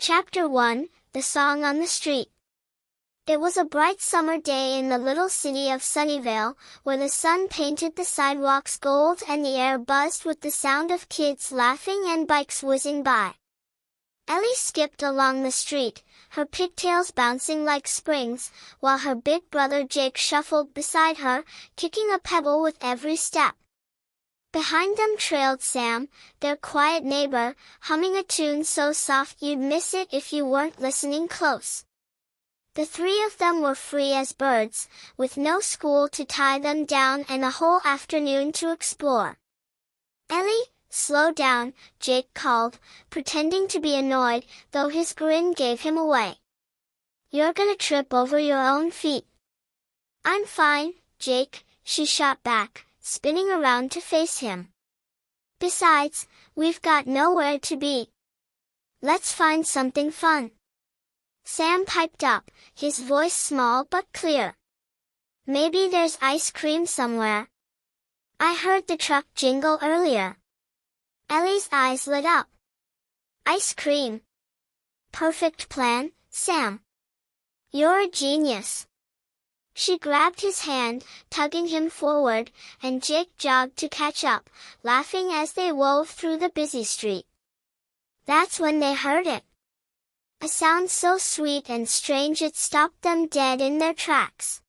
Chapter 1, The Song on the Street. It was a bright summer day in the little city of Sunnyvale, where the sun painted the sidewalks gold and the air buzzed with the sound of kids laughing and bikes whizzing by. Ellie skipped along the street, her pigtails bouncing like springs, while her big brother Jake shuffled beside her, kicking a pebble with every step. Behind them trailed Sam, their quiet neighbor, humming a tune so soft you'd miss it if you weren't listening close. The three of them were free as birds, with no school to tie them down and a whole afternoon to explore. "Ellie, slow down," Jake called, pretending to be annoyed, though his grin gave him away. "You're gonna trip over your own feet." "I'm fine, Jake," she shot back, spinning around to face him. "Besides, we've got nowhere to be. Let's find something fun." Sam piped up, his voice small but clear. "Maybe there's ice cream somewhere. I heard the truck jingle earlier." Ellie's eyes lit up. "Ice cream. Perfect plan, Sam. You're a genius." She grabbed his hand, tugging him forward, and Jake jogged to catch up, laughing as they wove through the busy street. That's when they heard it. A sound so sweet and strange it stopped them dead in their tracks.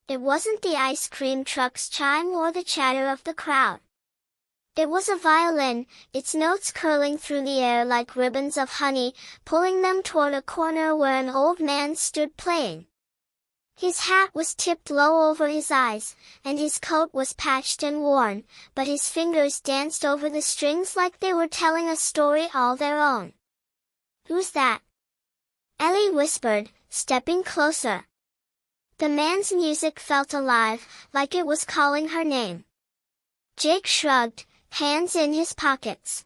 It wasn't the ice cream truck's chime or the chatter of the crowd. It was a violin, its notes curling through the air like ribbons of honey, pulling them toward a corner where an old man stood playing. His hat was tipped low over his eyes, and his coat was patched and worn, but his fingers danced over the strings like they were telling a story all their own. "Who's that?" Ellie whispered, stepping closer. The man's music felt alive, like it was calling her name. Jake shrugged, hands in his pockets.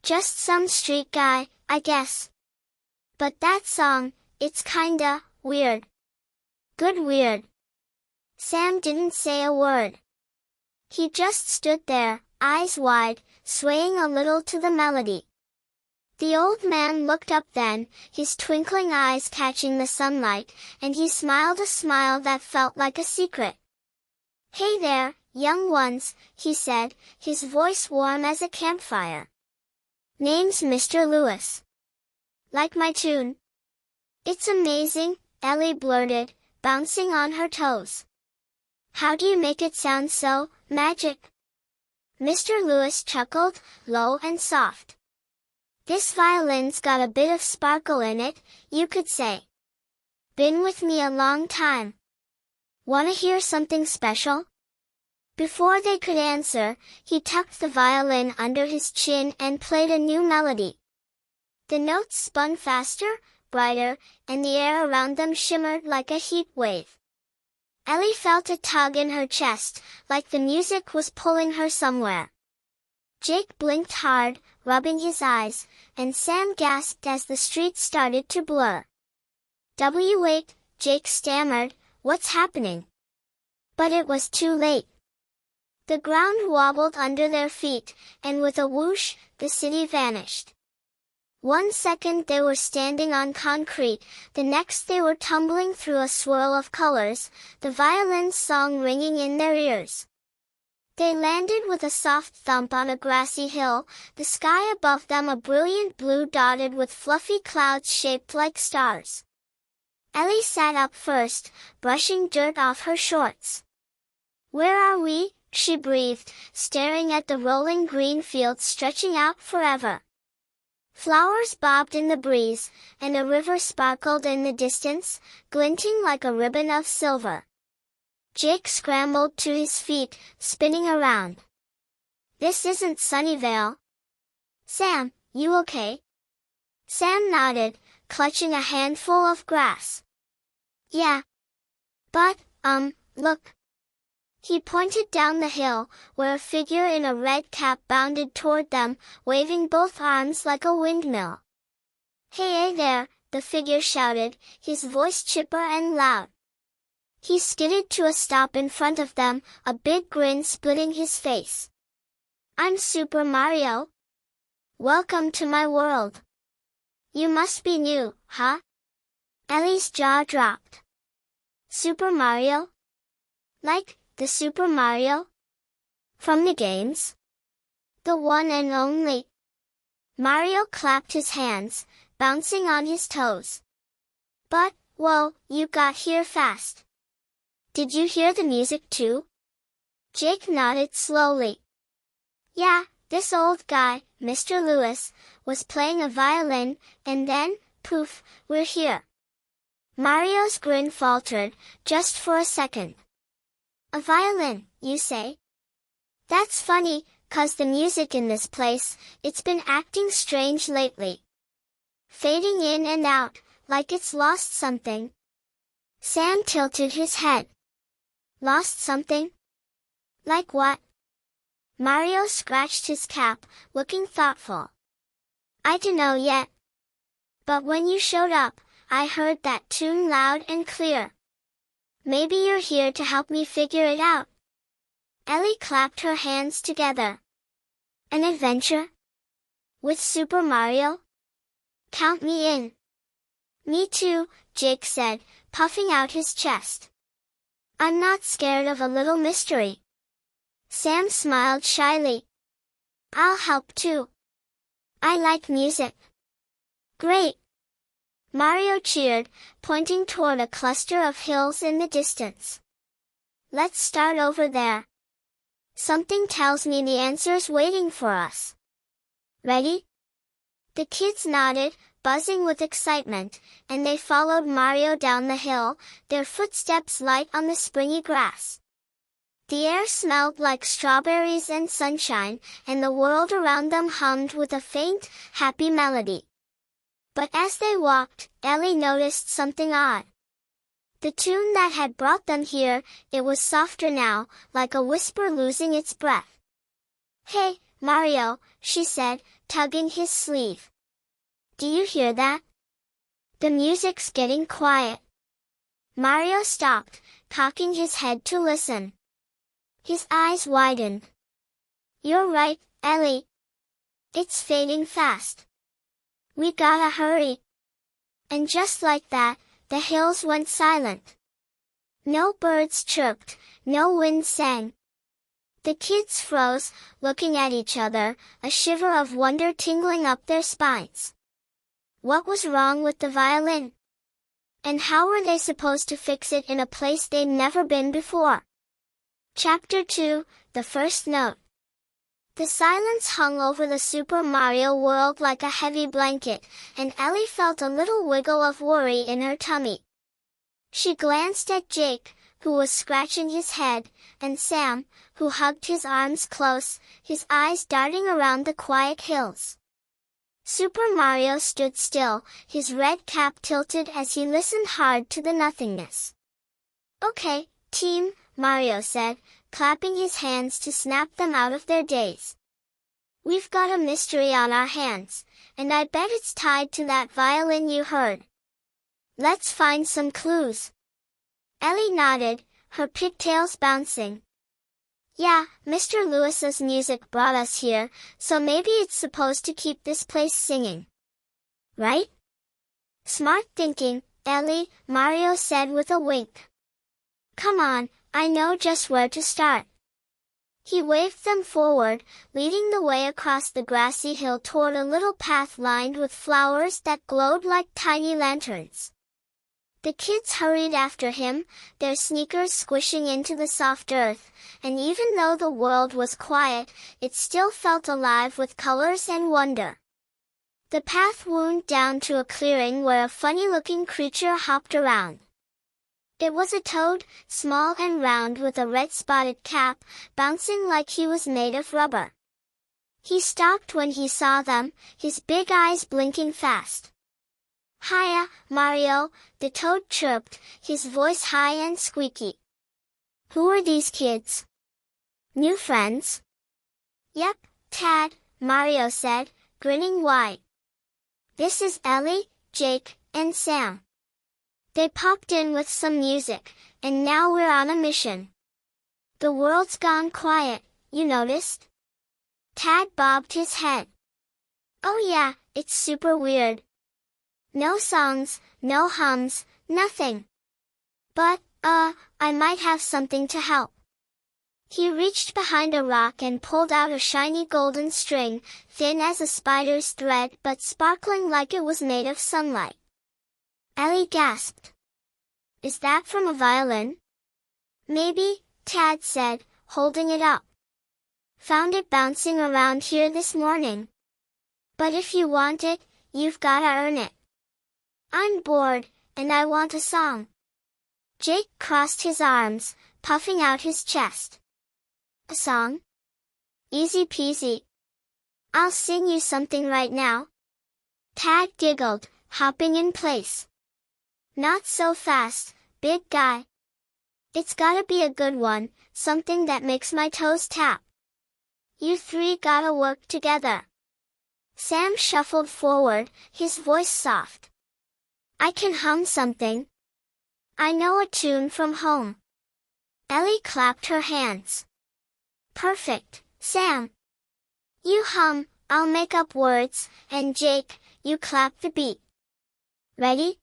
"Just some street guy, I guess. But that song, it's kinda weird." "Good weird." Sam didn't say a word. He just stood there, eyes wide, swaying a little to the melody. The old man looked up then, his twinkling eyes catching the sunlight, and he smiled a smile that felt like a secret. "Hey there, young ones," he said, his voice warm as a campfire. "Name's Mr. Lewis. Like my tune?" "It's amazing," Ellie blurted, bouncing on her toes. "How do you make it sound so magic?" Mr. Lewis chuckled, low and soft. "This violin's got a bit of sparkle in it, you could say. Been with me a long time. Wanna hear something special?" Before they could answer, he tucked the violin under his chin and played a new melody. The notes spun faster, brighter, and the air around them shimmered like a heat wave. Ellie felt a tug in her chest, like the music was pulling her somewhere. Jake blinked hard, rubbing his eyes, and Sam gasped as the street started to blur. "Wait," Jake stammered, "what's happening?" But it was too late. The ground wobbled under their feet, and with a whoosh, the city vanished. One second they were standing on concrete, the next they were tumbling through a swirl of colors, the violin's song ringing in their ears. They landed with a soft thump on a grassy hill, the sky above them a brilliant blue dotted with fluffy clouds shaped like stars. Ellie sat up first, brushing dirt off her shorts. "Where are we?" she breathed, staring at the rolling green fields stretching out forever. Flowers bobbed in the breeze, and a river sparkled in the distance, glinting like a ribbon of silver. Jake scrambled to his feet, spinning around. "This isn't Sunnyvale." "Sam, you okay?" Sam nodded, clutching a handful of grass. "Yeah. But, look." He pointed down the hill, where a figure in a red cap bounded toward them, waving both arms like a windmill. Hey there," the figure shouted, his voice chipper and loud. He skidded to a stop in front of them, a big grin splitting his face. "I'm Super Mario. Welcome to my world." You must be new, huh? Ellie's jaw dropped. Super Mario? Like, the Super Mario? From the games? The one and only. Mario clapped his hands, bouncing on his toes. But, whoa, you got here fast. Did you hear the music too? Jake nodded slowly. Yeah, this old guy, Mr. Lewis, was playing a violin, and then, poof, we're here. Mario's grin faltered, just for a second. A violin, you say? That's funny, 'cause the music in this place, it's been acting strange lately. Fading in and out, like it's lost something. Sam tilted his head. Lost something? Like what? Mario scratched his cap, looking thoughtful. I dunno yet. But when you showed up, I heard that tune loud and clear. Maybe you're here to help me figure it out. Ellie clapped her hands together. An adventure? With Super Mario? Count me in. Me too, Jake said, puffing out his chest. I'm not scared of a little mystery. Sam smiled shyly. I'll help too. I like music. Great. Mario cheered, pointing toward a cluster of hills in the distance. Let's start over there. Something tells me the answer's waiting for us. Ready? The kids nodded, buzzing with excitement, and they followed Mario down the hill, their footsteps light on the springy grass. The air smelled like strawberries and sunshine, and the world around them hummed with a faint, happy melody. But as they walked, Ellie noticed something odd. The tune that had brought them here, it was softer now, like a whisper losing its breath. Hey, Mario, she said, tugging his sleeve. Do you hear that? The music's getting quiet. Mario stopped, cocking his head to listen. His eyes widened. You're right, Ellie. It's fading fast. We gotta hurry. And just like that, the hills went silent. No birds chirped, no wind sang. The kids froze, looking at each other, a shiver of wonder tingling up their spines. What was wrong with the violin? And how were they supposed to fix it in a place they'd never been before? Chapter 2, The First Note. The silence hung over the Super Mario world like a heavy blanket, and Ellie felt a little wiggle of worry in her tummy. She glanced at Jake, who was scratching his head, and Sam, who hugged his arms close, his eyes darting around the quiet hills. Super Mario stood still, his red cap tilted as he listened hard to the nothingness. Okay, team, Mario said, clapping his hands to snap them out of their daze. We've got a mystery on our hands, and I bet it's tied to that violin you heard. Let's find some clues. Ellie nodded, her pigtails bouncing. Yeah, Mr. Lewis's music brought us here, so maybe it's supposed to keep this place singing. Right? Smart thinking, Ellie, Mario said with a wink. Come on, I know just where to start. He waved them forward, leading the way across the grassy hill toward a little path lined with flowers that glowed like tiny lanterns. The kids hurried after him, their sneakers squishing into the soft earth, and even though the world was quiet, it still felt alive with colors and wonder. The path wound down to a clearing where a funny-looking creature hopped around. It was a toad, small and round with a red-spotted cap, bouncing like he was made of rubber. He stopped when he saw them, his big eyes blinking fast. Hiya, Mario, the toad chirped, his voice high and squeaky. Who are these kids? New friends? Yep, Tad, Mario said, grinning wide. This is Ellie, Jake, and Sam. They popped in with some music, and now we're on a mission. The world's gone quiet, you noticed? Tad bobbed his head. Oh yeah, it's super weird. No songs, no hums, nothing. But, I might have something to help. He reached behind a rock and pulled out a shiny golden string, thin as a spider's thread but sparkling like it was made of sunlight. Ellie gasped. Is that from a violin? Maybe, Tad said, holding it up. Found it bouncing around here this morning. But if you want it, you've gotta earn it. I'm bored, and I want a song. Jake crossed his arms, puffing out his chest. A song? Easy peasy. I'll sing you something right now. Tad giggled, hopping in place. Not so fast, big guy. It's gotta be a good one, something that makes my toes tap. You three gotta work together. Sam shuffled forward, his voice soft. I can hum something. I know a tune from home. Ellie clapped her hands. Perfect, Sam. You hum, I'll make up words, and Jake, you clap the beat. Ready?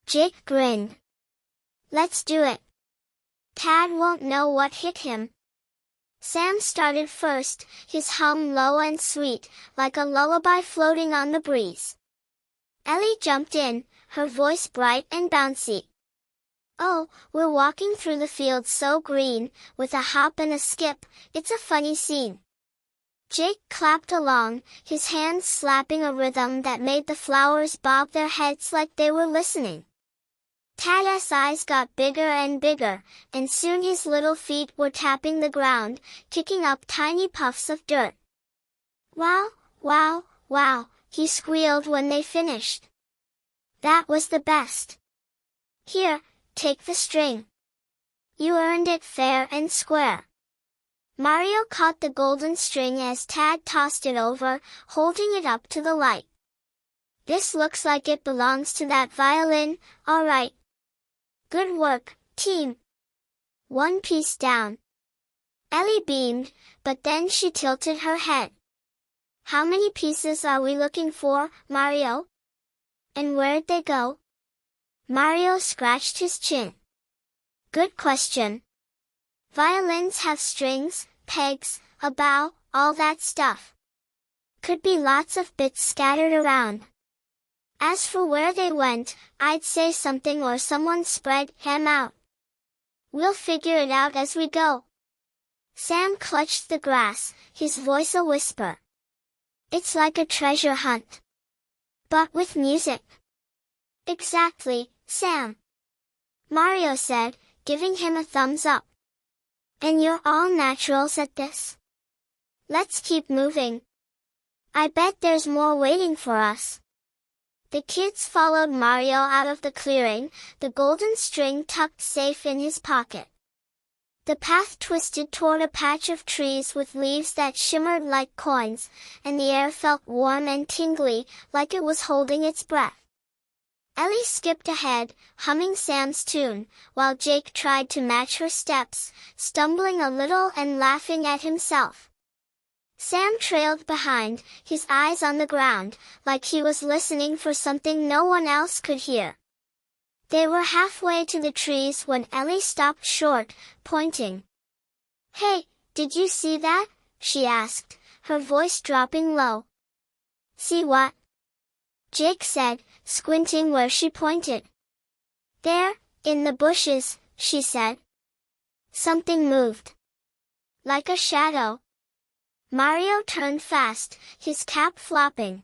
Jake grinned. Let's do it. Tad won't know what hit him. Sam started first, his hum low and sweet, like a lullaby floating on the breeze. Ellie jumped in, her voice bright and bouncy. Oh, we're walking through the fields so green, with a hop and a skip, it's a funny scene. Jake clapped along, his hands slapping a rhythm that made the flowers bob their heads like they were listening. Tad's eyes got bigger and bigger, and soon his little feet were tapping the ground, kicking up tiny puffs of dirt. Wow, wow, wow, he squealed when they finished. That was the best. Here, take the string. You earned it fair and square. Mario caught the golden string as Tad tossed it over, holding it up to the light. This looks like it belongs to that violin, all right. Good work, team. One piece down. Ellie beamed, but then she tilted her head. How many pieces are we looking for, Mario? And where'd they go? Mario scratched his chin. Good question. Violins have strings, pegs, a bow, all that stuff. Could be lots of bits scattered around. As for where they went, I'd say something or someone spread them out. We'll figure it out as we go. Sam clutched the grass, his voice a whisper. It's like a treasure hunt. But with music. Exactly, Sam. Mario said, giving him a thumbs up. And you're all naturals at this. Let's keep moving. I bet there's more waiting for us. The kids followed Mario out of the clearing, the golden string tucked safe in his pocket. The path twisted toward a patch of trees with leaves that shimmered like coins, and the air felt warm and tingly, like it was holding its breath. Ellie skipped ahead, humming Sam's tune, while Jake tried to match her steps, stumbling a little and laughing at himself. Sam trailed behind, his eyes on the ground, like he was listening for something no one else could hear. They were halfway to the trees when Ellie stopped short, pointing. Hey, did you see that? She asked, her voice dropping low. See what? Jake said, squinting where she pointed. There, in the bushes, she said. Something moved. Like a shadow. Mario turned fast, his cap flopping.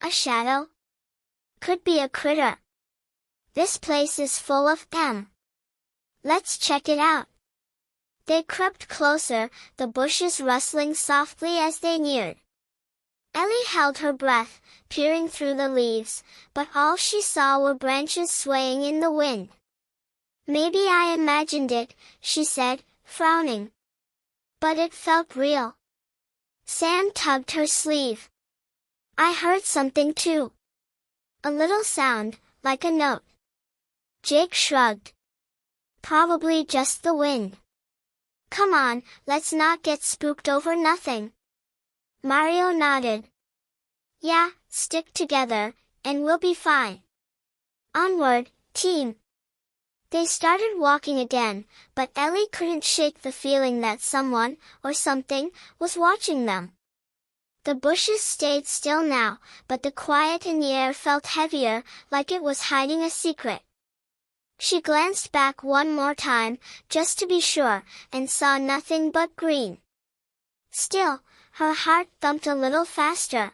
A shadow? Could be a critter. This place is full of them. Let's check it out. They crept closer, the bushes rustling softly as they neared. Ellie held her breath, peering through the leaves, but all she saw were branches swaying in the wind. Maybe I imagined it, she said, frowning. But it felt real. Sam tugged her sleeve. I heard something too. A little sound, like a note. Jake shrugged. Probably just the wind. Come on, let's not get spooked over nothing. Mario nodded. Yeah, stick together, and we'll be fine. Onward, team. They started walking again, but Ellie couldn't shake the feeling that someone, or something, was watching them. The bushes stayed still now, but the quiet in the air felt heavier, like it was hiding a secret. She glanced back one more time, just to be sure, and saw nothing but green. Still, her heart thumped a little faster.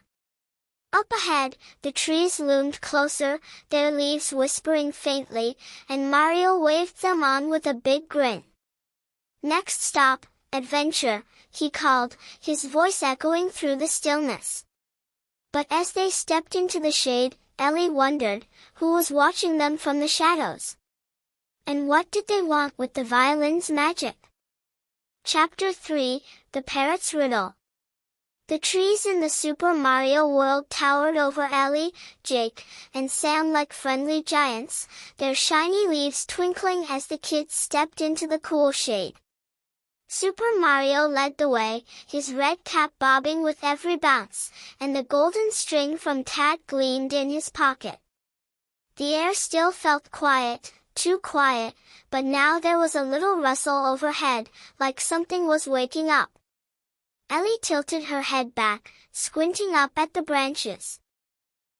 Up ahead, the trees loomed closer, their leaves whispering faintly, and Mario waved them on with a big grin. Next stop, adventure, he called, his voice echoing through the stillness. But as they stepped into the shade, Ellie wondered, who was watching them from the shadows? And what did they want with the violin's magic? Chapter 3, The Parrot's Riddle. The trees in the Super Mario world towered over Ellie, Jake, and Sam like friendly giants, their shiny leaves twinkling as the kids stepped into the cool shade. Super Mario led the way, his red cap bobbing with every bounce, and the golden string from Tad gleamed in his pocket. The air still felt quiet, too quiet, but now there was a little rustle overhead, like something was waking up. Ellie tilted her head back, squinting up at the branches.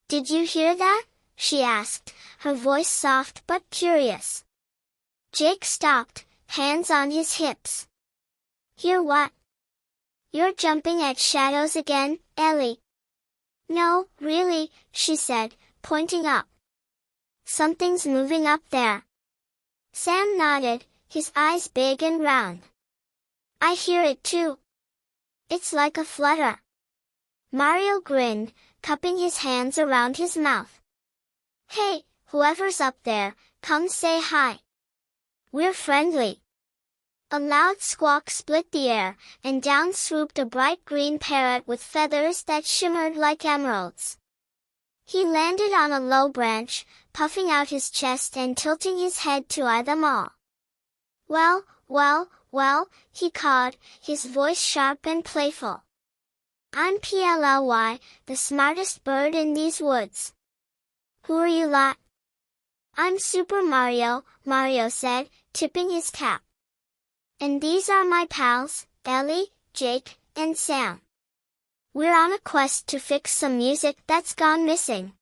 "Did you hear that?" she asked, her voice soft but curious. Jake stopped, hands on his hips. "Hear what?" "You're jumping at shadows again, Ellie." "No, really," she said, pointing up. "Something's moving up there." Sam nodded, his eyes big and round. "I hear it too. It's like a flutter." Mario grinned, cupping his hands around his mouth. "Hey, whoever's up there, come say hi. We're friendly." A loud squawk split the air, and down swooped a bright green parrot with feathers that shimmered like emeralds. He landed on a low branch, puffing out his chest and tilting his head to eye them all. "Well, well," he cawed, his voice sharp and playful. "I'm PLLY, the smartest bird in these woods. Who are you lot?" "I'm Super Mario," Mario said, tipping his cap. "And these are my pals, Ellie, Jake, and Sam. We're on a quest to fix some music that's gone missing."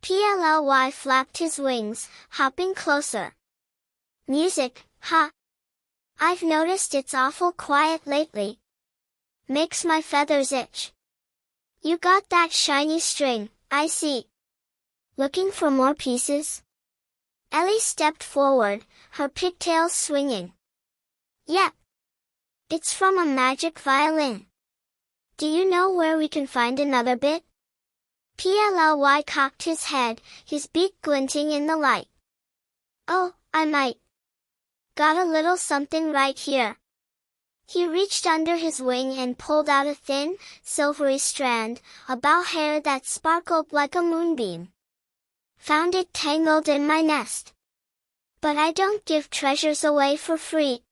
PLLY flapped his wings, hopping closer. "Music, huh? I've noticed it's awful quiet lately. Makes my feathers itch." "You got that shiny string, I see. Looking for more pieces?" Ellie stepped forward, her pigtails swinging. "Yep. It's from a magic violin. Do you know where we can find another bit?" PLLY cocked his head, his beak glinting in the light. "Oh, I might. Got a little something right here." He reached under his wing and pulled out a thin, silvery strand, a bow hair that sparkled like a moonbeam. "Found it tangled in my nest. But I don't give treasures away for free.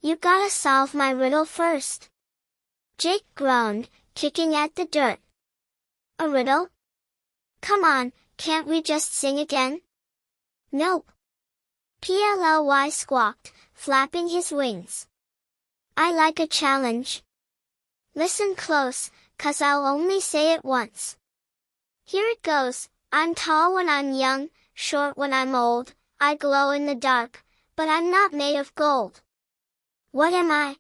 You gotta solve my riddle first." Jake groaned, kicking at the dirt. "A riddle? Come on, can't we just sing again?" "Nope." PLLY squawked, flapping his wings. "I like a challenge. Listen close, 'cause I'll only say it once. Here it goes. I'm tall when I'm young, short when I'm old, I glow in the dark, but I'm not made of gold. What am I?"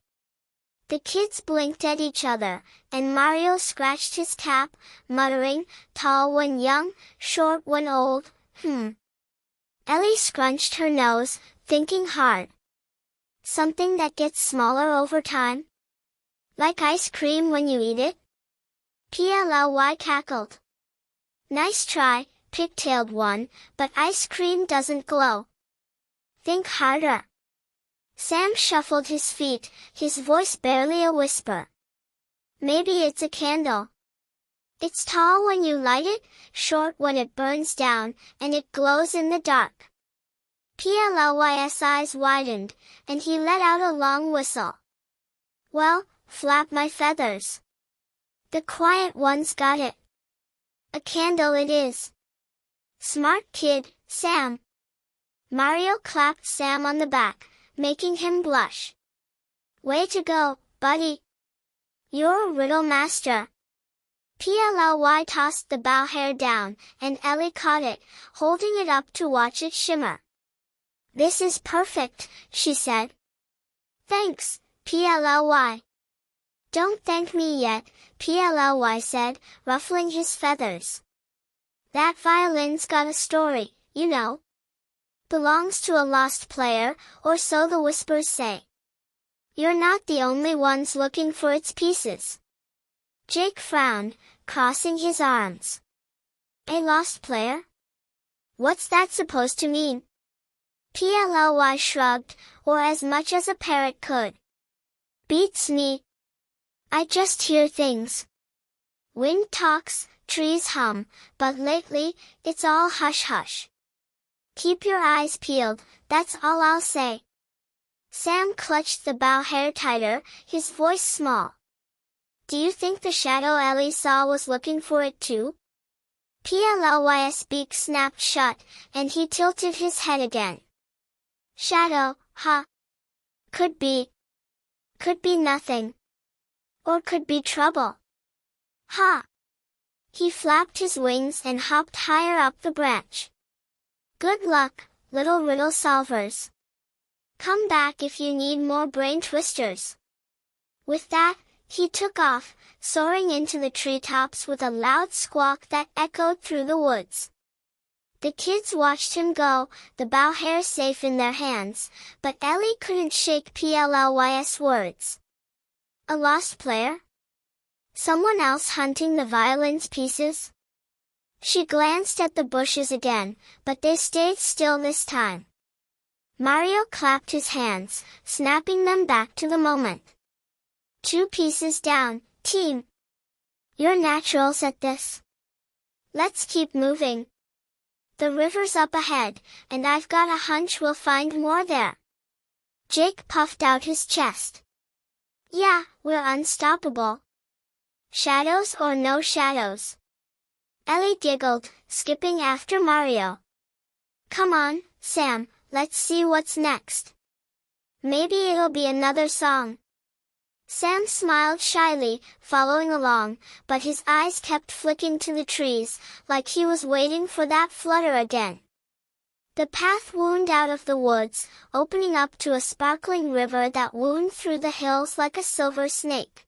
The kids blinked at each other, and Mario scratched his cap, muttering, "Tall when young, short when old, Ellie scrunched her nose, thinking hard. "Something that gets smaller over time? Like ice cream when you eat it?" PLLY cackled. "Nice try, pigtailed one, but ice cream doesn't glow. Think harder." Sam shuffled his feet, his voice barely a whisper. "Maybe it's a candle. It's tall when you light it, short when it burns down, and it glows in the dark." PLLY's eyes widened, and he let out a long whistle. "Well, flap my feathers. The quiet ones got it." A candle it is. Smart kid, Sam. Mario clapped Sam on the back, making him blush. Way to go, buddy. You're a riddle master. Ply tossed the bow hair down, and Ellie caught it, holding it up to watch it shimmer. This is perfect, she said. Thanks, Ply. Don't thank me yet, Ply said, ruffling his feathers. That violin's got a story, you know. Belongs to a lost player, or so the whispers say. You're not the only ones looking for its pieces. Jake frowned, crossing his arms. A lost player? What's that supposed to mean? Ply shrugged, or as much as a parrot could. Beats me. I just hear things. Wind talks, trees hum, but lately, it's all hush-hush. Keep your eyes peeled, that's all I'll say. Sam clutched the bow hair tighter, his voice small. Do you think the shadow Ellie saw was looking for it too? Ply's beak snapped shut, and he tilted his head again. Shadow, huh? Could be. Could be nothing. Or could be trouble. Ha! He flapped his wings and hopped higher up the branch. Good luck, little riddle solvers. Come back if you need more brain twisters. With that, he took off, soaring into the treetops with a loud squawk that echoed through the woods. The kids watched him go, the bow hair safe in their hands, but Ellie couldn't shake Ply's words. A lost player? Someone else hunting the violin's pieces? She glanced at the bushes again, but they stayed still this time. Mario clapped his hands, snapping them back to the moment. 2 pieces down, team. You're naturals at this. Let's keep moving. The river's up ahead, and I've got a hunch we'll find more there. Jake puffed out his chest. Yeah, we're unstoppable. Shadows or no shadows. Ellie giggled, skipping after Mario. Come on, Sam, let's see what's next. Maybe it'll be another song. Sam smiled shyly, following along, but his eyes kept flicking to the trees, like he was waiting for that flutter again. The path wound out of the woods, opening up to a sparkling river that wound through the hills like a silver snake.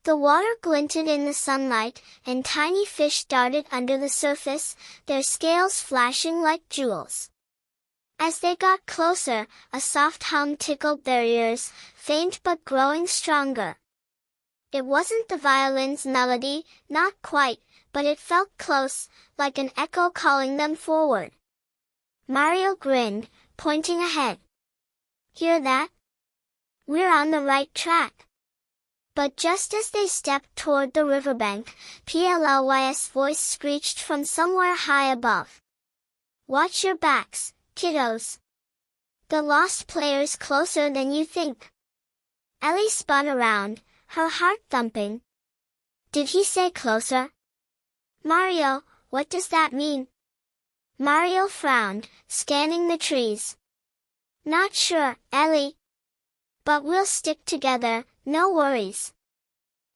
The water glinted in the sunlight, and tiny fish darted under the surface, their scales flashing like jewels. As they got closer, a soft hum tickled their ears, faint but growing stronger. It wasn't the violin's melody, not quite, but it felt close, like an echo calling them forward. Mario grinned, pointing ahead. Hear that? We're on the right track. But just as they stepped toward the riverbank, Ply's voice screeched from somewhere high above. Watch your backs, kiddos. The lost player's closer than you think. Ellie spun around, her heart thumping. Did he say closer? Mario, what does that mean? Mario frowned, scanning the trees. Not sure, Ellie. But we'll stick together, no worries.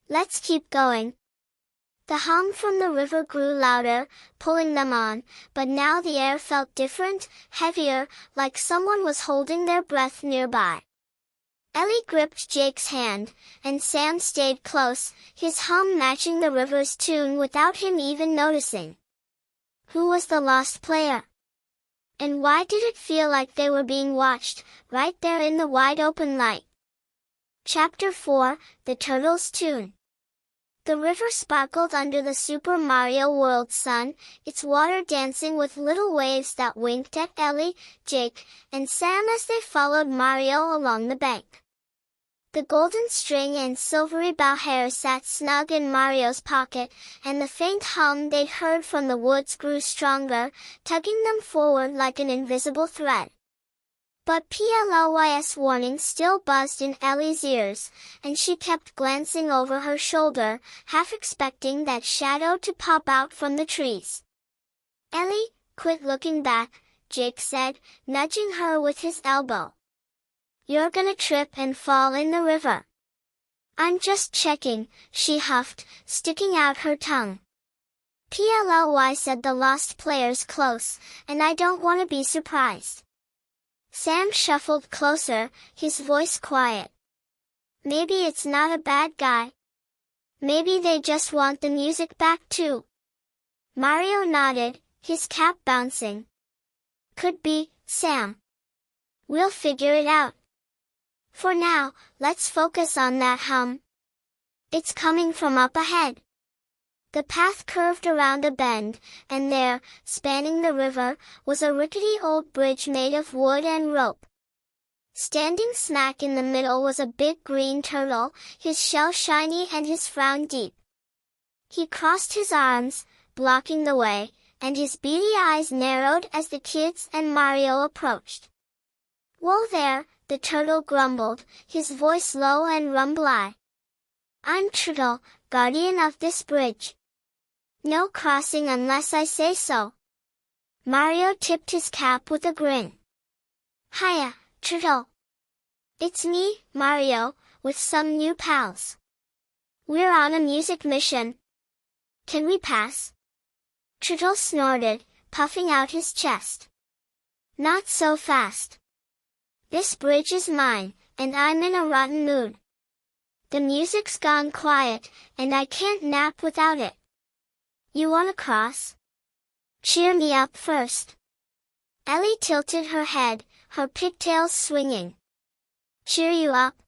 Let's keep going. The hum from the river grew louder, pulling them on, but now the air felt different, heavier, like someone was holding their breath nearby. Ellie gripped Jake's hand, and Sam stayed close, his hum matching the river's tune without him even noticing. Who was the lost player? And why did it feel like they were being watched, right there in the wide-open light? Chapter 4, The Turtle's Tune. The river sparkled under the Super Mario World sun, its water dancing with little waves that winked at Ellie, Jake, and Sam as they followed Mario along the bank. The golden string and silvery bow hair sat snug in Mario's pocket, and the faint hum they'd heard from the woods grew stronger, tugging them forward like an invisible thread. But PLOY's warning still buzzed in Ellie's ears, and she kept glancing over her shoulder, half expecting that shadow to pop out from the trees. "Ellie, quit looking back," Jake said, nudging her with his elbow. "You're gonna trip and fall in the river." "I'm just checking," she huffed, sticking out her tongue. "PLOY said the lost player's close, and I don't want to be surprised." Sam shuffled closer, his voice quiet. "Maybe it's not a bad guy. Maybe they just want the music back too." Mario nodded, his cap bouncing. "Could be, Sam. We'll figure it out. For now, let's focus on that hum. It's coming from up ahead." The path curved around a bend, and there, spanning the river, was a rickety old bridge made of wood and rope. Standing smack in the middle was a big green turtle, his shell shiny and his frown deep. He crossed his arms, blocking the way, and his beady eyes narrowed as the kids and Mario approached. "Whoa there," the turtle grumbled, his voice low and rumbly. "I'm Turtle, guardian of this bridge. No crossing unless I say so." Mario tipped his cap with a grin. "Hiya, Turtle. It's me, Mario, with some new pals. We're on a music mission. Can we pass?" Turtle snorted, puffing out his chest. "Not so fast. This bridge is mine, and I'm in a rotten mood. The music's gone quiet, and I can't nap without it. You wanna cross? Cheer me up first." Ellie tilted her head, her pigtails swinging. "Cheer you up?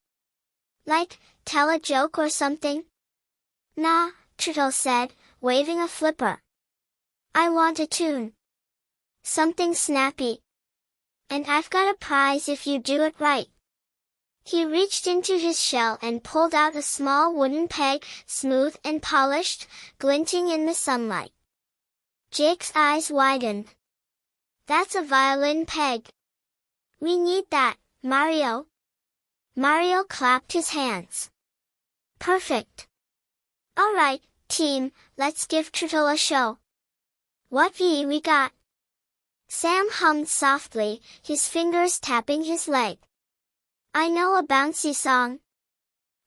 Like, tell a joke or something?" "Nah," Turtle said, waving a flipper. "I want a tune. Something snappy. And I've got a prize if you do it right." He reached into his shell and pulled out a small wooden peg, smooth and polished, glinting in the sunlight. Jake's eyes widened. "That's a violin peg. We need that, Mario." Mario clapped his hands. "Perfect. All right, team, let's give Turtle a show. What we got?" Sam hummed softly, his fingers tapping his leg. "I know a bouncy song.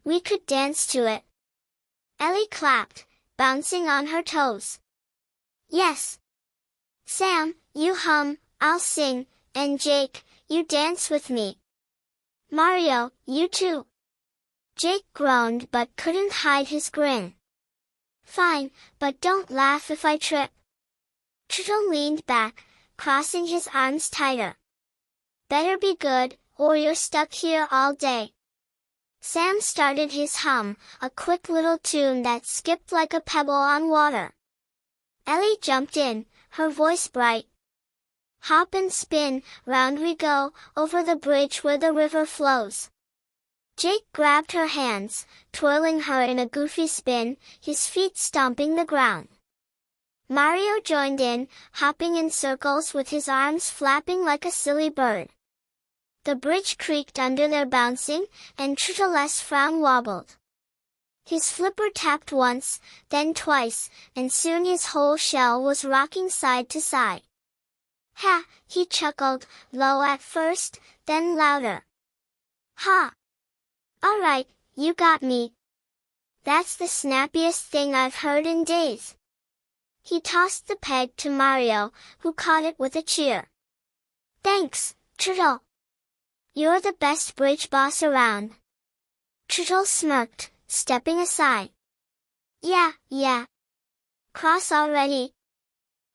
We could dance to it." Ellie clapped, bouncing on her toes. "Yes. Sam, you hum, I'll sing, and Jake, you dance with me. Mario, you too." Jake groaned but couldn't hide his grin. "Fine, but don't laugh if I trip." Turtle leaned back, crossing his arms tighter. "Better be good, or you're stuck here all day." Sam started his hum, a quick little tune that skipped like a pebble on water. Ellie jumped in, her voice bright. "Hop and spin, round we go, over the bridge where the river flows." Jake grabbed her hands, twirling her in a goofy spin, his feet stomping the ground. Mario joined in, hopping in circles with his arms flapping like a silly bird. The bridge creaked under their bouncing, and Turtle's frown wobbled. His flipper tapped once, then twice, and soon his whole shell was rocking side to side. "Ha!" he chuckled, low at first, then louder. "Ha! All right, you got me. That's the snappiest thing I've heard in days." He tossed the peg to Mario, who caught it with a cheer. "Thanks, Turtle. You're the best bridge boss around." Turtle smirked, stepping aside. Yeah. Cross already.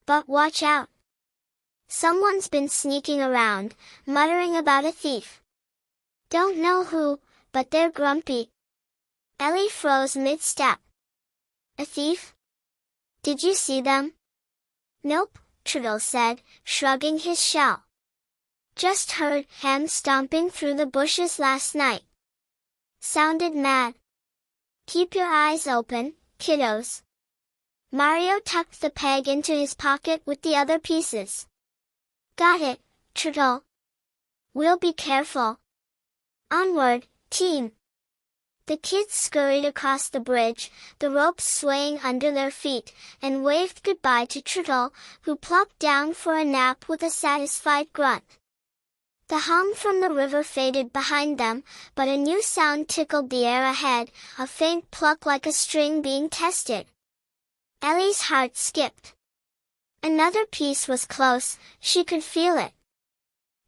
But watch out. Someone's been sneaking around, muttering about a thief. Don't know who, but they're grumpy." Ellie froze mid-step. "A thief? Did you see them?" "Nope," Turtle said, shrugging his shell. "Just heard him stomping through the bushes last night. Sounded mad. Keep your eyes open, kiddos." Mario tucked the peg into his pocket with the other pieces. "Got it, Turtle. We'll be careful. Onward, team. The kids scurried across the bridge, the ropes swaying under their feet, and waved goodbye to Turtle, who plopped down for a nap with a satisfied grunt. The hum from the river faded behind them, but a new sound tickled the air ahead, a faint pluck like a string being tested. Ellie's heart skipped. Another piece was close, she could feel it.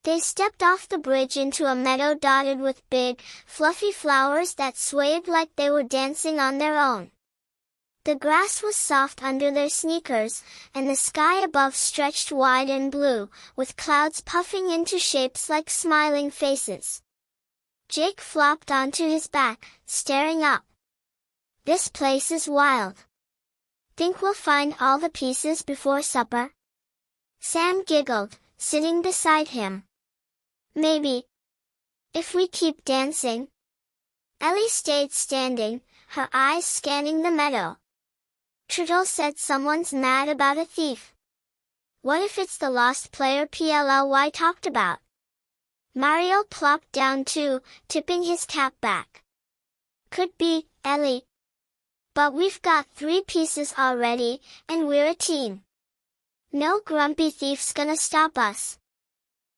They stepped off the bridge into a meadow dotted with big, fluffy flowers that swayed like they were dancing on their own. The grass was soft under their sneakers, and the sky above stretched wide and blue, with clouds puffing into shapes like smiling faces. Jake flopped onto his back, staring up. This place is wild. Think we'll find all the pieces before supper? Sam giggled, sitting beside him. Maybe. If we keep dancing. Ellie stayed standing, her eyes scanning the meadow. Turtle said someone's mad about a thief. What if it's the lost player PLLY talked about? Mario plopped down too, tipping his cap back. Could be, Ellie. But we've got 3 pieces already, and we're a team. No grumpy thief's gonna stop us.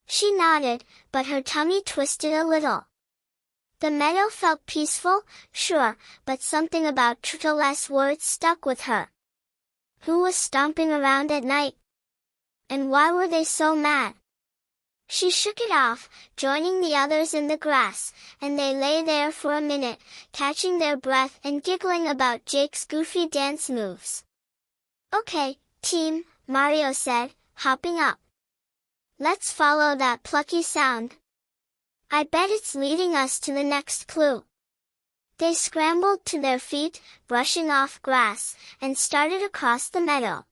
She nodded, but her tummy twisted a little. The meadow felt peaceful, sure, but something about Turtle's words stuck with her. Who was stomping around at night? And why were they so mad? She shook it off, joining the others in the grass, and they lay there for a minute, catching their breath and giggling about Jake's goofy dance moves. Okay, team, Mario said, hopping up. Let's follow that plucky sound. I bet it's leading us to the next clue. They scrambled to their feet, brushing off grass, and started across the meadow.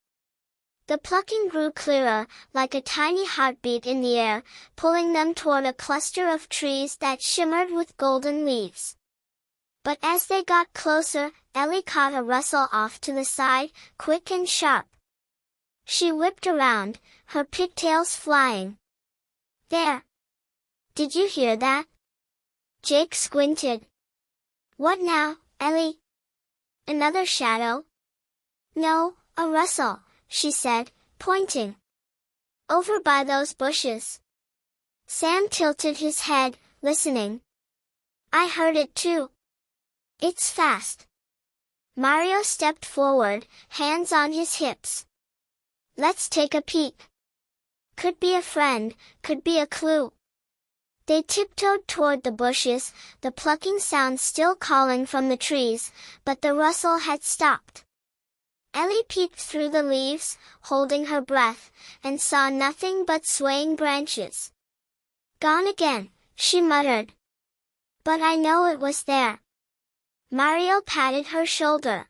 The plucking grew clearer, like a tiny heartbeat in the air, pulling them toward a cluster of trees that shimmered with golden leaves. But as they got closer, Ellie caught a rustle off to the side, quick and sharp. She whipped around, her pigtails flying. There! Did you hear that? Jake squinted. What now, Ellie? Another shadow? No, a rustle, she said, pointing. Over by those bushes. Sam tilted his head, listening. I heard it too. It's fast. Mario stepped forward, hands on his hips. Let's take a peek. Could be a friend, could be a clue. They tiptoed toward the bushes, the plucking sound still calling from the trees, but the rustle had stopped. Ellie peeked through the leaves, holding her breath, and saw nothing but swaying branches. Gone again, she muttered. But I know it was there. Mario patted her shoulder.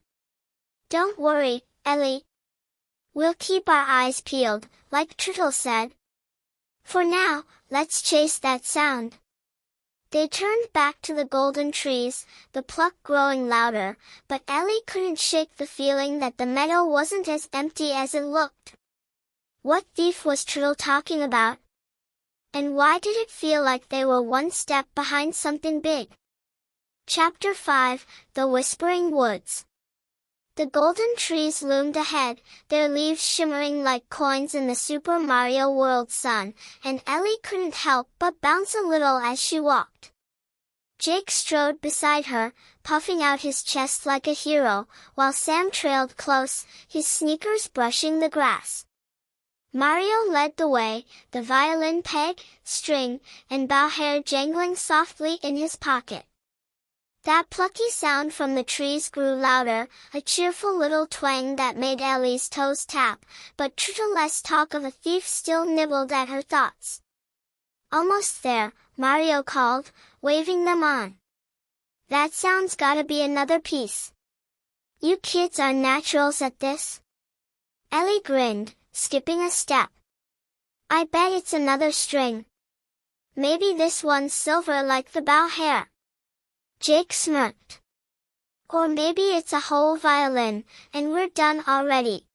Don't worry, Ellie. We'll keep our eyes peeled, like Turtle said. For now, let's chase that sound. They turned back to the golden trees, the pluck growing louder, but Ellie couldn't shake the feeling that the meadow wasn't as empty as it looked. What thief was Turtle talking about? And why did it feel like they were one step behind something big? Chapter 5, The Whispering Woods. The golden trees loomed ahead, their leaves shimmering like coins in the Super Mario World sun, and Ellie couldn't help but bounce a little as she walked. Jake strode beside her, puffing out his chest like a hero, while Sam trailed close, his sneakers brushing the grass. Mario led the way, the violin peg, string, and bow hair jangling softly in his pocket. That plucky sound from the trees grew louder, a cheerful little twang that made Ellie's toes tap, but Turtle's talk of a thief still nibbled at her thoughts. Almost there, Mario called, waving them on. That sound's gotta be another piece. You kids are naturals at this. Ellie grinned, skipping a step. I bet it's another string. Maybe this one's silver like the bow hair. Jake smirked. Or maybe it's a whole violin, and we're done already.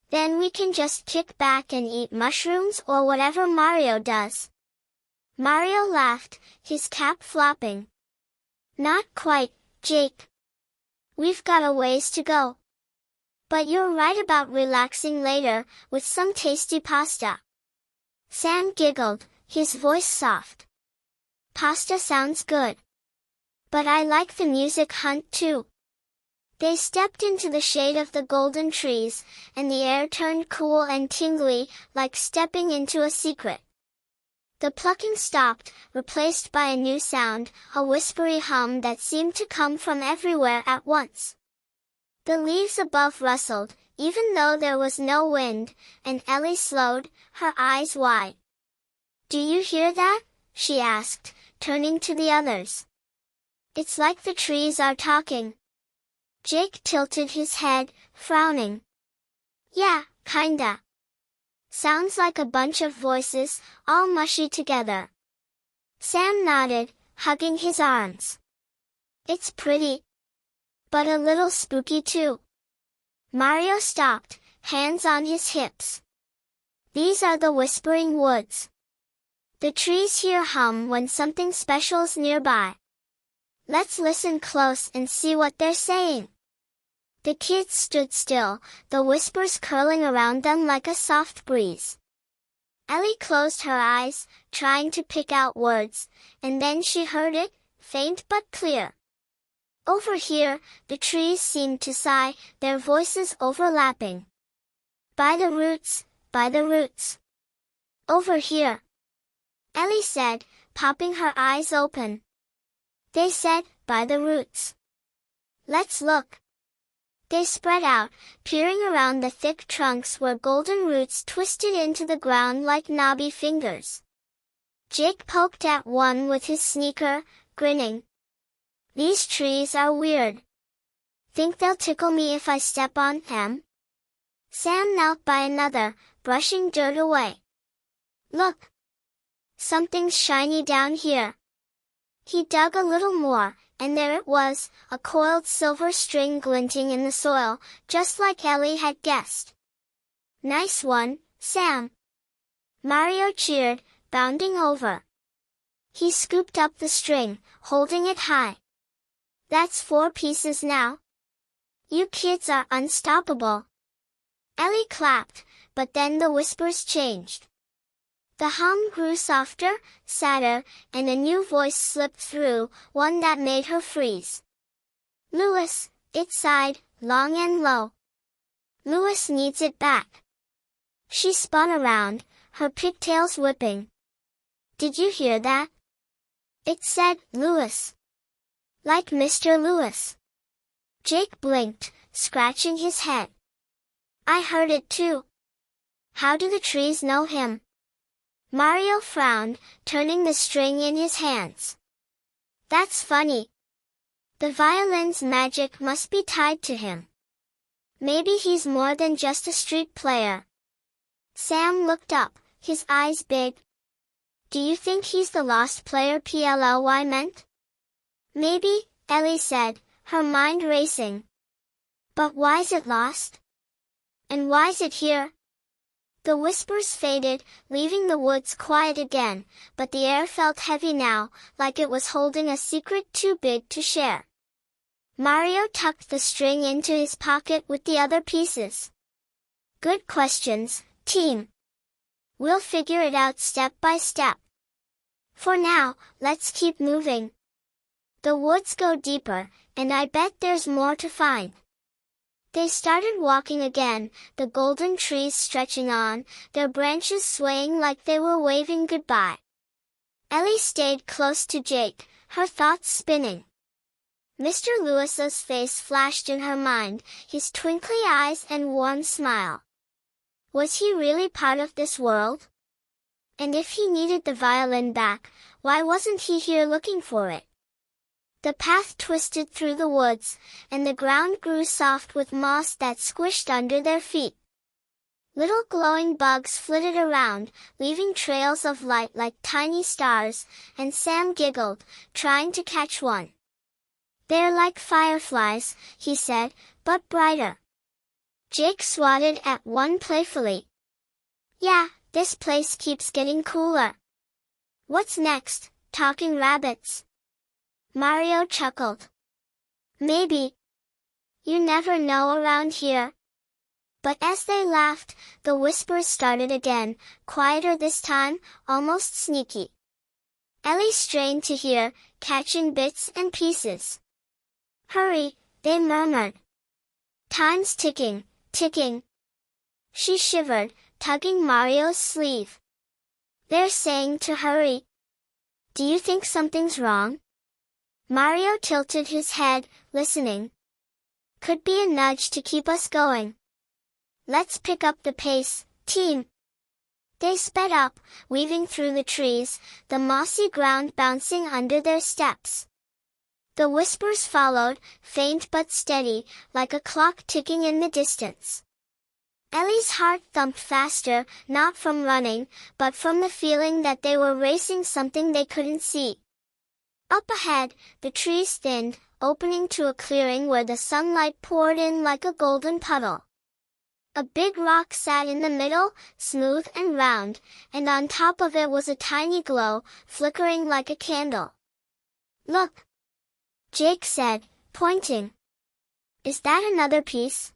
Then we can just kick back and eat mushrooms or whatever Mario does. Mario laughed, his cap flopping. Not quite, Jake. We've got a ways to go. But you're right about relaxing later, with some tasty pasta. Sam giggled, his voice soft. Pasta sounds good. But I like the music hunt too. They stepped into the shade of the golden trees, and the air turned cool and tingly, like stepping into a secret. The plucking stopped, replaced by a new sound, a whispery hum that seemed to come from everywhere at once. The leaves above rustled, even though there was no wind, and Ellie slowed, her eyes wide. "Do you hear that?" she asked, turning to the others. "It's like the trees are talking." Jake tilted his head, frowning. "Yeah, kinda. Sounds like a bunch of voices, all mushy together." Sam nodded, hugging his arms. "It's pretty. But a little spooky too." Mario stopped, hands on his hips. "These are the Whispering Woods. The trees here hum when something special's nearby. Let's listen close and see what they're saying." The kids stood still, the whispers curling around them like a soft breeze. Ellie closed her eyes, trying to pick out words, and then she heard it, faint but clear. "Over here," the trees seemed to sigh, their voices overlapping. "By the roots, by the roots." "Over here," Ellie said, popping her eyes open. They said, "By the roots." "Let's look." They spread out, peering around the thick trunks where golden roots twisted into the ground like knobby fingers. Jake poked at one with his sneaker, grinning. "These trees are weird. Think they'll tickle me if I step on them?" Sam knelt by another, brushing dirt away. "Look! Something's shiny down here." He dug a little more, and there it was, a coiled silver string glinting in the soil, just like Ellie had guessed. "Nice one, Sam!" Mario cheered, bounding over. He scooped up the string, holding it high. "That's 4 pieces now. You kids are unstoppable." Ellie clapped, but then the whispers changed. The hum grew softer, sadder, and a new voice slipped through, one that made her freeze. "Lewis," it sighed, long and low. "Lewis needs it back." She spun around, her pigtails whipping. "Did you hear that?" It said, "Lewis." Like Mr. Lewis. Jake blinked, scratching his head. "I heard it too. How do the trees know him?" Mario frowned, turning the string in his hands. "That's funny. The violin's magic must be tied to him. Maybe he's more than just a street player." Sam looked up, his eyes big. "Do you think he's the lost player PLY meant?" "Maybe," Ellie said, her mind racing. "But why's it lost? And why's it here?" The whispers faded, leaving the woods quiet again, but the air felt heavy now, like it was holding a secret too big to share. Mario tucked the string into his pocket with the other pieces. "Good questions, team. We'll figure it out step by step. For now, let's keep moving. The woods go deeper, and I bet there's more to find." They started walking again, the golden trees stretching on, their branches swaying like they were waving goodbye. Ellie stayed close to Jake, her thoughts spinning. Mr. Lewis's face flashed in her mind, his twinkly eyes and warm smile. Was he really part of this world? And if he needed the violin back, why wasn't he here looking for it? The path twisted through the woods, and the ground grew soft with moss that squished under their feet. Little glowing bugs flitted around, leaving trails of light like tiny stars, and Sam giggled, trying to catch one. "They're like fireflies," he said, "but brighter." Jake swatted at one playfully. "Yeah, this place keeps getting cooler." What's next, talking rabbits? Mario chuckled. Maybe. You never know around here. But as they laughed, the whispers started again, quieter this time, almost sneaky. Ellie strained to hear, catching bits and pieces. Hurry, they murmured. Time's ticking, ticking. She shivered, tugging Mario's sleeve. They're saying to hurry. Do you think something's wrong? Mario tilted his head, listening. Could be a nudge to keep us going. Let's pick up the pace, team. They sped up, weaving through the trees, the mossy ground bouncing under their steps. The whispers followed, faint but steady, like a clock ticking in the distance. Ellie's heart thumped faster, not from running, but from the feeling that they were racing something they couldn't see. Up ahead, the trees thinned, opening to a clearing where the sunlight poured in like a golden puddle. A big rock sat in the middle, smooth and round, and on top of it was a tiny glow, flickering like a candle. Look! Jake said, pointing. Is that another piece?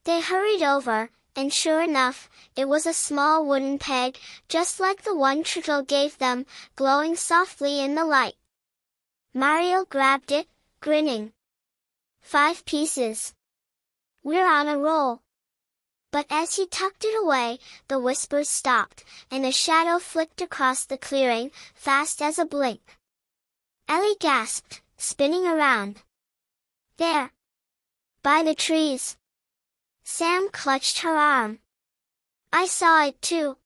They hurried over, and sure enough, it was a small wooden peg, just like the one Trito gave them, glowing softly in the light. Mario grabbed it, grinning. 5 pieces. We're on a roll. But as he tucked it away, the whispers stopped, and a shadow flicked across the clearing, fast as a blink. Ellie gasped, spinning around. There! By the trees! Sam clutched her arm. I saw it too.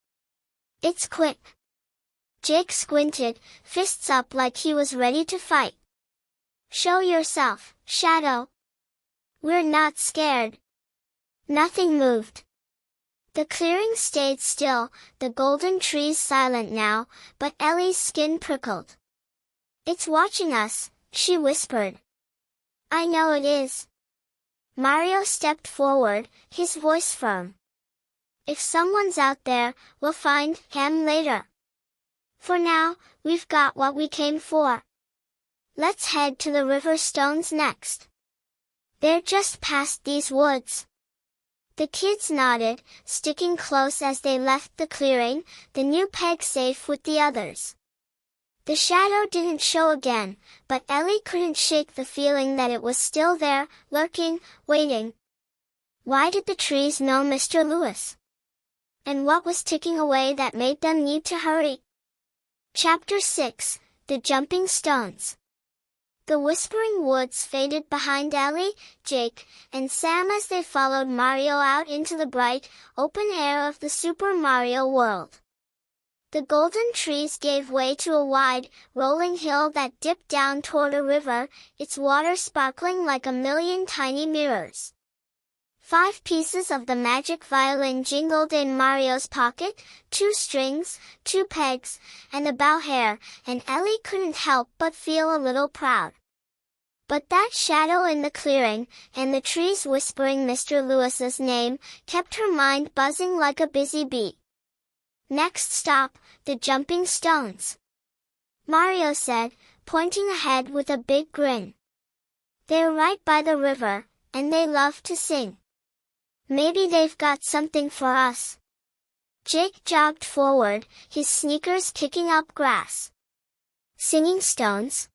It's quick. Jake squinted, fists up like he was ready to fight. Show yourself, Shadow. We're not scared. Nothing moved. The clearing stayed still, the golden trees silent now, but Ellie's skin prickled. It's watching us, she whispered. I know it is. Mario stepped forward, his voice firm. If someone's out there, we'll find him later. For now, we've got what we came for. Let's head to the river stones next. They're just past these woods. The kids nodded, sticking close as they left the clearing, the new peg safe with the others. The shadow didn't show again, but Ellie couldn't shake the feeling that it was still there, lurking, waiting. Why did the trees know Mr. Lewis? And what was ticking away that made them need to hurry? Chapter 6, The Jumping Stones. The whispering woods faded behind Ellie, Jake, and Sam as they followed Mario out into the bright, open air of the Super Mario world. The golden trees gave way to a wide, rolling hill that dipped down toward a river, its water sparkling like a million tiny mirrors. 5 pieces of the magic violin jingled in Mario's pocket, 2 strings, 2 pegs, and a bow hair, and Ellie couldn't help but feel a little proud. But that shadow in the clearing, and the trees whispering Mr. Lewis's name, kept her mind buzzing like a busy bee. Next stop, the jumping stones. Mario said, pointing ahead with a big grin. They're right by the river, and they love to sing. Maybe they've got something for us. Jake jogged forward, his sneakers kicking up grass. Singing stones?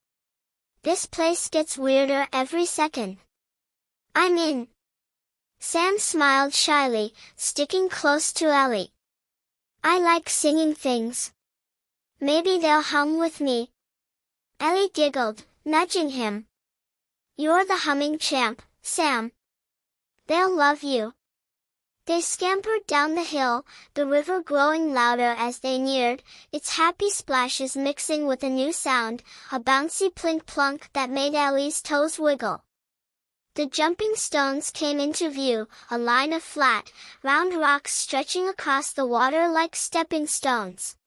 This place gets weirder every second. I'm in. Sam smiled shyly, sticking close to Ellie. I like singing things. Maybe they'll hum with me. Ellie giggled, nudging him. You're the humming champ, Sam. They'll love you. They scampered down the hill, the river growing louder as they neared, its happy splashes mixing with a new sound, a bouncy plink-plunk that made Ellie's toes wiggle. The jumping stones came into view, a line of flat, round rocks stretching across the water like stepping stones.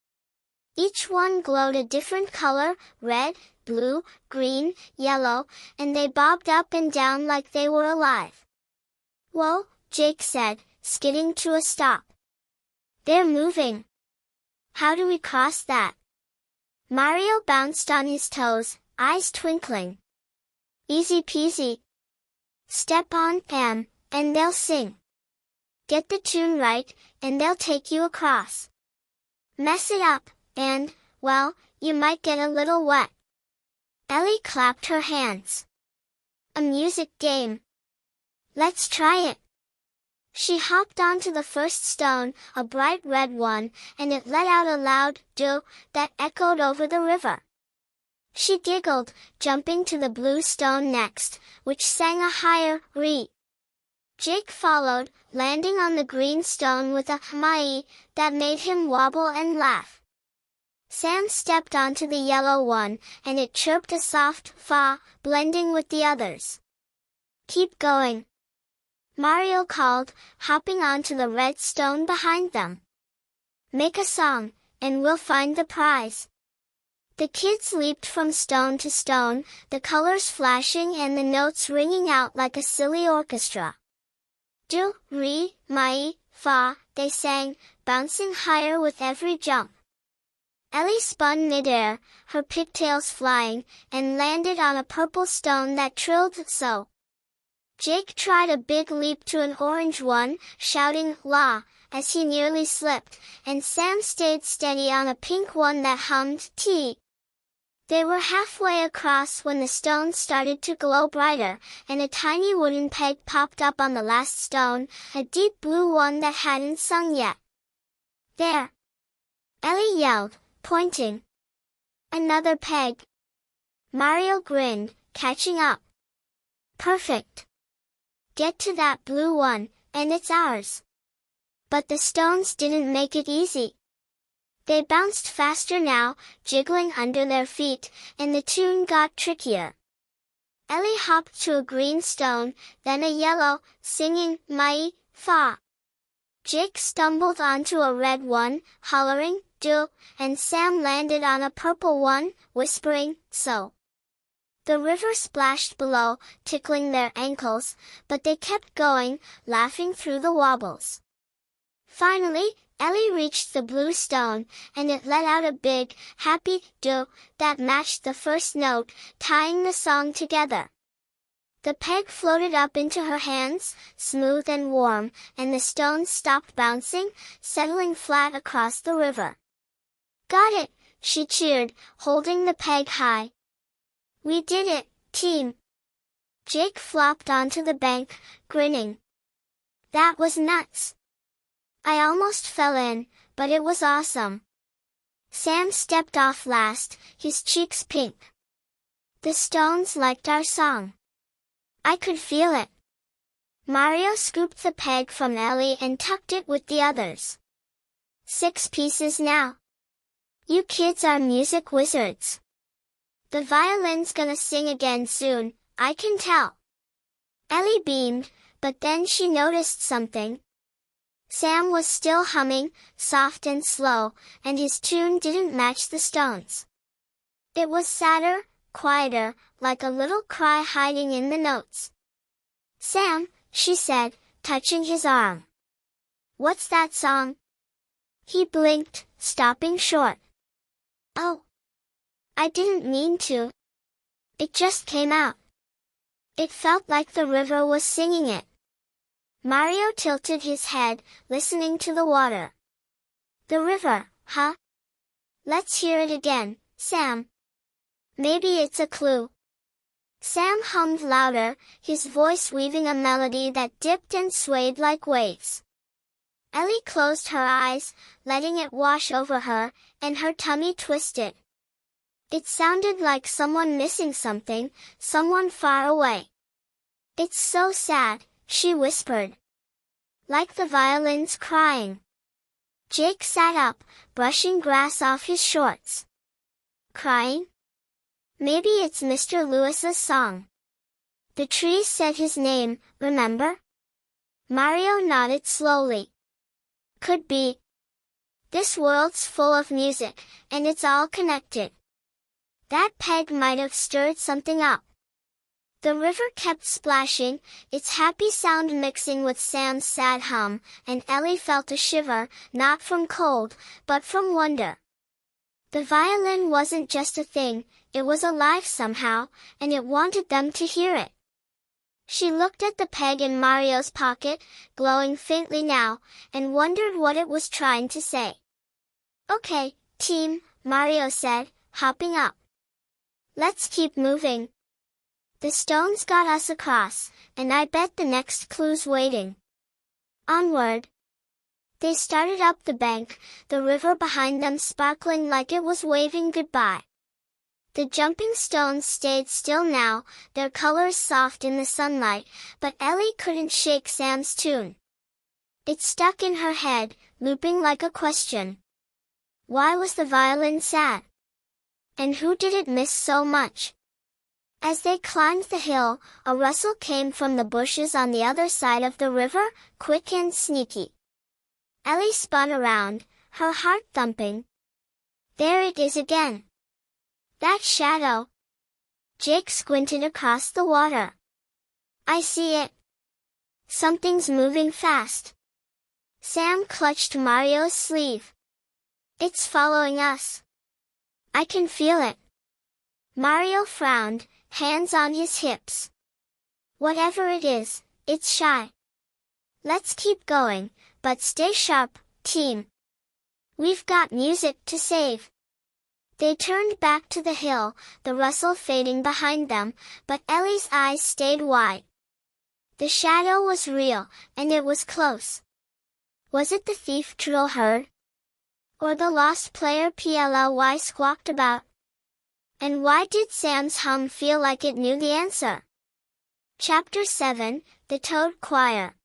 Each one glowed a different color, red, blue, green, yellow, and they bobbed up and down like they were alive. Whoa, Jake said, skidding to a stop. They're moving. How do we cross that? Mario bounced on his toes, eyes twinkling. Easy peasy. Step on, Pam, and they'll sing. Get the tune right, and they'll take you across. Mess it up, and, well, you might get a little wet. Ellie clapped her hands. A music game. Let's try it. She hopped onto the first stone, a bright red one, and it let out a loud "do" that echoed over the river. She giggled, jumping to the blue stone next, which sang a higher "re." Jake followed, landing on the green stone with a "mai" that made him wobble and laugh. Sam stepped onto the yellow one, and it chirped a soft "fa," blending with the others. Keep going, Mario called, hopping onto the red stone behind them. Make a song, and we'll find the prize. The kids leaped from stone to stone, the colors flashing and the notes ringing out like a silly orchestra. Do, re, mai, fa, they sang, bouncing higher with every jump. Ellie spun midair, her pigtails flying, and landed on a purple stone that trilled so. Jake tried a big leap to an orange one, shouting "la," as he nearly slipped, and Sam stayed steady on a pink one that hummed "tea." They were halfway across when the stone started to glow brighter, and a tiny wooden peg popped up on the last stone, a deep blue one that hadn't sung yet. There! Ellie yelled, pointing. Another peg. Mario grinned, catching up. Perfect! Get to that blue one, and it's ours. But the stones didn't make it easy. They bounced faster now, jiggling under their feet, and the tune got trickier. Ellie hopped to a green stone, then a yellow, singing "mai, fa." Jake stumbled onto a red one, hollering "do," and Sam landed on a purple one, whispering "so." The river splashed below, tickling their ankles, but they kept going, laughing through the wobbles. Finally, Ellie reached the blue stone, and it let out a big, happy "do" that matched the first note, tying the song together. The peg floated up into her hands, smooth and warm, and the stones stopped bouncing, settling flat across the river. Got it, she cheered, holding the peg high. We did it, team! Jake flopped onto the bank, grinning. That was nuts! I almost fell in, but it was awesome. Sam stepped off last, his cheeks pink. The stones liked our song. I could feel it. Mario scooped the peg from Ellie and tucked it with the others. 6 pieces now. You kids are music wizards. The violin's gonna sing again soon, I can tell. Ellie beamed, but then she noticed something. Sam was still humming, soft and slow, and his tune didn't match the stones. It was sadder, quieter, like a little cry hiding in the notes. Sam, she said, touching his arm. What's that song? He blinked, stopping short. Oh! I didn't mean to. It just came out. It felt like the river was singing it. Mario tilted his head, listening to the water. The river, huh? Let's hear it again, Sam. Maybe it's a clue. Sam hummed louder, his voice weaving a melody that dipped and swayed like waves. Ellie closed her eyes, letting it wash over her, and her tummy twisted. It sounded like someone missing something, someone far away. It's so sad, she whispered. Like the violins crying. Jake sat up, brushing grass off his shorts. Crying? Maybe it's Mr. Lewis's song. The trees said his name, remember? Mario nodded slowly. Could be. This world's full of music, and it's all connected. That peg might have stirred something up. The river kept splashing, its happy sound mixing with Sam's sad hum, and Ellie felt a shiver, not from cold, but from wonder. The violin wasn't just a thing, it was alive somehow, and it wanted them to hear it. She looked at the peg in Mario's pocket, glowing faintly now, and wondered what it was trying to say. "Okay, team," Mario said, hopping up. "Let's keep moving. The stones got us across, and I bet the next clue's waiting." Onward. They started up the bank, the river behind them sparkling like it was waving goodbye. The jumping stones stayed still now, their colors soft in the sunlight, but Ellie couldn't shake Sam's tune. It stuck in her head, looping like a question. Why was the violin sad? And who did it miss so much? As they climbed the hill, a rustle came from the bushes on the other side of the river, quick and sneaky. Ellie spun around, her heart thumping. There it is again. That shadow. Jake squinted across the water. I see it. Something's moving fast. Sam clutched Mario's sleeve. It's following us. I can feel it. Mario frowned, hands on his hips. Whatever it is, it's shy. Let's keep going, but stay sharp, team. We've got music to save. They turned back to the hill, the rustle fading behind them, but Ellie's eyes stayed wide. The shadow was real, and it was close. Was it the thief Trudel heard? Or the lost player Ply squawked about? And why did Sam's hum feel like it knew the answer? Chapter 7, The Toad Choir.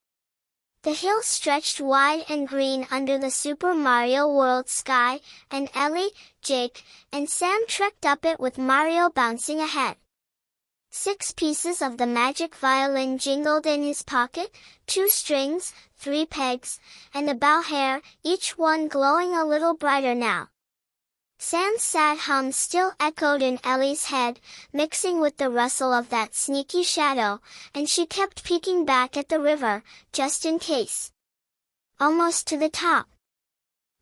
The hill stretched wide and green under the Super Mario World sky, and Ellie, Jake, and Sam trekked up it with Mario bouncing ahead. 6 pieces of the magic violin jingled in his pocket, 2 strings, 3 pegs, and a bow hair, each one glowing a little brighter now. Sam's sad hum still echoed in Ellie's head, mixing with the rustle of that sneaky shadow, and she kept peeking back at the river, just in case. Almost to the top.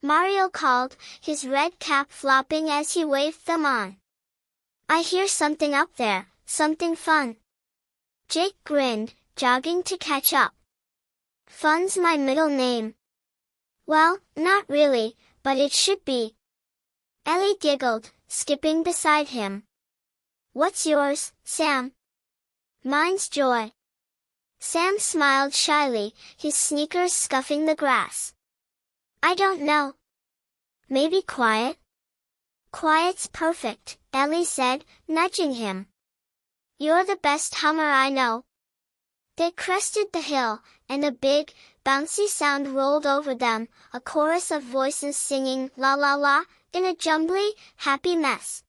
Mario called, his red cap flopping as he waved them on. I hear something up there, something fun. Jake grinned, jogging to catch up. Fun's my middle name. Well, not really, but it should be. Ellie giggled, skipping beside him. What's yours, Sam? Mine's Joy. Sam smiled shyly, his sneakers scuffing the grass. I don't know. Maybe Quiet? Quiet's perfect, Ellie said, nudging him. You're the best hummer I know. They crested the hill, and a big, bouncy sound rolled over them, a chorus of voices singing la la la, in a jumbly, happy mess.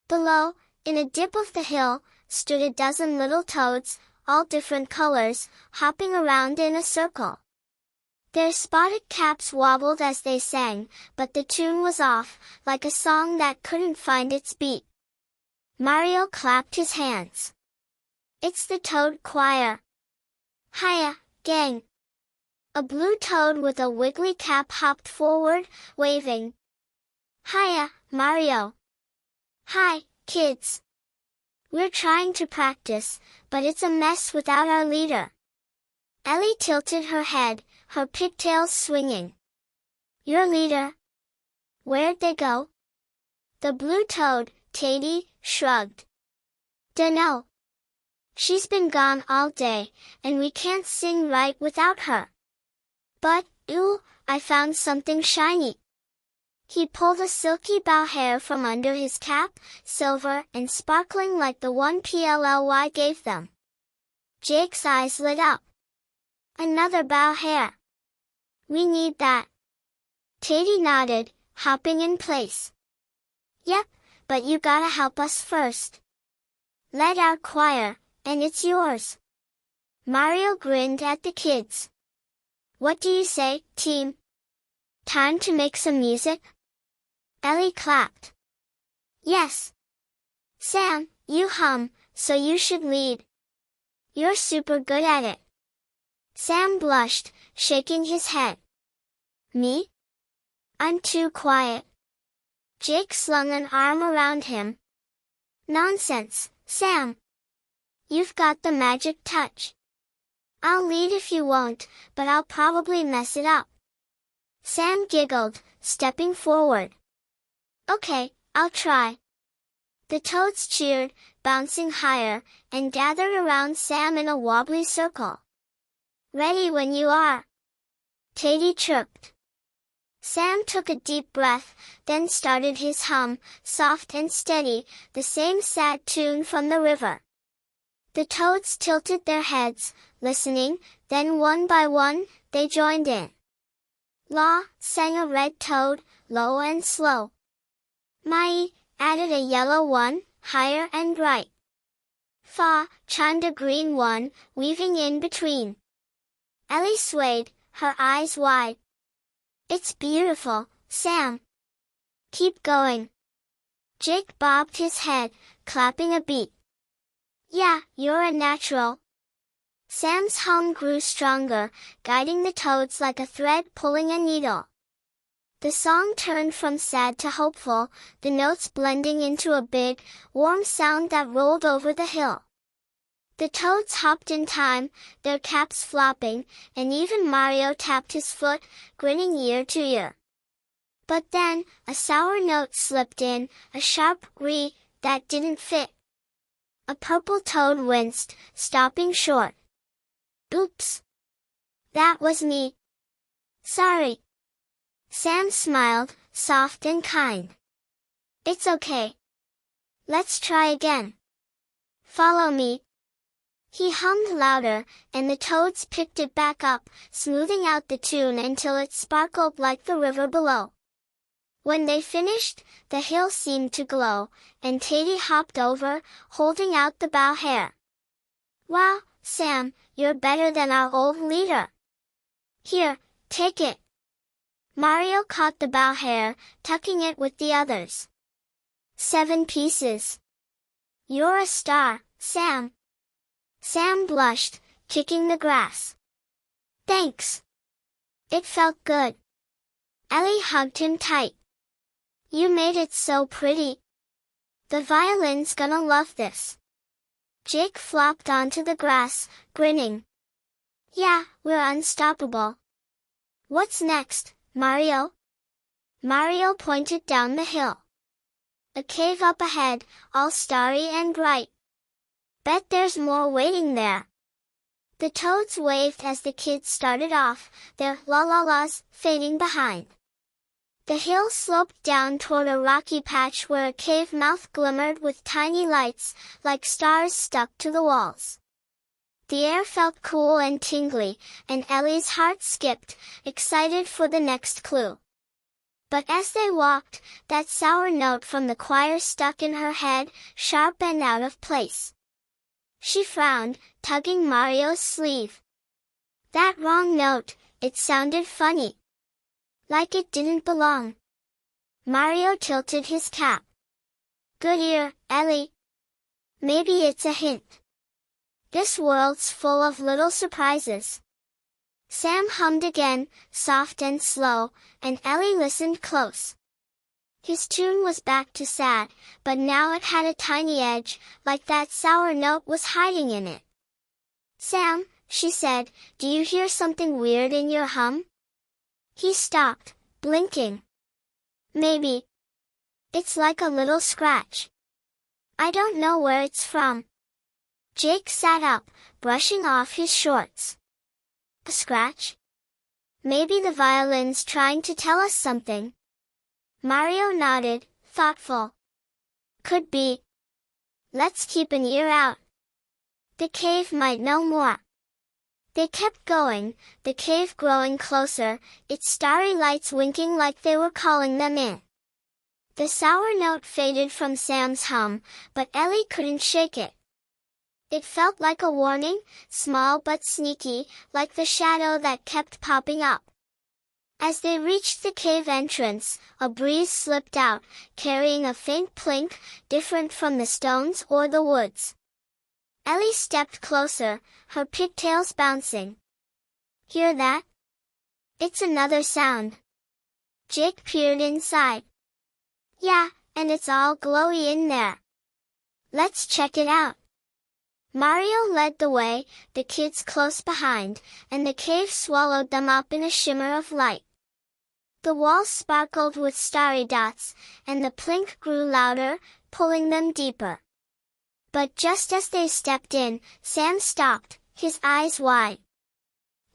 Below, in a dip of the hill, stood a dozen little toads, all different colors, hopping around in a circle. Their spotted caps wobbled as they sang, but the tune was off, like a song that couldn't find its beat. Mario clapped his hands. It's the Toad Choir. Hiya, gang. A blue toad with a wiggly cap hopped forward, waving. Hiya, Mario. Hi, kids. We're trying to practice, but it's a mess without our leader. Ellie tilted her head, her pigtails swinging. Your leader? Where'd they go? The blue toad, Tatey, shrugged. Dunno. She's been gone all day, and we can't sing right without her. But, ooh, I found something shiny. He pulled a silky bow hair from under his cap, silver and sparkling like the one Ply gave them. Jake's eyes lit up. Another bow hair. We need that. Tatey nodded, hopping in place. Yep, but you gotta help us first. Lead our choir, and it's yours. Mario grinned at the kids. What do you say, team? Time to make some music? Ellie clapped. Yes. Sam, you hum, so you should lead. You're super good at it. Sam blushed, shaking his head. Me? I'm too quiet. Jake slung an arm around him. Nonsense, Sam. You've got the magic touch. I'll lead if you won't, but I'll probably mess it up. Sam giggled, stepping forward. Okay, I'll try. The toads cheered, bouncing higher, and gathered around Sam in a wobbly circle. Ready when you are. Teddy chirped. Sam took a deep breath, then started his hum, soft and steady, the same sad tune from the river. The toads tilted their heads, listening, then one by one, they joined in. La, sang a red toad, low and slow. Mai, added a yellow one, higher and bright. Fa, chimed a green one, weaving in between. Ellie swayed, her eyes wide. It's beautiful, Sam. Keep going. Jake bobbed his head, clapping a beat. Yeah, you're a natural. Sam's hum grew stronger, guiding the toads like a thread pulling a needle. The song turned from sad to hopeful, the notes blending into a big, warm sound that rolled over the hill. The toads hopped in time, their caps flopping, and even Mario tapped his foot, grinning ear to ear. But then, a sour note slipped in, a sharp "ree" that didn't fit. A purple toad winced, stopping short. Oops! That was me. Sorry. Sam smiled, soft and kind. It's okay. Let's try again. Follow me. He hummed louder, and the toads picked it back up, smoothing out the tune until it sparkled like the river below. When they finished, the hill seemed to glow, and Teddy hopped over, holding out the bow hair. Wow, Sam, you're better than our old leader. Here, take it. Mario caught the bow hair, tucking it with the others. 7 pieces. You're a star, Sam. Sam blushed, kicking the grass. Thanks. It felt good. Ellie hugged him tight. You made it so pretty. The violin's gonna love this. Jake flopped onto the grass, grinning. Yeah, we're unstoppable. What's next, Mario? Mario pointed down the hill. A cave up ahead, all starry and bright. Bet there's more waiting there. The toads waved as the kids started off, their la-la-las fading behind. The hill sloped down toward a rocky patch where a cave mouth glimmered with tiny lights, like stars stuck to the walls. The air felt cool and tingly, and Ellie's heart skipped, excited for the next clue. But as they walked, that sour note from the choir stuck in her head, sharp and out of place. She frowned, tugging Mario's sleeve. That wrong note, it sounded funny. Like it didn't belong. Mario tilted his cap. Good ear, Ellie. Maybe it's a hint. This world's full of little surprises. Sam hummed again, soft and slow, and Ellie listened close. His tune was back to sad, but now it had a tiny edge, like that sour note was hiding in it. Sam, she said, do you hear something weird in your hum? He stopped, blinking. Maybe. It's like a little scratch. I don't know where it's from. Jake sat up, brushing off his shorts. A scratch? Maybe the violin's trying to tell us something. Mario nodded, thoughtful. Could be. Let's keep an ear out. The cave might know more. They kept going, the cave growing closer, its starry lights winking like they were calling them in. The sour note faded from Sam's hum, but Ellie couldn't shake it. It felt like a warning, small but sneaky, like the shadow that kept popping up. As they reached the cave entrance, a breeze slipped out, carrying a faint plink, different from the stones or the woods. Ellie stepped closer, her pigtails bouncing. Hear that? It's another sound. Jake peered inside. Yeah, and it's all glowy in there. Let's check it out. Mario led the way, the kids close behind, and the cave swallowed them up in a shimmer of light. The walls sparkled with starry dots, and the plink grew louder, pulling them deeper. But just as they stepped in, Sam stopped, his eyes wide.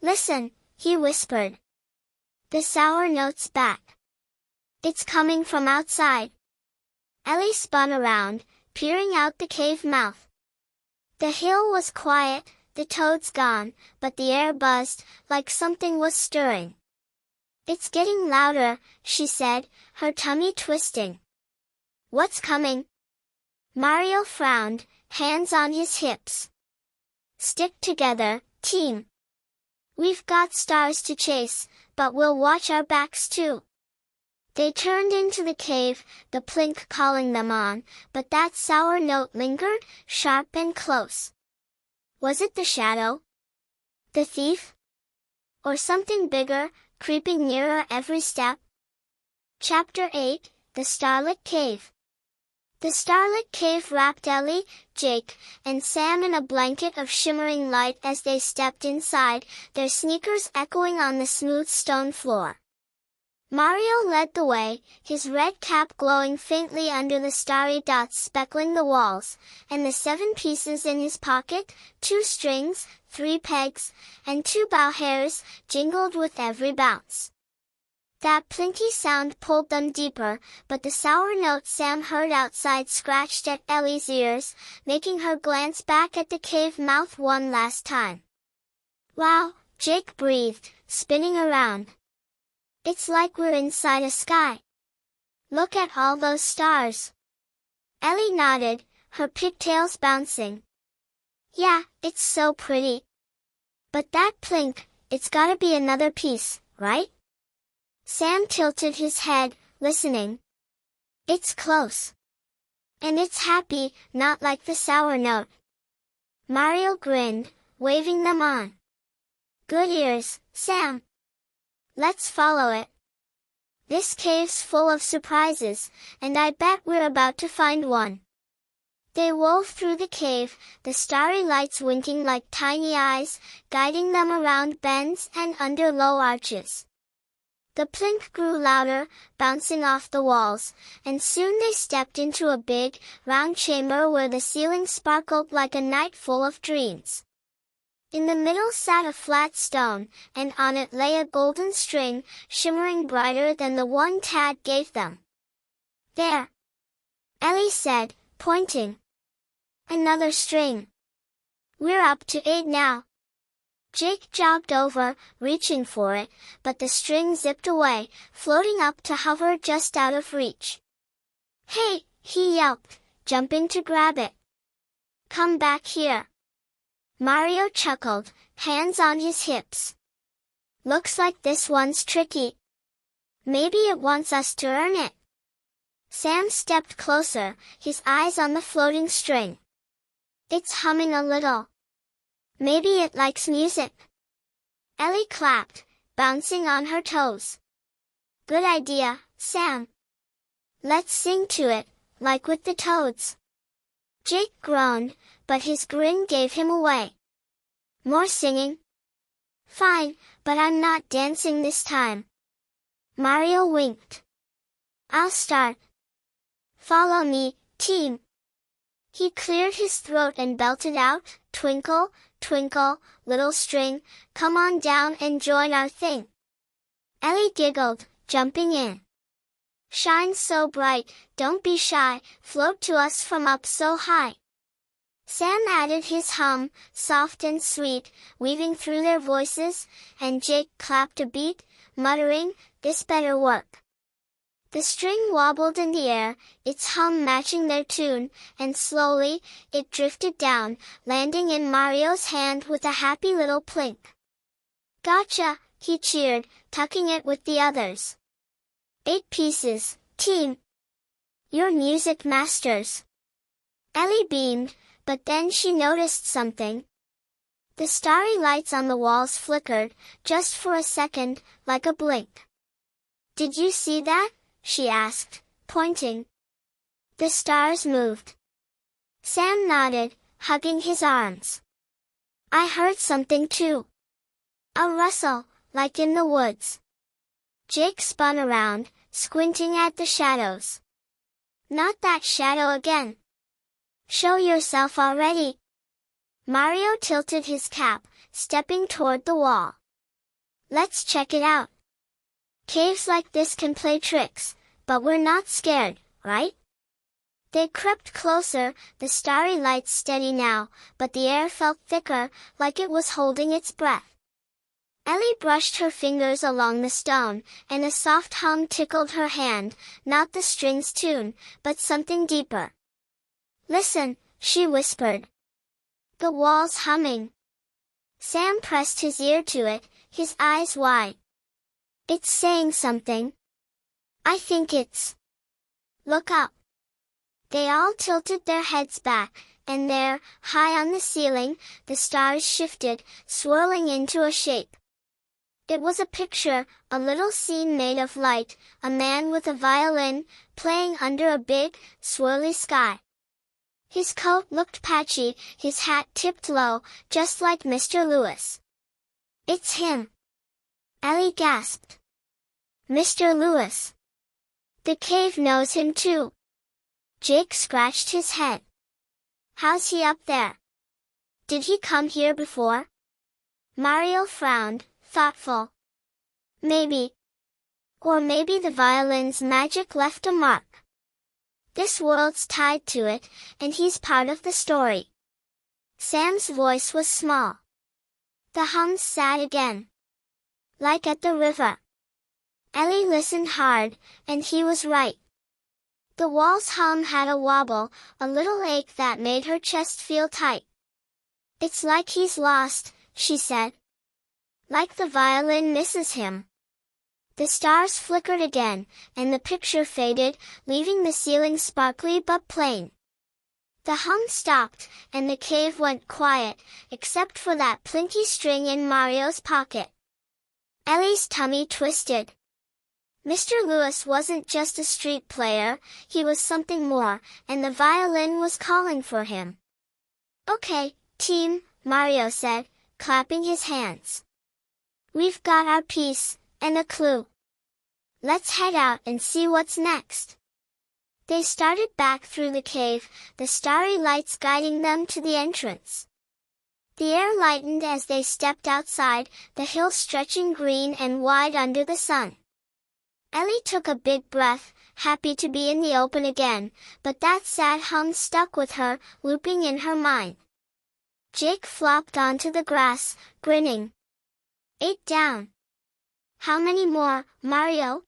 "Listen," he whispered. "The sour note's back. It's coming from outside." Ellie spun around, peering out the cave mouth. The hill was quiet, the toads gone, but the air buzzed, like something was stirring. "It's getting louder," she said, her tummy twisting. "What's coming?" Mario frowned, hands on his hips. "Stick together, team. We've got stars to chase, but we'll watch our backs too." They turned into the cave, the plink calling them on, but that sour note lingered, sharp and close. Was it the shadow? The thief? Or something bigger, creeping nearer every step? Chapter 8, The Starlit Cave. The starlit cave wrapped Ellie, Jake, and Sam in a blanket of shimmering light as they stepped inside, their sneakers echoing on the smooth stone floor. Mario led the way, his red cap glowing faintly under the starry dots speckling the walls, and the 7 pieces in his pocket, 2 strings, 3 pegs, and 2 bow hairs, jingled with every bounce. That plinky sound pulled them deeper, but the sour note Sam heard outside scratched at Ellie's ears, making her glance back at the cave mouth one last time. "Wow," Jake breathed, spinning around. "It's like we're inside a sky. Look at all those stars." Ellie nodded, her pigtails bouncing. "Yeah, it's so pretty. But that plink, it's gotta be another piece, right?" Sam tilted his head, listening. "It's close. And it's happy, not like the sour note." Mario grinned, waving them on. "Good ears, Sam. Let's follow it. This cave's full of surprises, and I bet we're about to find one." They wove through the cave, the starry lights winking like tiny eyes, guiding them around bends and under low arches. The plink grew louder, bouncing off the walls, and soon they stepped into a big, round chamber where the ceiling sparkled like a night full of dreams. In the middle sat a flat stone, and on it lay a golden string, shimmering brighter than the one Tad gave them. "There," Ellie said, pointing. "Another string. We're up to 8 now." Jake jogged over, reaching for it, but the string zipped away, floating up to hover just out of reach. "Hey," he yelped, jumping to grab it. "Come back here." Mario chuckled, hands on his hips. "Looks like this one's tricky. Maybe it wants us to earn it." Sam stepped closer, his eyes on the floating string. "It's humming a little. Maybe it likes music." Ellie clapped, bouncing on her toes. "Good idea, Sam. Let's sing to it, like with the toads." Jake groaned, but his grin gave him away. "More singing?" "Fine, but I'm not dancing this time." Mario winked. "I'll start. Follow me, team." He cleared his throat and belted out, "Twinkle, twinkle, little string, come on down and join our thing." Ellie giggled, jumping in. "Shine so bright, don't be shy, float to us from up so high." Sam added his hum, soft and sweet, weaving through their voices, and Jake clapped a beat, muttering, "This better work." The string wobbled in the air, its hum matching their tune, and slowly, it drifted down, landing in Mario's hand with a happy little plink. "Gotcha!" he cheered, tucking it with the others. 8 pieces, team. You're music masters." Ellie beamed, but then she noticed something. The starry lights on the walls flickered, just for a second, like a blink. "Did you see that?" she asked, pointing. The stars moved. Sam nodded, hugging his arms. I heard something too. A rustle, like in the woods. Jake spun around, squinting at the shadows. Not that shadow again. Show yourself already. Mario tilted his cap, stepping toward the wall. Let's check it out. Caves like this can play tricks, but we're not scared, right? They crept closer, the starry lights steady now, but the air felt thicker, like it was holding its breath. Ellie brushed her fingers along the stone, and a soft hum tickled her hand, not the strings tune, but something deeper. Listen, she whispered. The wall's humming. Sam pressed his ear to it, his eyes wide. It's saying something. I think it's... Look up. They all tilted their heads back, and there, high on the ceiling, the stars shifted, swirling into a shape. It was a picture, a little scene made of light, a man with a violin, playing under a big, swirly sky. His coat looked patchy, his hat tipped low, just like Mr. Lewis. It's him. Ellie gasped. Mr. Lewis. The cave knows him too. Jake scratched his head. How's he up there? Did he come here before? Mario frowned, thoughtful. Maybe. Or maybe the violin's magic left a mark. This world's tied to it, and he's part of the story. Sam's voice was small. The hums sad again. Like at the river. Ellie listened hard, and he was right. The wall's hum had a wobble, a little ache that made her chest feel tight. It's like he's lost, she said. Like the violin misses him. The stars flickered again, and the picture faded, leaving the ceiling sparkly but plain. The hum stopped, and the cave went quiet, except for that plinky string in Mario's pocket. Ellie's tummy twisted. Mr. Lewis wasn't just a street player, he was something more, and the violin was calling for him. Okay, team, Mario said, clapping his hands. We've got our piece, and a clue. Let's head out and see what's next. They started back through the cave, the starry lights guiding them to the entrance. The air lightened as they stepped outside, the hills stretching green and wide under the sun. Ellie took a big breath, happy to be in the open again, but that sad hum stuck with her, looping in her mind. Jake flopped onto the grass, grinning. 8 down. How many more, Mario?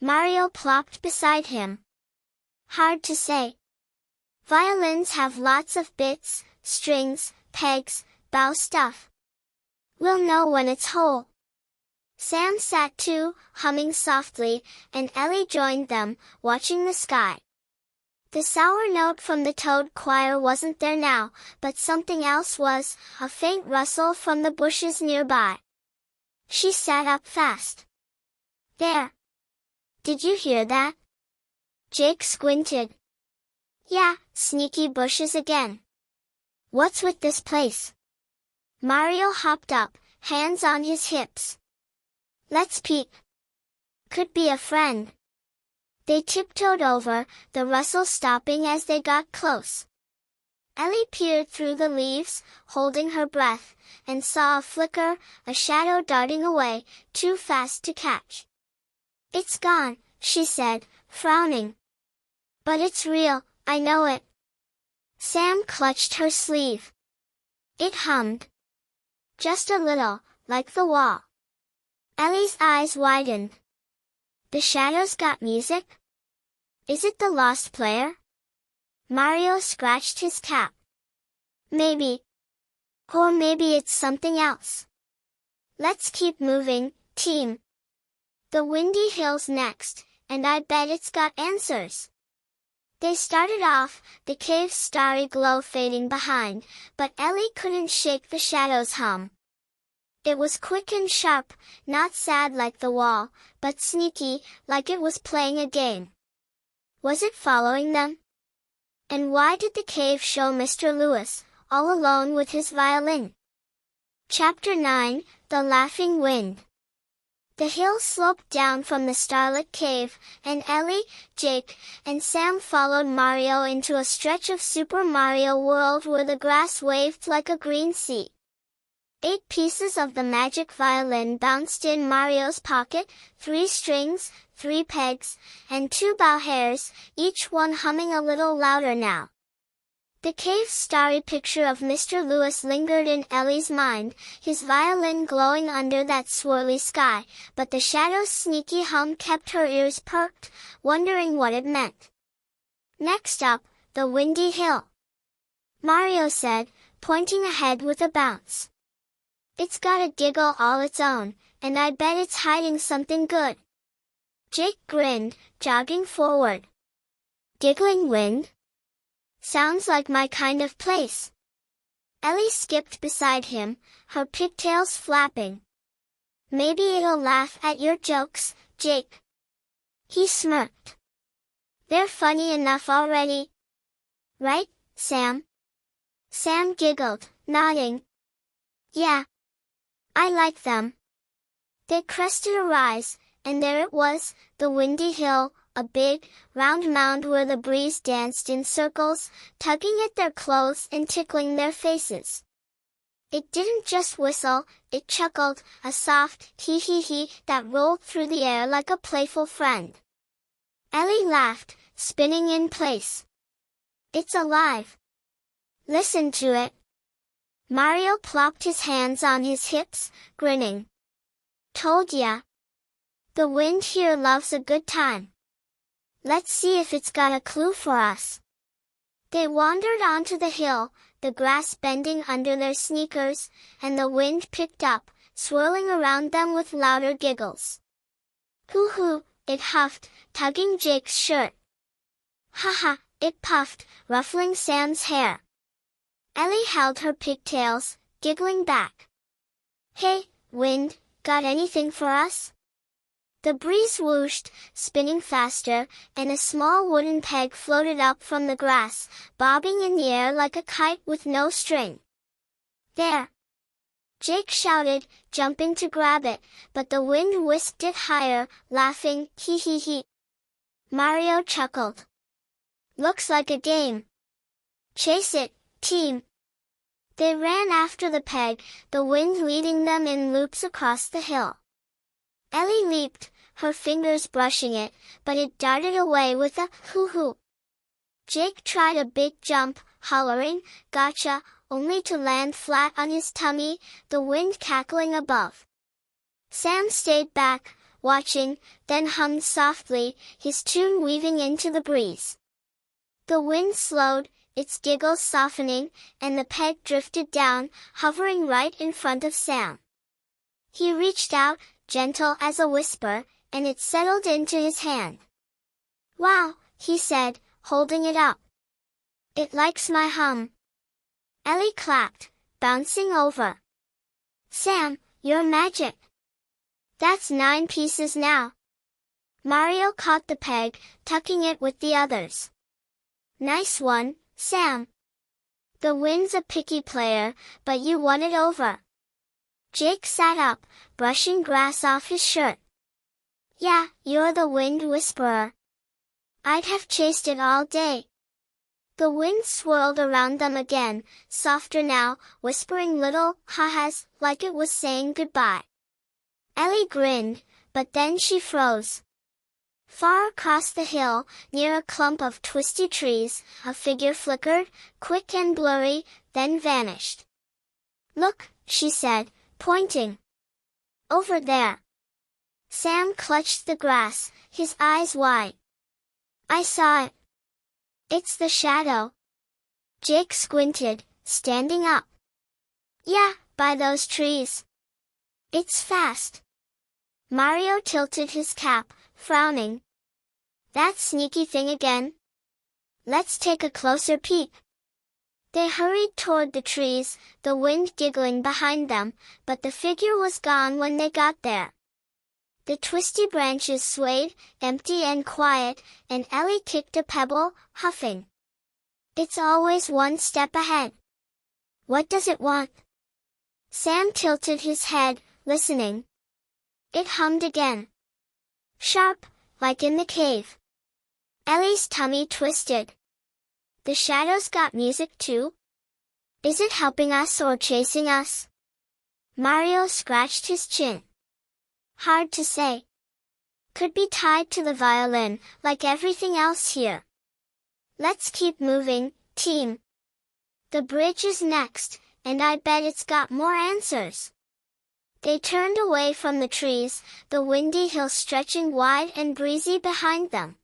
Mario plopped beside him. Hard to say. Violins have lots of bits, strings, pegs, bow stuff. We'll know when it's whole. Sam sat too, humming softly, and Ellie joined them, watching the sky. The sour note from the toad choir wasn't there now, but something else was, a faint rustle from the bushes nearby. She sat up fast. There. Did you hear that? Jake squinted. Yeah, sneaky bushes again. What's with this place? Mario hopped up, hands on his hips. Let's peek. Could be a friend. They tiptoed over, the rustle stopping as they got close. Ellie peered through the leaves, holding her breath, and saw a flicker, a shadow darting away, too fast to catch. It's gone, she said, frowning. But it's real, I know it. Sam clutched her sleeve. It hummed. Just a little, like the wall. Ellie's eyes widened. The shadows got music? Is it the lost player? Mario scratched his cap. Maybe. Or maybe it's something else. Let's keep moving, team. The windy hill's next, and I bet it's got answers. They started off, the cave's starry glow fading behind, but Ellie couldn't shake the shadow's hum. It was quick and sharp, not sad like the wall, but sneaky, like it was playing a game. Was it following them? And why did the cave show Mr. Lewis, all alone with his violin? Chapter 9, The Laughing Wind. The hill sloped down from the starlit cave, and Ellie, Jake, and Sam followed Mario into a stretch of Super Mario World where the grass waved like a green sea. 8 pieces of the magic violin bounced in Mario's pocket, 3 strings, 3 pegs, and 2 bow hairs, each one humming a little louder now. The cave's starry picture of Mr. Lewis lingered in Ellie's mind, his violin glowing under that swirly sky, but the shadow's sneaky hum kept her ears perked, wondering what it meant. Next up, the windy hill. Mario said, pointing ahead with a bounce. It's got a giggle all its own, and I bet it's hiding something good. Jake grinned, jogging forward. Giggling wind? Sounds like my kind of place. Ellie skipped beside him, her pigtails flapping. Maybe it'll laugh at your jokes, Jake. He smirked. They're funny enough already. Right, Sam? Sam giggled, nodding. Yeah. I like them. They crested a rise, and there it was, the windy hill, a big, round mound where the breeze danced in circles, tugging at their clothes and tickling their faces. It didn't just whistle, it chuckled, a soft hee-hee-hee that rolled through the air like a playful friend. Ellie laughed, spinning in place. It's alive. Listen to it. Mario plopped his hands on his hips, grinning. Told ya. The wind here loves a good time. Let's see if it's got a clue for us. They wandered onto the hill, the grass bending under their sneakers, and the wind picked up, swirling around them with louder giggles. Hoo-hoo, it huffed, tugging Jake's shirt. Ha-ha, it puffed, ruffling Sam's hair. Ellie held her pigtails, giggling back. Hey, wind, got anything for us? The breeze whooshed, spinning faster, and a small wooden peg floated up from the grass, bobbing in the air like a kite with no string. There! Jake shouted, jumping to grab it, but the wind whisked it higher, laughing, hee-hee-hee. Mario chuckled. Looks like a game. Chase it, team! They ran after the peg, the wind leading them in loops across the hill. Ellie leaped, her fingers brushing it, but it darted away with a hoo-hoo. Jake tried a big jump, hollering, gotcha, only to land flat on his tummy, the wind cackling above. Sam stayed back, watching, then hummed softly, his tune weaving into the breeze. The wind slowed, its giggles softening, and the peg drifted down, hovering right in front of Sam. He reached out, gentle as a whisper, and it settled into his hand. Wow, he said, holding it up. It likes my hum. Ellie clapped, bouncing over. Sam, you're magic. That's 9 pieces now. Mario caught the peg, tucking it with the others. Nice one, Sam. The wind's a picky player, but you won it over. Jake sat up, brushing grass off his shirt. Yeah, you're the wind whisperer. I'd have chased it all day. The wind swirled around them again, softer now, whispering little ha-has, like it was saying goodbye. Ellie grinned, but then she froze. Far across the hill, near a clump of twisty trees, a figure flickered, quick and blurry, then vanished. Look, she said, pointing. Over there. Sam clutched the grass, his eyes wide. I saw it. It's the shadow. Jake squinted, standing up. Yeah, by those trees. It's fast. Mario tilted his cap, frowning. That sneaky thing again? Let's take a closer peek. They hurried toward the trees, the wind giggling behind them, but the figure was gone when they got there. The twisty branches swayed, empty and quiet, and Ellie kicked a pebble, huffing. It's always one step ahead. What does it want? Sam tilted his head, listening. It hummed again. Sharp, like in the cave. Ellie's tummy twisted. The shadows got music too? Is it helping us or chasing us? Mario scratched his chin. Hard to say. Could be tied to the violin, like everything else here. Let's keep moving, team. The bridge is next, and I bet it's got more answers. They turned away from the trees, the windy hill stretching wide and breezy behind them.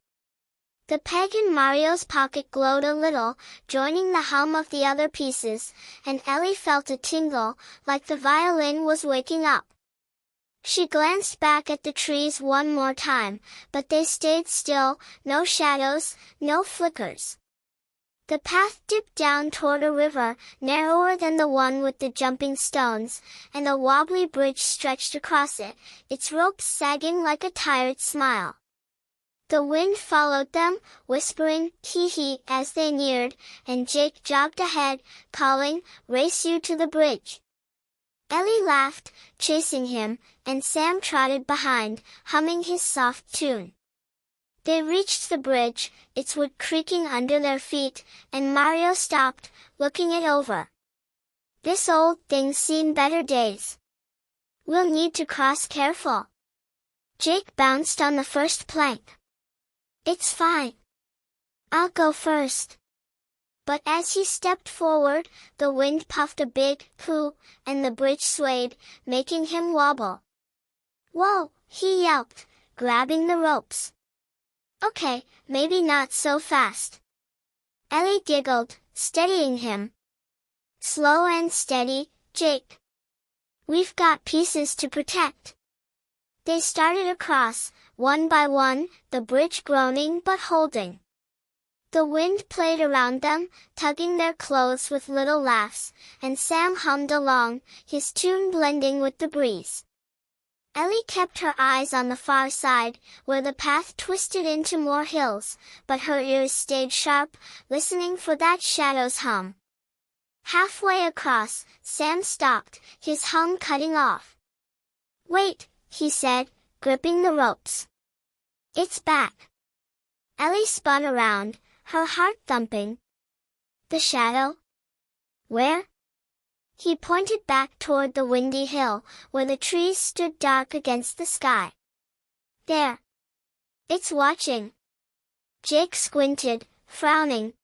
The peg in Mario's pocket glowed a little, joining the hum of the other pieces, and Ellie felt a tingle, like the violin was waking up. She glanced back at the trees one more time, but they stayed still, no shadows, no flickers. The path dipped down toward a river, narrower than the one with the jumping stones, and a wobbly bridge stretched across it, its ropes sagging like a tired smile. The wind followed them, whispering, hee-hee, as they neared, and Jake jogged ahead, calling, race you to the bridge. Ellie laughed, chasing him, and Sam trotted behind, humming his soft tune. They reached the bridge, its wood creaking under their feet, and Mario stopped, looking it over. This old thing's seen better days. We'll need to cross careful. Jake bounced on the first plank. It's fine. I'll go first. But as he stepped forward, the wind puffed a big pooh, and the bridge swayed, making him wobble. Whoa, he yelped, grabbing the ropes. Okay, maybe not so fast. Ellie giggled, steadying him. Slow and steady, Jake. We've got pieces to protect. They started across, one by one, the bridge groaning but holding. The wind played around them, tugging their clothes with little laughs, and Sam hummed along, his tune blending with the breeze. Ellie kept her eyes on the far side, where the path twisted into more hills, but her ears stayed sharp, listening for that shadow's hum. Halfway across, Sam stopped, his hum cutting off. Wait, he said, gripping the ropes. It's back. Ellie spun around, her heart thumping. The shadow? Where? He pointed back toward the windy hill, where the trees stood dark against the sky. There. It's watching. Jake squinted, frowning.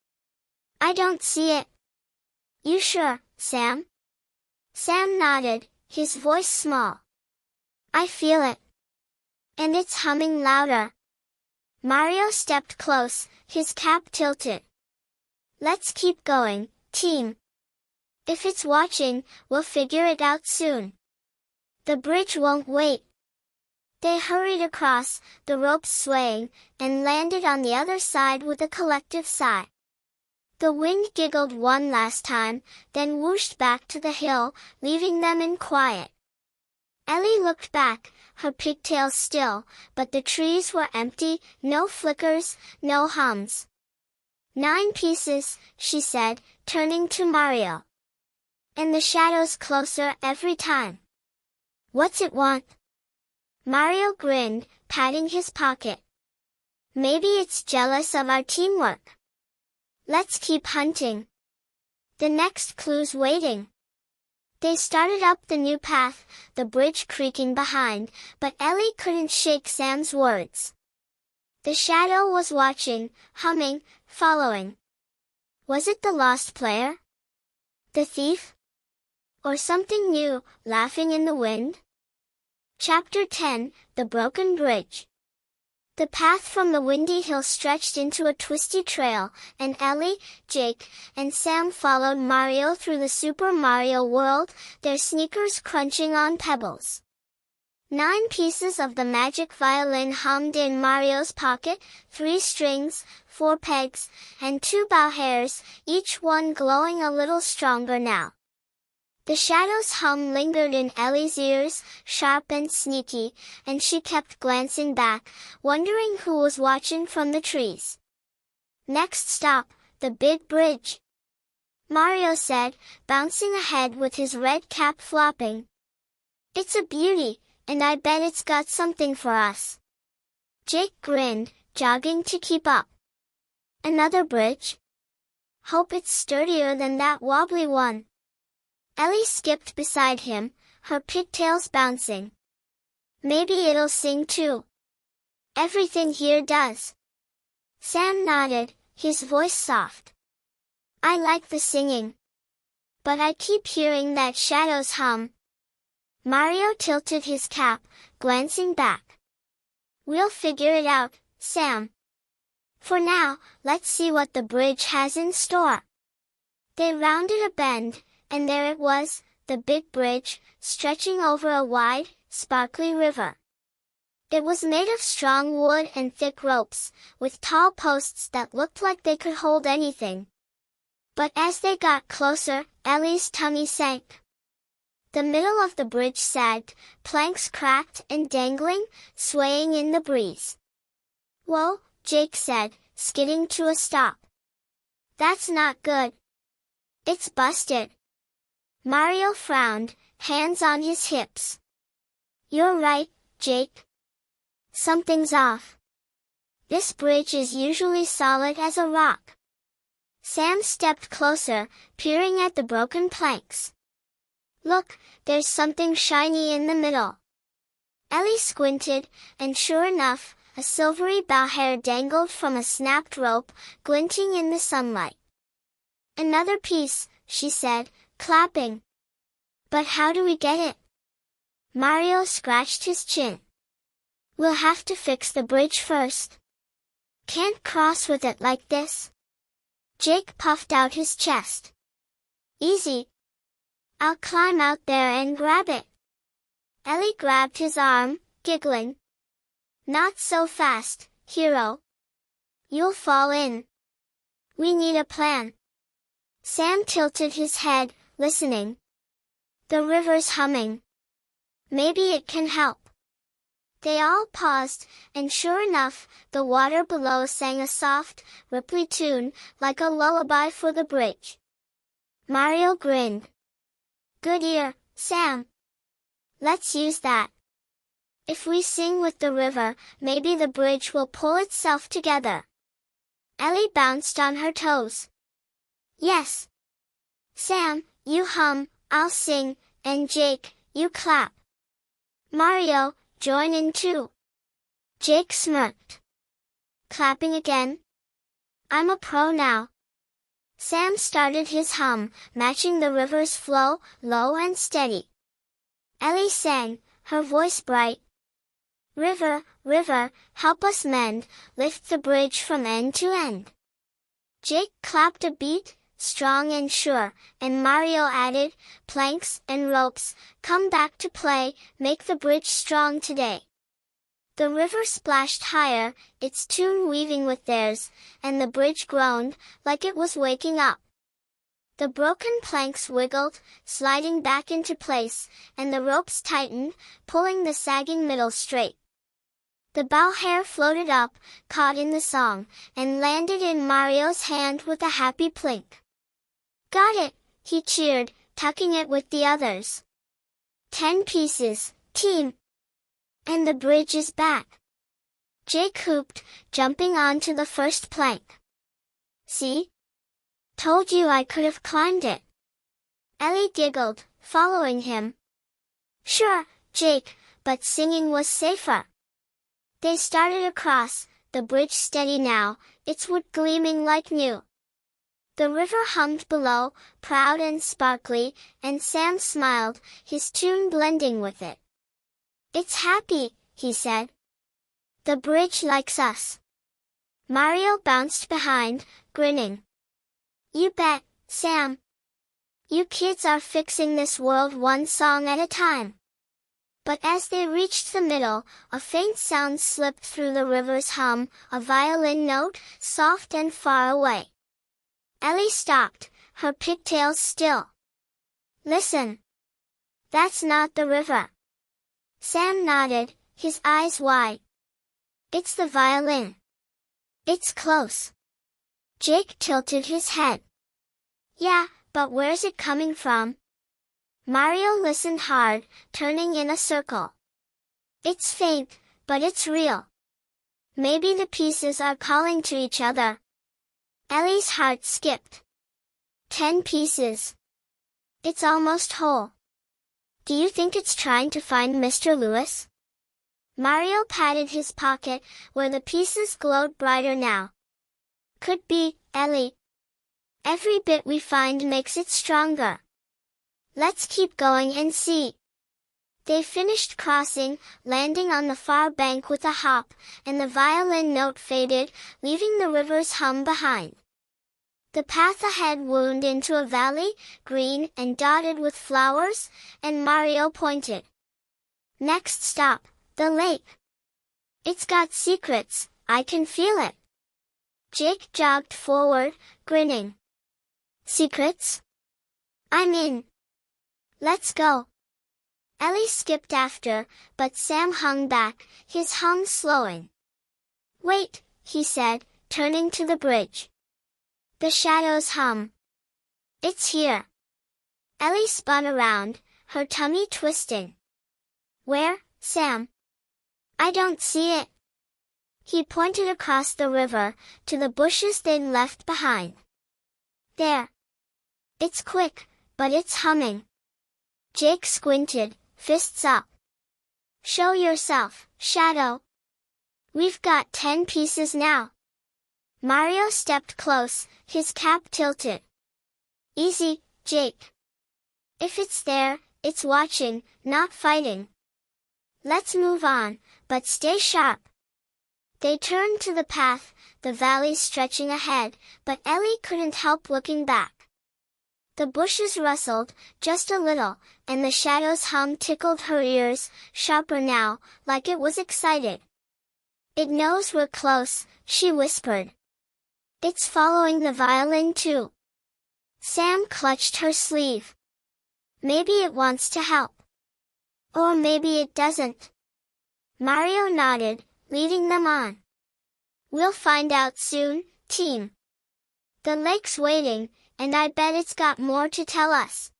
I don't see it. You sure, Sam? Sam nodded, his voice small. I feel it. And it's humming louder. Mario stepped close, his cap tilted. Let's keep going, team. If it's watching, we'll figure it out soon. The bridge won't wait. They hurried across, the ropes swaying, and landed on the other side with a collective sigh. The wind giggled one last time, then whooshed back to the hill, leaving them in quiet. Ellie looked back, her pigtails still, but the trees were empty, no flickers, no hums. 9 pieces, she said, turning to Mario. And the shadows closer every time. What's it want? Mario grinned, patting his pocket. Maybe it's jealous of our teamwork. Let's keep hunting. The next clue's waiting. They started up the new path, the bridge creaking behind, but Ellie couldn't shake Sam's words. The shadow was watching, humming, following. Was it the lost player? The thief? Or something new, laughing in the wind? Chapter 10, The Broken Bridge. The path from the windy hill stretched into a twisty trail, and Ellie, Jake, and Sam followed Mario through the Super Mario world, their sneakers crunching on pebbles. 9 pieces of the magic violin hummed in Mario's pocket, 3 strings, 4 pegs, and 2 bow hairs, each one glowing a little stronger now. The shadow's hum lingered in Ellie's ears, sharp and sneaky, and she kept glancing back, wondering who was watching from the trees. "Next stop, the big bridge," Mario said, bouncing ahead with his red cap flopping. "It's a beauty, and I bet it's got something for us." Jake grinned, jogging to keep up. "Another bridge? Hope it's sturdier than that wobbly one." Ellie skipped beside him, her pigtails bouncing. "Maybe it'll sing too." "Everything here does." Sam nodded, his voice soft. "I like the singing. But I keep hearing that shadow's hum." Mario tilted his cap, glancing back. "We'll figure it out, Sam. For now, let's see what the bridge has in store." They rounded a bend, and there it was, the big bridge, stretching over a wide, sparkly river. It was made of strong wood and thick ropes, with tall posts that looked like they could hold anything. But as they got closer, Ellie's tummy sank. The middle of the bridge sagged, planks cracked and dangling, swaying in the breeze. "Whoa," Jake said, skidding to a stop. "That's not good. It's busted." Mario frowned, hands on his hips. "You're right, Jake. Something's off. This bridge is usually solid as a rock." Sam stepped closer, peering at the broken planks. "Look, there's something shiny in the middle." Ellie squinted, and sure enough, a silvery bow hair dangled from a snapped rope, glinting in the sunlight. "Another piece," she said, clapping. "But how do we get it?" Mario scratched his chin. "We'll have to fix the bridge first. Can't cross with it like this." Jake puffed out his chest. "Easy. I'll climb out there and grab it." Ellie grabbed his arm, giggling. "Not so fast, hero. You'll fall in. We need a plan." Sam tilted his head, listening. "The river's humming. Maybe it can help." They all paused, and sure enough, the water below sang a soft, ripply tune, like a lullaby for the bridge. Mario grinned. "Good ear, Sam. Let's use that. If we sing with the river, maybe the bridge will pull itself together." Ellie bounced on her toes. "Yes. Sam, you hum, I'll sing, and Jake, you clap. Mario, join in too." Jake smirked. "Clapping again? I'm a pro now." Sam started his hum, matching the river's flow, low and steady. Ellie sang, her voice bright. "River, river, help us mend, lift the bridge from end to end." Jake clapped a beat, strong and sure, and Mario added, "Planks and ropes, come back to play, make the bridge strong today." The river splashed higher, its tune weaving with theirs, and the bridge groaned, like it was waking up. The broken planks wiggled, sliding back into place, and the ropes tightened, pulling the sagging middle straight. The bow hair floated up, caught in the song, and landed in Mario's hand with a happy plink. "Got it," he cheered, tucking it with the others. 10 pieces, team! And the bridge is back." Jake hooped, jumping onto the first plank. "See? Told you I could have climbed it." Ellie giggled, following him. "Sure, Jake, but singing was safer." They started across, the bridge steady now, its wood gleaming like new. The river hummed below, proud and sparkly, and Sam smiled, his tune blending with it. "It's happy," he said. "The bridge likes us." Mario bounced behind, grinning. "You bet, Sam. You kids are fixing this world one song at a time." But as they reached the middle, a faint sound slipped through the river's hum, a violin note, soft and far away. Ellie stopped, her pigtails still. Listen. That's not the river. Sam nodded, his eyes wide. It's the violin. It's close. Jake tilted his head. Yeah, but where's it coming from? Mario listened hard, turning in a circle. It's faint, but it's real. Maybe the pieces are calling to each other. Ellie's heart skipped. 10 pieces. It's almost whole. Do you think it's trying to find Mr. Lewis? Mario patted his pocket, where the pieces glowed brighter now. Could be, Ellie. Every bit we find makes it stronger. Let's keep going and see. They finished crossing, landing on the far bank with a hop, and the violin note faded, leaving the river's hum behind. The path ahead wound into a valley, green and dotted with flowers, and Mario pointed. Next stop, the lake. It's got secrets, I can feel it. Jake jogged forward, grinning. Secrets? I'm in. Let's go. Ellie skipped after, but Sam hung back, his hum slowing. Wait, he said, turning to the bridge. The shadows hum. It's here. Ellie spun around, her tummy twisting. Where, Sam? I don't see it. He pointed across the river, to the bushes they'd left behind. There. It's quick, but it's humming. Jake squinted, fists up. Show yourself, Shadow. We've got 10 pieces now. Mario stepped close, his cap tilted. Easy, Jake. If it's there, it's watching, not fighting. Let's move on, but stay sharp. They turned to the path, the valley stretching ahead, but Ellie couldn't help looking back. The bushes rustled, just a little, and the shadow's hum tickled her ears, sharper now, like it was excited. It knows we're close, she whispered. It's following the violin too. Sam clutched her sleeve. Maybe it wants to help. Or maybe it doesn't. Mario nodded, leading them on. We'll find out soon, team. The lake's waiting, and I bet it's got more to tell us.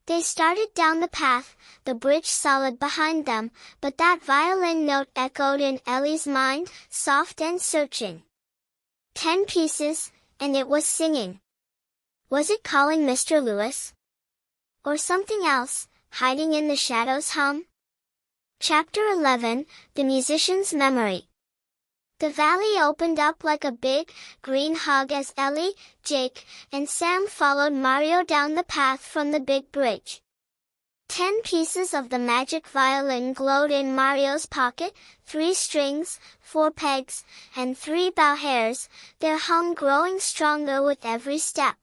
They started down the path, the bridge solid behind them, but that violin note echoed in Ellie's mind, soft and searching. 10 pieces, and it was singing. Was it calling Mr. Lewis? Or something else, hiding in the shadows hum? Chapter 11, The Musician's Memory. The valley opened up like a big, green hug as Ellie, Jake, and Sam followed Mario down the path from the big bridge. 10 pieces of the magic violin glowed in Mario's pocket, 3 strings, 4 pegs, and 3 bow hairs, their hum growing stronger with every step.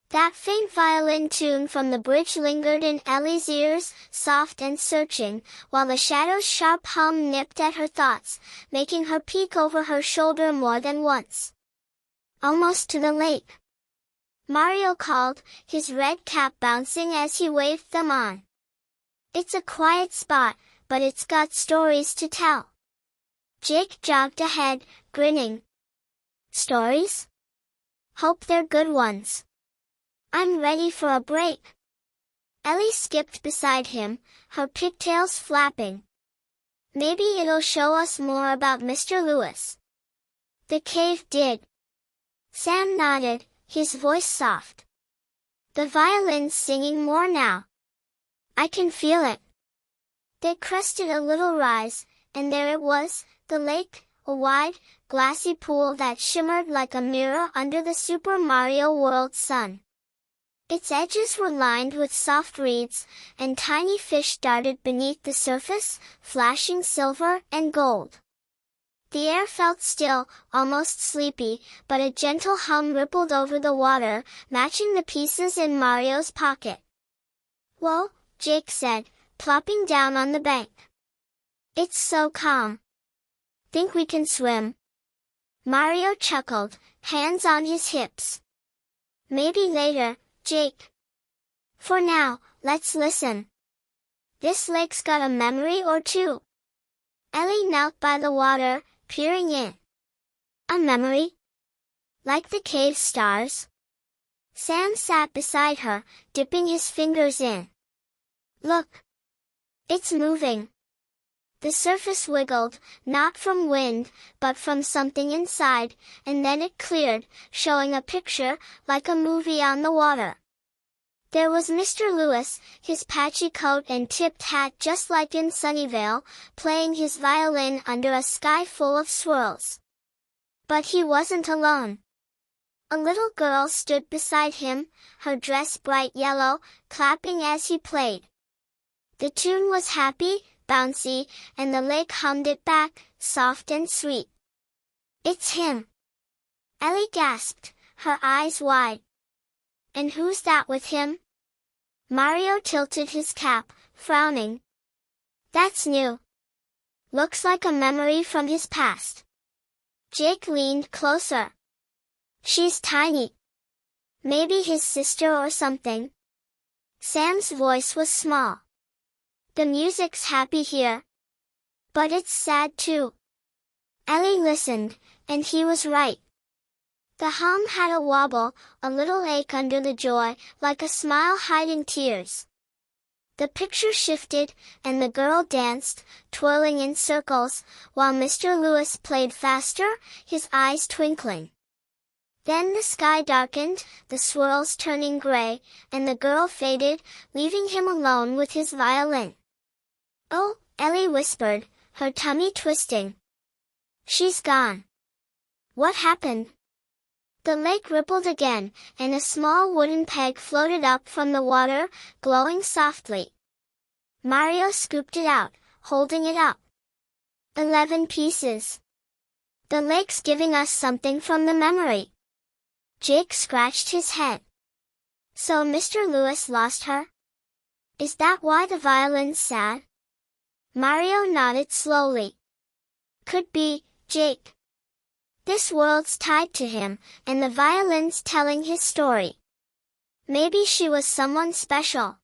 That faint violin tune from the bridge lingered in Ellie's ears, soft and searching, while the shadow's sharp hum nipped at her thoughts, making her peek over her shoulder more than once. Almost to the lake. Mario called, his red cap bouncing as he waved them on. It's a quiet spot, but it's got stories to tell. Jake jogged ahead, grinning. Stories? Hope they're good ones. I'm ready for a break. Ellie skipped beside him, her pigtails flapping. Maybe it'll show us more about Mr. Lewis. The cave did. Sam nodded, his voice soft. The violin's singing more now. I can feel it. They crested a little rise, and there it was, the lake, a wide, glassy pool that shimmered like a mirror under the Super Mario World sun. Its edges were lined with soft reeds, and tiny fish darted beneath the surface, flashing silver and gold. The air felt still, almost sleepy, but a gentle hum rippled over the water, matching the pieces in Mario's pocket. Whoa, Jake said, plopping down on the bank. It's so calm. Think we can swim? Mario chuckled, hands on his hips. Maybe later, Jake. For now, let's listen. This lake's got a memory or two. Ellie knelt by the water, peering in. A memory? Like the cave stars? Sam sat beside her, dipping his fingers in. Look! It's moving. The surface wiggled, not from wind, but from something inside, and then it cleared, showing a picture, like a movie on the water. There was Mr. Lewis, his patchy coat and tipped hat just like in Sunnyvale, playing his violin under a sky full of swirls. But he wasn't alone. A little girl stood beside him, her dress bright yellow, clapping as he played. The tune was happy, bouncy, and the lake hummed it back, soft and sweet. It's him! Ellie gasped, her eyes wide. And who's that with him? Mario tilted his cap, frowning. That's new. Looks like a memory from his past. Jake leaned closer. She's tiny. Maybe his sister or something. Sam's voice was small. The music's happy here. But it's sad too. Ellie listened, and he was right. The hum had a wobble, a little ache under the joy, like a smile hiding tears. The picture shifted, and the girl danced, twirling in circles, while Mr. Lewis played faster, his eyes twinkling. Then the sky darkened, the swirls turning gray, and the girl faded, leaving him alone with his violin. Oh, Ellie whispered, her tummy twisting. She's gone. What happened? The lake rippled again, and a small wooden peg floated up from the water, glowing softly. Mario scooped it out, holding it up. 11 pieces. The lake's giving us something from the memory. Jake scratched his head. So Mr. Lewis lost her? Is that why the violin's sad? Mario nodded slowly. Could be, Jake. This world's tied to him, and the violin's telling his story. Maybe she was someone special.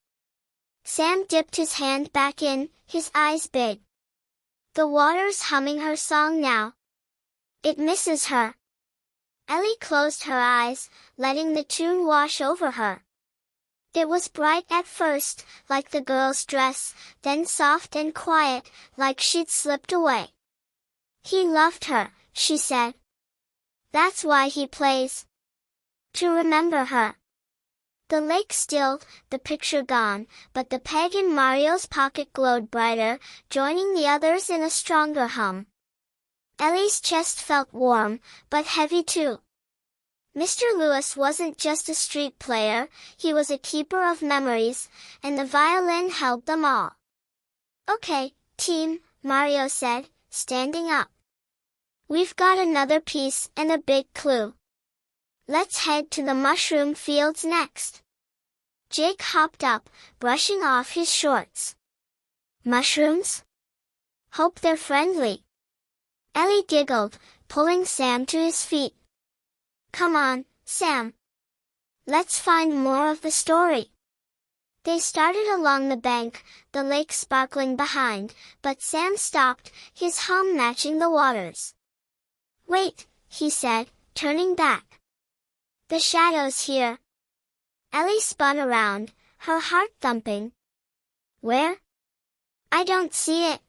Sam dipped his hand back in, his eyes big. The water's humming her song now. It misses her. Ellie closed her eyes, letting the tune wash over her. It was bright at first, like the girl's dress, then soft and quiet, like she'd slipped away. He loved her, she said. That's why he plays. To remember her. The lake stilled, the picture gone, but the peg in Mario's pocket glowed brighter, joining the others in a stronger hum. Ellie's chest felt warm, but heavy too. Mr. Lewis wasn't just a street player, he was a keeper of memories, and the violin held them all. Okay, team, Mario said, standing up. We've got another piece and a big clue. Let's head to the mushroom fields next. Jake hopped up, brushing off his shorts. Mushrooms? Hope they're friendly. Ellie giggled, pulling Sam to his feet. Come on, Sam. Let's find more of the story. They started along the bank, the lake sparkling behind, but Sam stopped, his hum matching the waters. Wait, he said, turning back. The shadow's here. Ellie spun around, her heart thumping. Where? I don't see it.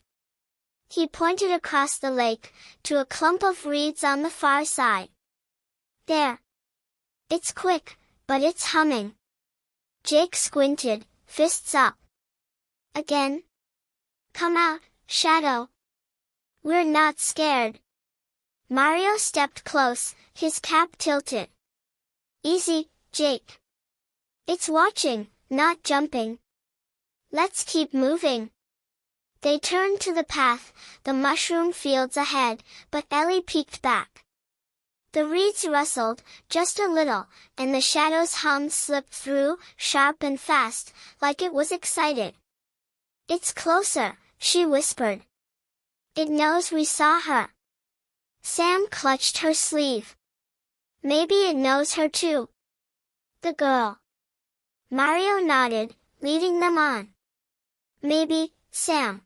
He pointed across the lake, to a clump of reeds on the far side. There. It's quick, but it's humming. Jake squinted, fists up. Again? Come out, Shadow. We're not scared. Mario stepped close, his cap tilted. Easy, Jake. It's watching, not jumping. Let's keep moving. They turned to the path, the mushroom fields ahead, but Ellie peeked back. The reeds rustled, just a little, and the shadow's hum slipped through, sharp and fast, like it was excited. It's closer, she whispered. It knows we saw her. Sam clutched her sleeve. Maybe it knows her too. The girl. Mario nodded, leading them on. Maybe, Sam.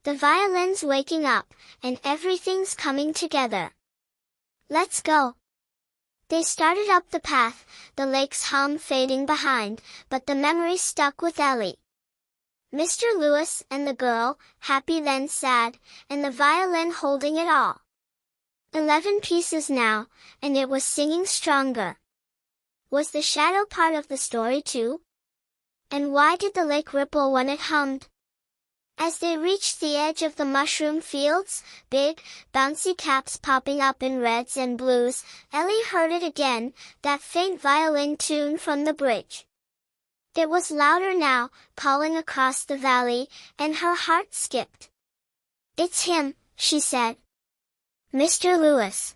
The violin's waking up, and everything's coming together. Let's go. They started up the path, the lake's hum fading behind, but the memory stuck with Ellie. Mr. Lewis and the girl, happy then sad, and the violin holding it all. 11 pieces now, and it was singing stronger. Was the shadow part of the story too? And why did the lake ripple when it hummed? As they reached the edge of the mushroom fields, big, bouncy caps popping up in reds and blues, Ellie heard it again, that faint violin tune from the bridge. It was louder now, calling across the valley, and her heart skipped. It's him, she said. Mr. Lewis.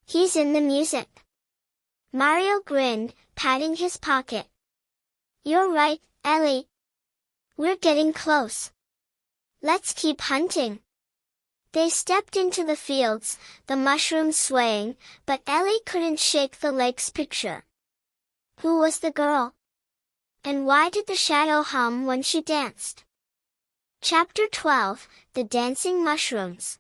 He's in the music. Mario grinned, patting his pocket. You're right, Ellie. We're getting close. Let's keep hunting. They stepped into the fields, the mushrooms swaying, but Ellie couldn't shake the lake's picture. Who was the girl? And why did the shadow hum when she danced? Chapter 12, The Dancing Mushrooms.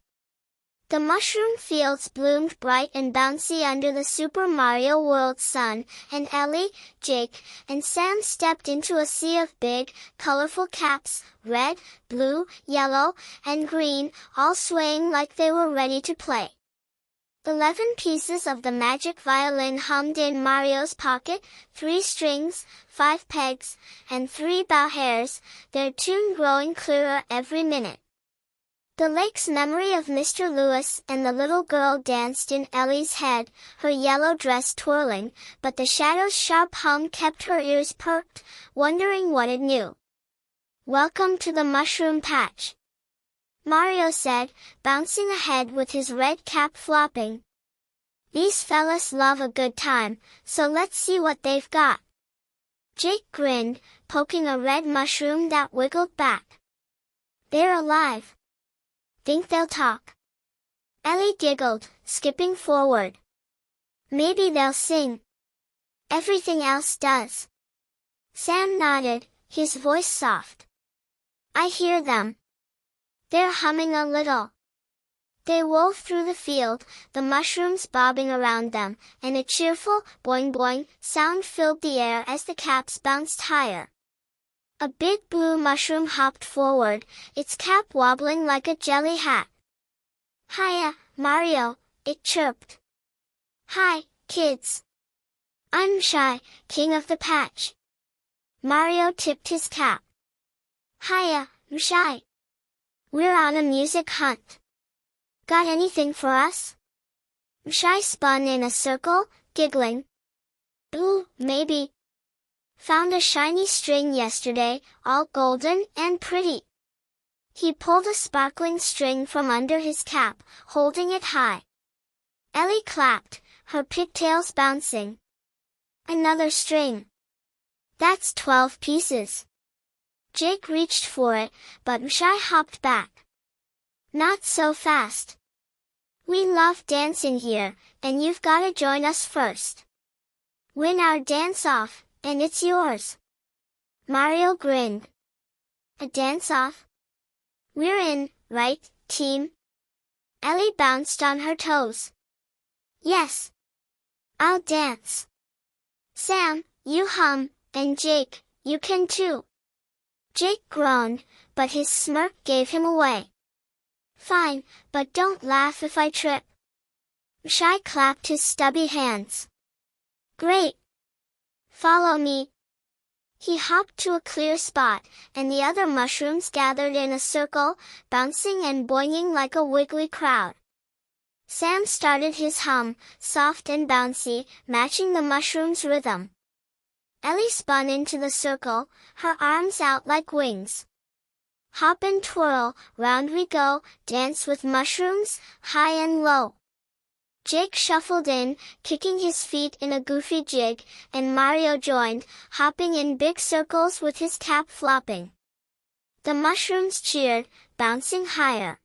The mushroom fields bloomed bright and bouncy under the Super Mario World sun, and Ellie, Jake, and Sam stepped into a sea of big, colorful caps, red, blue, yellow, and green, all swaying like they were ready to play. 11 pieces of the magic violin hummed in Mario's pocket, 3 strings, 5 pegs, and 3 bow hairs, their tune growing clearer every minute. The lake's memory of Mr. Lewis and the little girl danced in Ellie's head, her yellow dress twirling, but the shadow's sharp hum kept her ears perked, wondering what it knew. Welcome to the mushroom patch, Mario said, bouncing ahead with his red cap flopping. These fellas love a good time, so let's see what they've got. Jake grinned, poking a red mushroom that wiggled back. They're alive. Think they'll talk? Ellie giggled, skipping forward. Maybe they'll sing. Everything else does. Sam nodded, his voice soft. I hear them. They're humming a little. They wove through the field, the mushrooms bobbing around them, and a cheerful, boing boing, sound filled the air as the caps bounced higher. A big blue mushroom hopped forward, its cap wobbling like a jelly hat. Hiya, Mario, it chirped. Hi, kids. I'm Shy, king of the patch. Mario tipped his cap. Hiya, Shy. We're on a music hunt. Got anything for us? Shy spun in a circle, giggling. Ooh, maybe. Found a shiny string yesterday, all golden and pretty. He pulled a sparkling string from under his cap, holding it high. Ellie clapped, her pigtails bouncing. Another string. That's 12 pieces. Jake reached for it, but Shy hopped back. Not so fast. We love dancing here, and you've gotta join us first. Win our dance-off, and it's yours. Mario grinned. A dance-off? We're in, right, team? Ellie bounced on her toes. Yes. I'll dance. Sam, you hum, and Jake, you can too. Jake groaned, but his smirk gave him away. Fine, but don't laugh if I trip. Shy clapped his stubby hands. Great. Follow me. He hopped to a clear spot, and the other mushrooms gathered in a circle, bouncing and boinging like a wiggly crowd. Sam started his hum, soft and bouncy, matching the mushrooms' rhythm. Ellie spun into the circle, her arms out like wings. Hop and twirl, round we go, dance with mushrooms, high and low. Jake shuffled in, kicking his feet in a goofy jig, and Mario joined, hopping in big circles with his cap flopping. The mushrooms cheered, bouncing higher.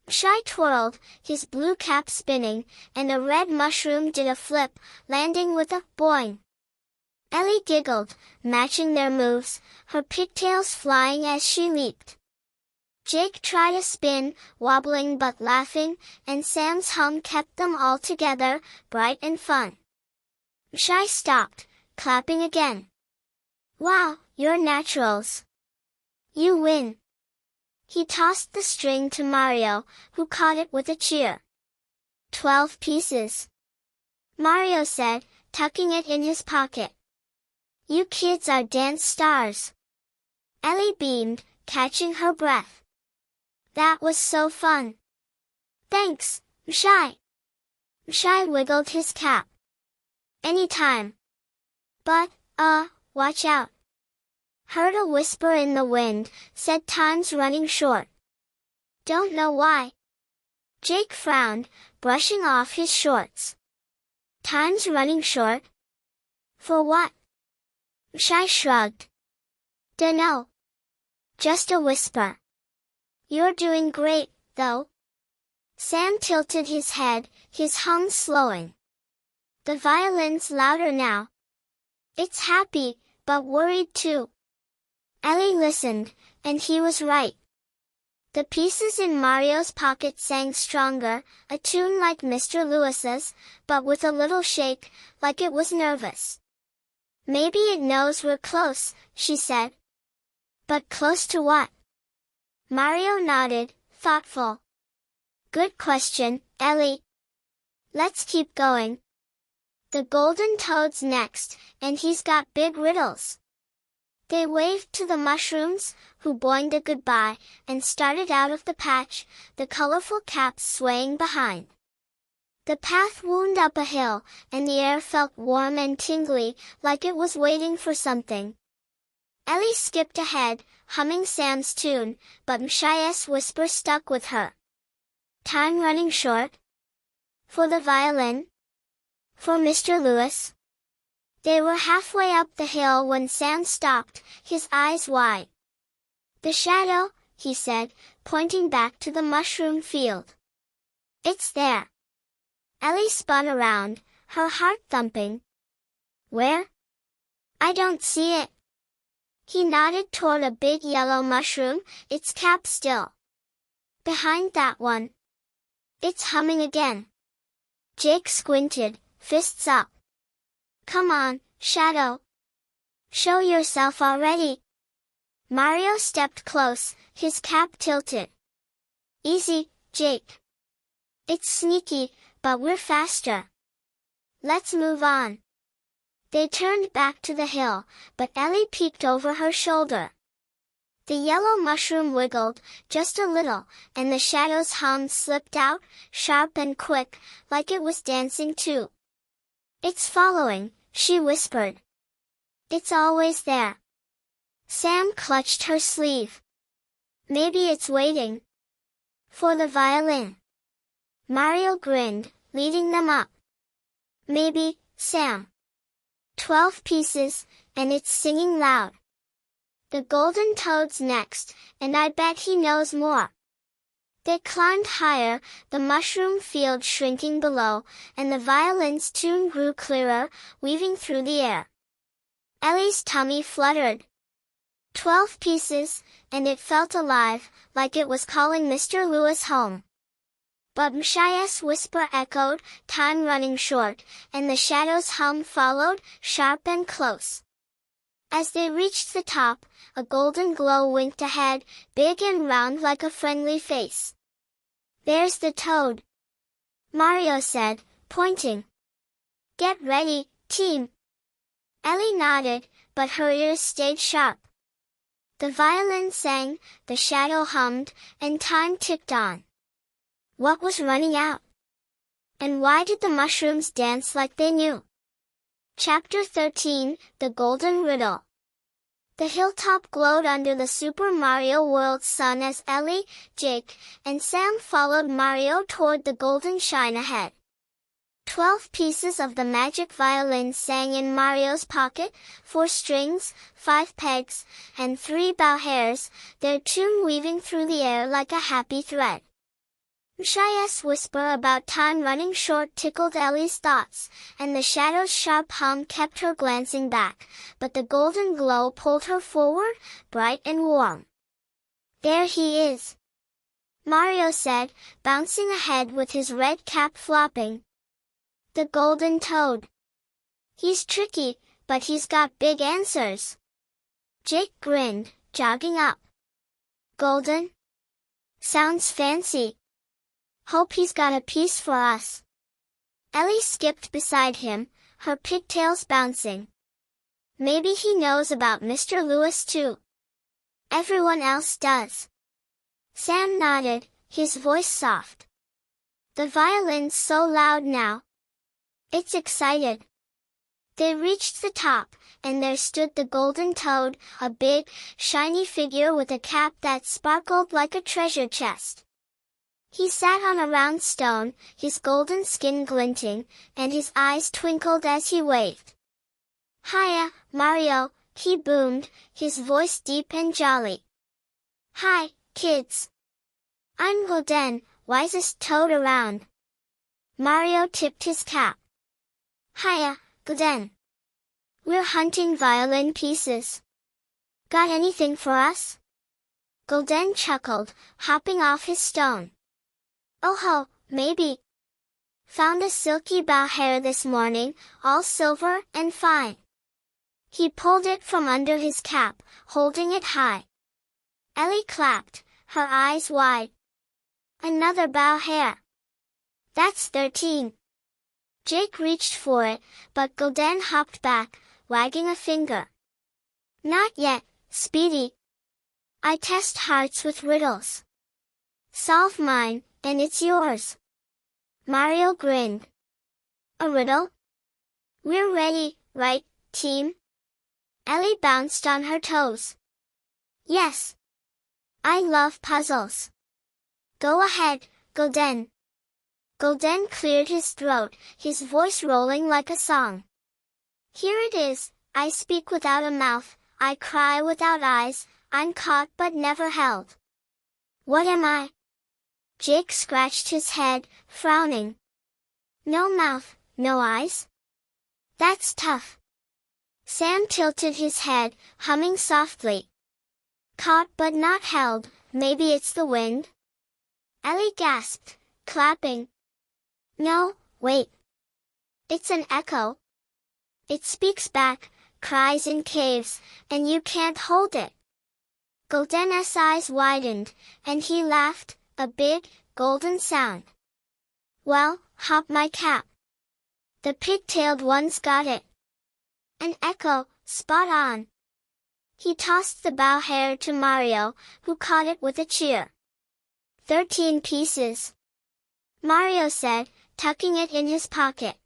Shy twirled, his blue cap spinning, and a red mushroom did a flip, landing with a boing. Ellie giggled, matching their moves, her pigtails flying as she leaped. Jake tried a spin, wobbling but laughing, and Sam's hum kept them all together, bright and fun. Shy stopped, clapping again. Wow, you're naturals. You win. He tossed the string to Mario, who caught it with a cheer. 12 pieces. Mario said, tucking it in his pocket. You kids are dance stars. Ellie beamed, catching her breath. That was so fun. Thanks, Shy. Shy wiggled his cap. Anytime. But, watch out. Heard a whisper in the wind, said time's running short. Don't know why. Jake frowned, brushing off his shorts. Time's running short? For what? Shy shrugged. Dunno. Just a whisper. You're doing great, though. Sam tilted his head, his hum slowing. The violin's louder now. It's happy, but worried too. Ellie listened, and he was right. The pieces in Mario's pocket sang stronger, a tune like Mr. Lewis's, but with a little shake, like it was nervous. Maybe it knows we're close, she said. But close to what? Mario nodded, thoughtful. Good question, Ellie. Let's keep going. The golden toad's next, and he's got big riddles. They waved to the mushrooms, who boinged a goodbye, and started out of the patch, the colorful caps swaying behind. The path wound up a hill, and the air felt warm and tingly, like it was waiting for something. Ellie skipped ahead, humming Sam's tune, but Mshia's whisper stuck with her. Time running short? For the violin? For Mr. Lewis? They were halfway up the hill when Sam stopped, his eyes wide. The shadow, he said, pointing back to the mushroom field. It's there. Ellie spun around, her heart thumping. Where? I don't see it. He nodded toward a big yellow mushroom, its cap still. Behind that one. It's humming again. Jake squinted, fists up. Come on, Shadow. Show yourself already. Mario stepped close, his cap tilted. Easy, Jake. It's sneaky, but we're faster. Let's move on. They turned back to the hill, but Ellie peeked over her shoulder. The yellow mushroom wiggled, just a little, and the shadow's hum slipped out, sharp and quick, like it was dancing too. It's following, she whispered. It's always there. Sam clutched her sleeve. Maybe it's waiting. For the violin. Mario grinned, leading them up. Maybe, Sam. 12 pieces, and it's singing loud. The golden toad's next, and I bet he knows more. They climbed higher, the mushroom field shrinking below, and the violin's tune grew clearer, weaving through the air. Ellie's tummy fluttered. 12 pieces, and it felt alive, like it was calling Mr. Lewis home. But Mshia's whisper echoed, time running short, and the shadow's hum followed, sharp and close. As they reached the top, a golden glow winked ahead, big and round like a friendly face. There's the toad, Mario said, pointing. Get ready, team. Ellie nodded, but her ears stayed sharp. The violin sang, the shadow hummed, and time ticked on. What was running out? And why did the mushrooms dance like they knew? Chapter 13, The Golden Riddle. The hilltop glowed under the Super Mario World sun as Ellie, Jake, and Sam followed Mario toward the golden shine ahead. 12 pieces of the magic violin sang in Mario's pocket, 4 strings, 5 pegs, and 3 bow hairs, their tune weaving through the air like a happy thread. Shy's whisper about time running short tickled Ellie's thoughts, and the shadow's sharp hum kept her glancing back, but the golden glow pulled her forward, bright and warm. "There he is," Mario said, bouncing ahead with his red cap flopping. "The golden toad. He's tricky, but he's got big answers." Jake grinned, jogging up. "Golden? Sounds fancy. Hope he's got a piece for us." Ellie skipped beside him, her pigtails bouncing. "Maybe he knows about Mr. Lewis too. Everyone else does." Sam nodded, his voice soft. "The violin's so loud now. It's excited." They reached the top, and there stood the golden toad, a big, shiny figure with a cap that sparkled like a treasure chest. He sat on a round stone, his golden skin glinting, and his eyes twinkled as he waved. "Hiya, Mario," he boomed, his voice deep and jolly. "Hi, kids. I'm Golden, wisest toad around." Mario tipped his cap. "Hiya, Golden. We're hunting violin pieces. Got anything for us?" Golden chuckled, hopping off his stone. "Oh ho, maybe. Found a silky bow hair this morning, all silver and fine." He pulled it from under his cap, holding it high. Ellie clapped, her eyes wide. "Another bow hair. That's 13. Jake reached for it, but Golden hopped back, wagging a finger. "Not yet, Speedy. I test hearts with riddles. Solve mine, and it's yours." Mario grinned. "A riddle? We're ready, right, team?" Ellie bounced on her toes. "Yes. I love puzzles. Go ahead, Golden." Golden cleared his throat, his voice rolling like a song. "Here it is. I speak without a mouth, I cry without eyes, I'm caught but never held. What am I?" Jake scratched his head, frowning. "No mouth, no eyes? That's tough." Sam tilted his head, humming softly. "Caught but not held, maybe it's the wind?" Ellie gasped, clapping. "No, wait. It's an echo. It speaks back, cries in caves, and you can't hold it." Golden's eyes widened, and he laughed, a big, golden sound. "Well, hop my cap. The pig-tailed one's got it." An echo, spot on. He tossed the bow hair to Mario, who caught it with a cheer. 13 pieces. Mario said, tucking it in his pocket.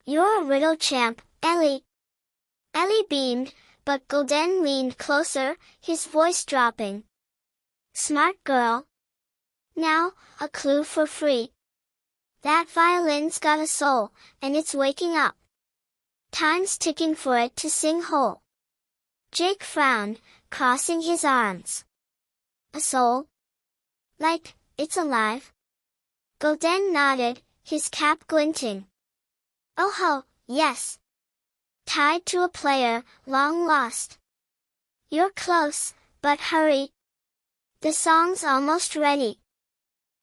"You're a riddle champ, Ellie." Ellie beamed, but Golden leaned closer, his voice dropping. "Smart girl. Now, a clue for free. That violin's got a soul, and it's waking up. Time's ticking for it to sing whole." Jake frowned, crossing his arms. "A soul? Like, it's alive?" Golden nodded, his cap glinting. "Oh ho, yes. Tied to a player, long lost. You're close, but hurry. The song's almost ready."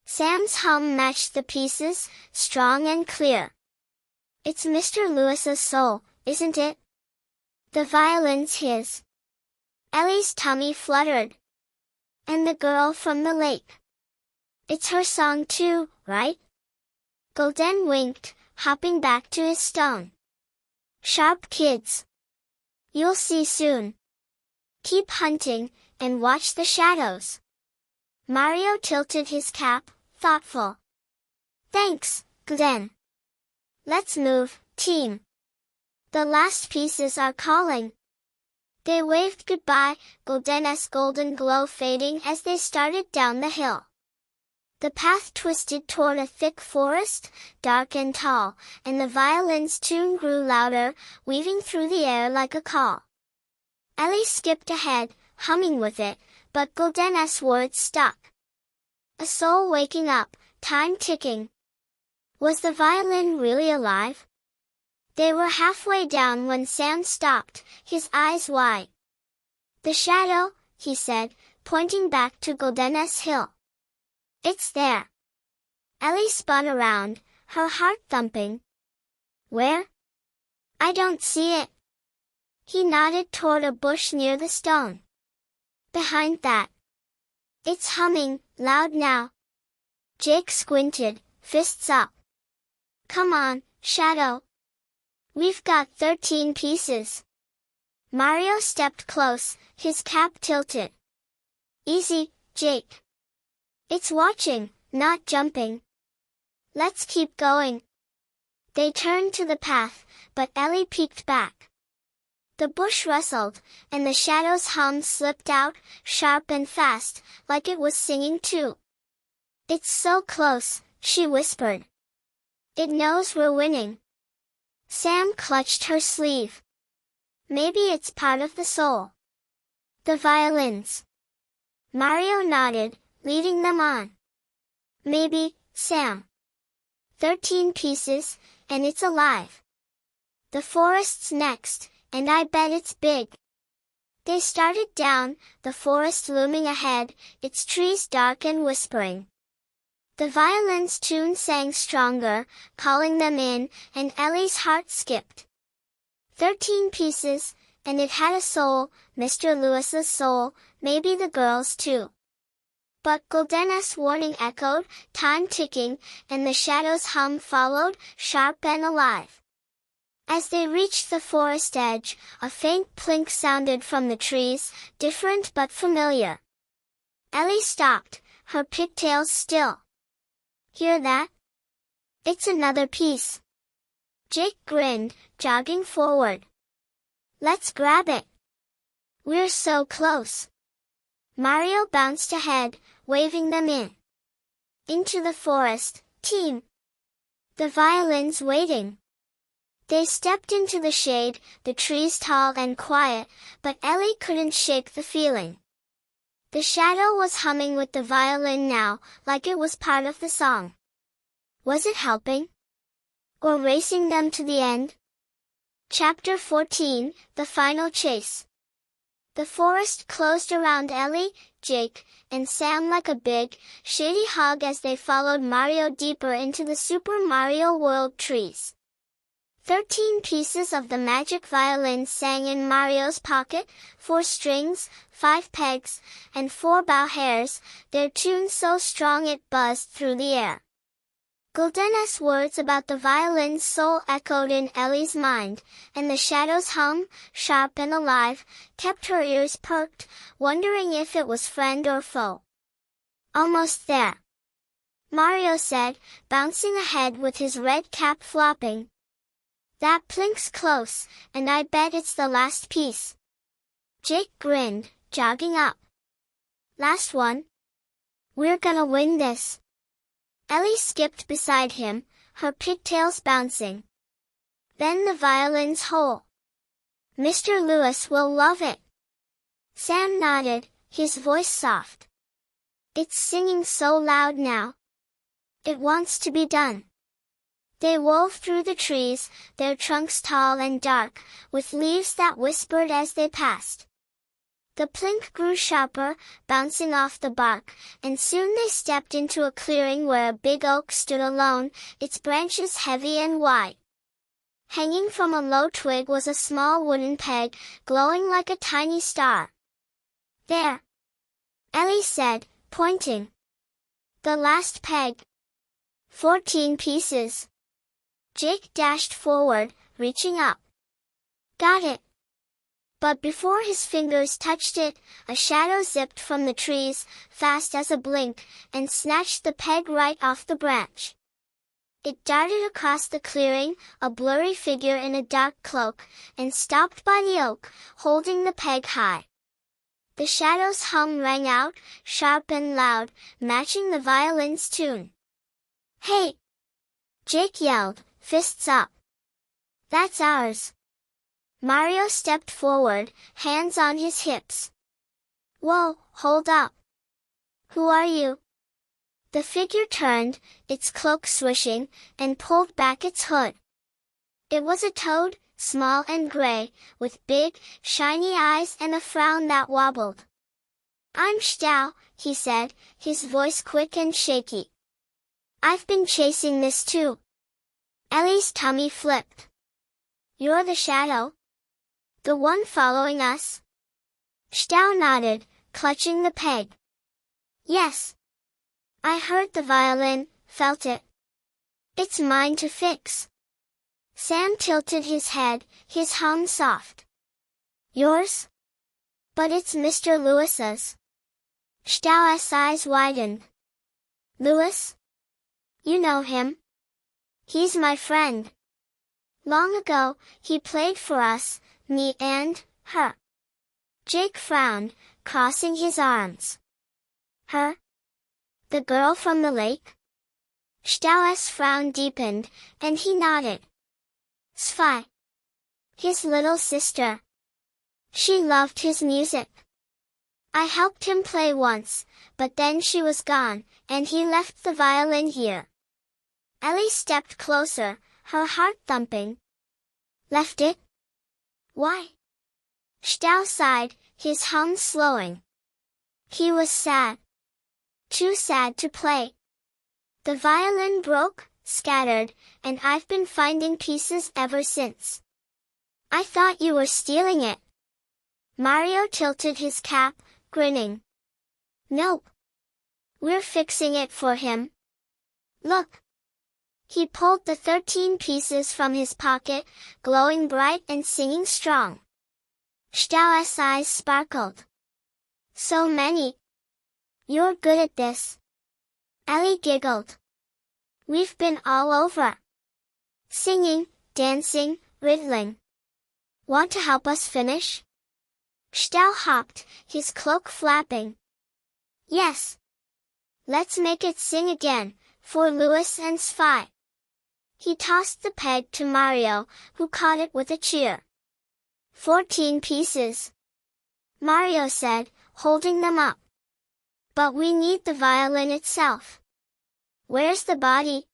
Sam's hum matched the pieces, strong and clear. "It's Mr. Lewis's soul, isn't it? The violin's his." Ellie's tummy fluttered. "And the girl from the lake. It's her song too, right?" Golden winked, hopping back to his stone. "Sharp kids. You'll see soon. Keep hunting, and watch the shadows." Mario tilted his cap, thoughtful. "Thanks, Golden. Let's move, team. The last pieces are calling." They waved goodbye, Golden's golden glow fading as they started down the hill. The path twisted toward a thick forest, dark and tall, and the violin's tune grew louder, weaving through the air like a call. Ellie skipped ahead, humming with it, but Golden's words stuck. "A soul waking up, time ticking. Was the violin really alive? They were halfway down when Sam stopped, his eyes wide. "The shadow," he said, pointing back to Goldeness Hill. "It's there." Ellie spun around, her heart thumping. "Where?" "I don't see it." He nodded toward a bush near the stone. "Behind that." "It's humming, loud now." Jake squinted, fists up. "Come on, Shadow. We've got 13 pieces." Mario stepped close, his cap tilted. "Easy, Jake. It's watching, not jumping. Let's keep going." They turned to the path, but Ellie peeked back. The bush rustled, and the shadow's hum slipped out, sharp and fast, like it was singing too. "It's so close," she whispered. "It knows we're winning." Sam clutched her sleeve. "Maybe it's part of the soul." "The violins." Mario nodded, leading them on. "Maybe, Sam. 13 pieces, and it's alive. The forest's next, and I bet it's big." They started down, the forest looming ahead, its trees dark and whispering. The violin's tune sang stronger, calling them in, and Ellie's heart skipped. 13 pieces, and it had a soul, Mr. Lewis's soul, maybe the girls too. But Goldeness' warning echoed, time ticking, and the shadow's hum followed, sharp and alive. As they reached the forest edge, a faint plink sounded from the trees, different but familiar. Ellie stopped, her pigtails still. "Hear that? It's another piece." Jake grinned, jogging forward. "Let's grab it. We're so close." Mario bounced ahead, waving them in. Into the forest, team. The violin's waiting. They stepped into the shade, the trees tall and quiet, but Ellie couldn't shake the feeling. The shadow was humming with the violin now, like it was part of the song. Was it helping? Or racing them to the end? Chapter 14, The Final Chase. The forest closed around Ellie, Jake, and Sam like a big, shady hug as they followed Mario deeper into the Super Mario World trees. 13 pieces of the magic violin sang in Mario's pocket, 4 strings, 5 pegs, and 4 bow hairs, their tune so strong it buzzed through the air. Goldeness' words about the violin's soul echoed in Ellie's mind, and the shadow's hum, sharp and alive, kept her ears perked, wondering if it was friend or foe. "Almost there," Mario said, bouncing ahead with his red cap flopping. "That plink's close, and I bet it's the last piece." Jake grinned, jogging up. "Last one. We're gonna win this." Ellie skipped beside him, her pigtails bouncing. "Then the violin's whole. Mr. Lewis will love it." Sam nodded, his voice soft. "It's singing so loud now. It wants to be done." They wove through the trees, their trunks tall and dark, with leaves that whispered as they passed. The plink grew sharper, bouncing off the bark, and soon they stepped into a clearing where a big oak stood alone, its branches heavy and wide. Hanging from a low twig was a small wooden peg, glowing like a tiny star. "There," Ellie said, pointing. "The last peg. 14 pieces." Jake dashed forward, reaching up. "Got it." But before his fingers touched it, a shadow zipped from the trees, fast as a blink, and snatched the peg right off the branch. It darted across the clearing, a blurry figure in a dark cloak, and stopped by the oak, holding the peg high. The shadow's hum rang out, sharp and loud, matching the violin's tune. "Hey!" Jake yelled, fists up. "That's ours." Mario stepped forward, hands on his hips. "Whoa, hold up. Who are you?" The figure turned, its cloak swishing, and pulled back its hood. It was a toad, small and gray, with big, shiny eyes and a frown that wobbled. "I'm Stow," he said, his voice quick and shaky. "I've been chasing this too." Ellie's tummy flipped. "You're the shadow? The one following us?" Stow nodded, clutching the peg. "Yes. I heard the violin, felt it. It's mine to fix." Sam tilted his head, his hum soft. "Yours? But it's Mr. Lewis's." Stow's eyes widened. "Lewis? You know him? He's my friend. Long ago, he played for us, me and her." Jake frowned, crossing his arms. "Her? The girl from the lake?" Stow's frown deepened, and he nodded. "Svi. His little sister. She loved his music. I helped him play once, but then she was gone, and he left the violin here." Ellie stepped closer, her heart thumping. "Left it? Why?" Stow sighed, his hum slowing. "He was sad. Too sad to play. The violin broke, scattered, and I've been finding pieces ever since." "I thought you were stealing it." Mario tilted his cap, grinning. "Nope. We're fixing it for him. Look." He pulled the 13 pieces from his pocket, glowing bright and singing strong. Stow's eyes sparkled. "So many. You're good at this." Ellie giggled. "We've been all over. Singing, dancing, riddling. Want to help us finish?" Stow hopped, his cloak flapping. "Yes. Let's make it sing again, for Lewis and Svi." He tossed the peg to Mario, who caught it with a cheer. 14 pieces. Mario said, holding them up. "But we need the violin itself. Where's the body?"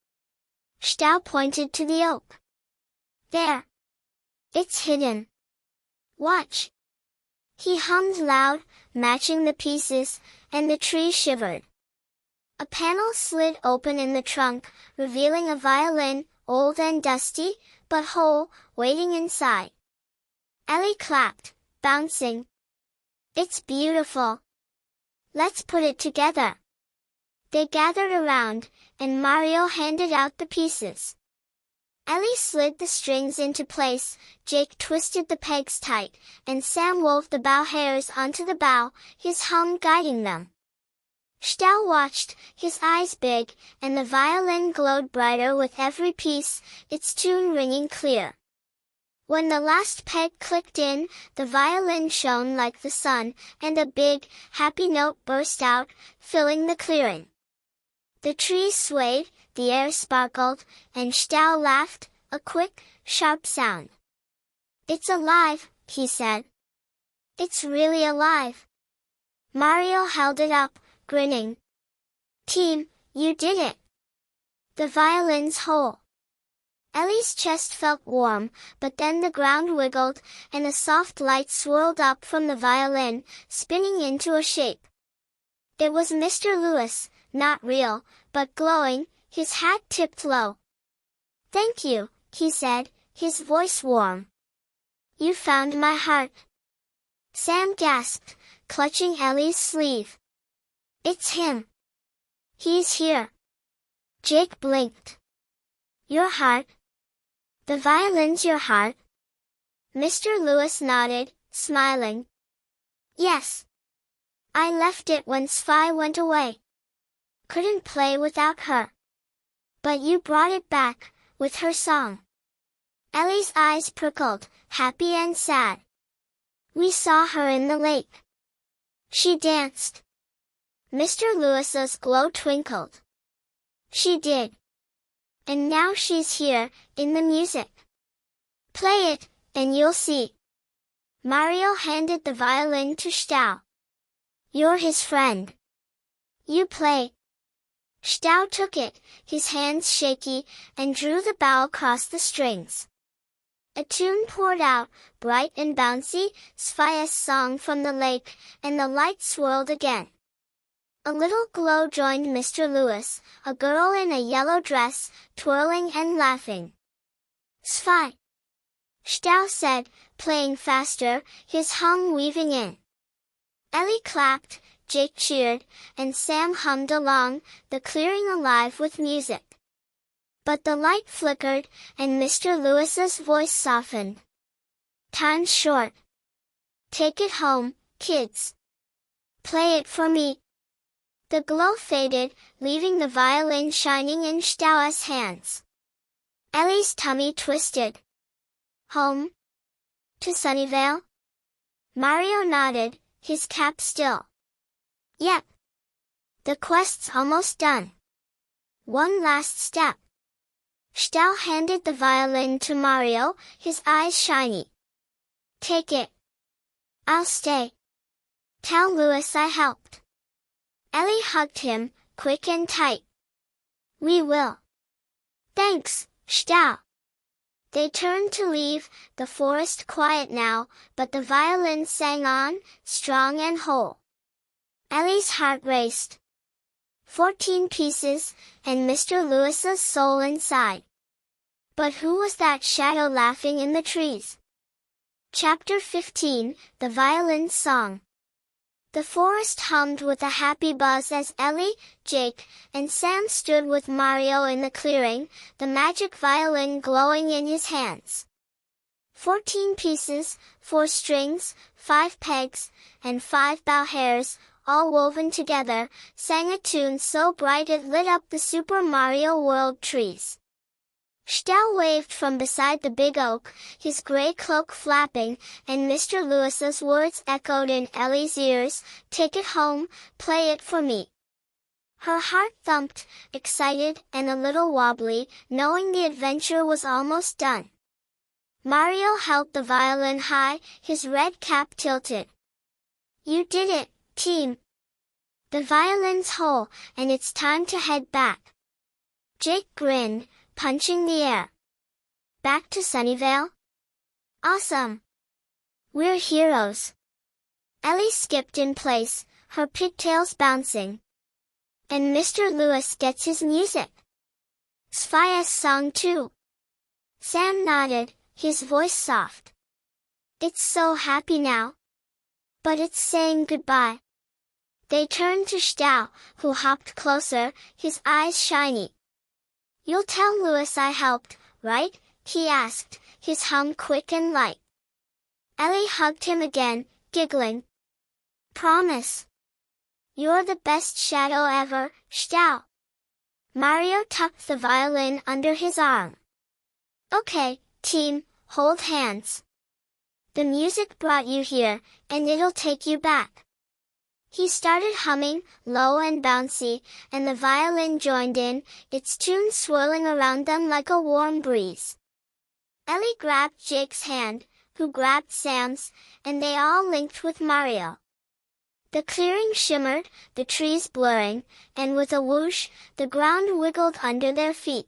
Stow pointed to the oak. "There. It's hidden. Watch." He hummed loud, matching the pieces, and the tree shivered. A panel slid open in the trunk, revealing a violin, old and dusty, but whole, waiting inside. Ellie clapped, bouncing. "It's beautiful. Let's put it together." They gathered around, and Mario handed out the pieces. Ellie slid the strings into place, Jake twisted the pegs tight, and Sam wove the bow hairs onto the bow, his hum guiding them. Stow watched, his eyes big, and the violin glowed brighter with every piece, its tune ringing clear. When the last peg clicked in, the violin shone like the sun, and a big, happy note burst out, filling the clearing. The trees swayed, the air sparkled, and Stow laughed, a quick, sharp sound. "It's alive," he said. "It's really alive." Mario held it up, grinning. "Team, you did it. The violin's whole." Ellie's chest felt warm, but then the ground wiggled, and a soft light swirled up from the violin, spinning into a shape. It was Mr. Lewis, not real, but glowing, his hat tipped low. "Thank you," he said, his voice warm. "You found my heart." Sam gasped, clutching Ellie's sleeve. "It's him. He's here." Jake blinked. "Your heart? The violin's your heart?" Mr. Lewis nodded, smiling. "Yes. I left it when Svi went away. Couldn't play without her. But you brought it back, with her song." Ellie's eyes prickled, happy and sad. "We saw her in the lake. She danced." Mr. Lewis's glow twinkled. "She did. And now she's here, in the music. Play it, and you'll see." Mario handed the violin to Stow. "You're his friend. You play." Stow took it, his hands shaky, and drew the bow across the strings. A tune poured out, bright and bouncy, Svia's song from the lake, and the light swirled again. A little glow joined Mr. Lewis, a girl in a yellow dress, twirling and laughing. Svi! Stow said, playing faster, his hum weaving in. Ellie clapped, Jake cheered, and Sam hummed along, the clearing alive with music. But the light flickered, and Mr. Lewis's voice softened. Time's short. Take it home, kids. Play it for me. The glow faded, leaving the violin shining in Stow's hands. Ellie's tummy twisted. Home? To Sunnyvale? Mario nodded, his cap still. Yep. The quest's almost done. One last step. Stow handed the violin to Mario, his eyes shiny. Take it. I'll stay. Tell Lewis I helped. Ellie hugged him, quick and tight. We will. Thanks, Stow. They turned to leave, the forest quiet now, but the violin sang on, strong and whole. Ellie's heart raced. 14 pieces, and Mr. Lewis's soul inside. But who was that shadow laughing in the trees? Chapter 15, The Violin's Song. The forest hummed with a happy buzz as Ellie, Jake, and Sam stood with Mario in the clearing, the magic violin glowing in his hands. 14 pieces, 4 strings, 5 pegs, and 5 bow hairs, all woven together, sang a tune so bright it lit up the Super Mario World trees. Stow waved from beside the big oak, his gray cloak flapping, and Mr. Lewis's words echoed in Ellie's ears, take it home, play it for me. Her heart thumped, excited and a little wobbly, knowing the adventure was almost done. Mario held the violin high, his red cap tilted. You did it, team. The violin's whole, and it's time to head back. Jake grinned, punching the air. Back to Sunnyvale? Awesome! We're heroes. Ellie skipped in place, her pigtails bouncing. And Mr. Lewis gets his music. Svia's song too. Sam nodded, his voice soft. It's so happy now. But it's saying goodbye. They turned to Stow, who hopped closer, his eyes shiny. You'll tell Lewis I helped, right? He asked, his hum quick and light. Ellie hugged him again, giggling. Promise. You're the best shadow ever, Stow. Mario tucked the violin under his arm. Okay, team, hold hands. The music brought you here, and it'll take you back. He started humming, low and bouncy, and the violin joined in, its tune swirling around them like a warm breeze. Ellie grabbed Jake's hand, who grabbed Sam's, and they all linked with Mario. The clearing shimmered, the trees blurring, and with a whoosh, the ground wiggled under their feet.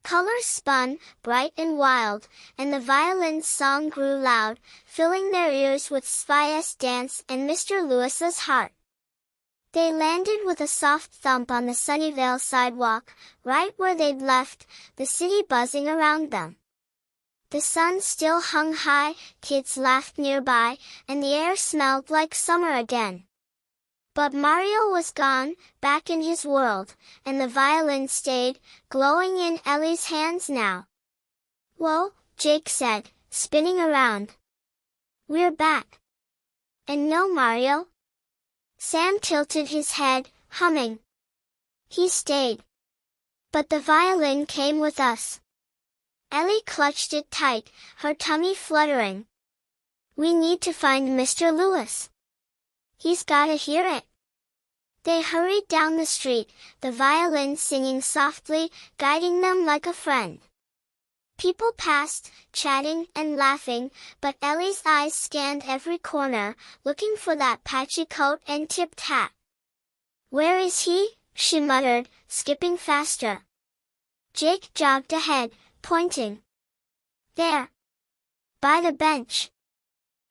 Colors spun, bright and wild, and the violin's song grew loud, filling their ears with Svia's dance and Mr. Lewis's heart. They landed with a soft thump on the Sunnyvale sidewalk, right where they'd left, the city buzzing around them. The sun still hung high, kids laughed nearby, and the air smelled like summer again. But Mario was gone, back in his world, and the violin stayed, glowing in Ellie's hands now. Whoa, Jake said, spinning around. We're back. And no Mario? Sam tilted his head, humming. He stayed. But the violin came with us. Ellie clutched it tight, her tummy fluttering. We need to find Mr. Lewis. He's gotta hear it. They hurried down the street, the violin singing softly, guiding them like a friend. People passed, chatting and laughing, but Ellie's eyes scanned every corner, looking for that patchy coat and tipped hat. Where is he? she muttered, skipping faster. Jake jogged ahead, pointing. There! By the bench!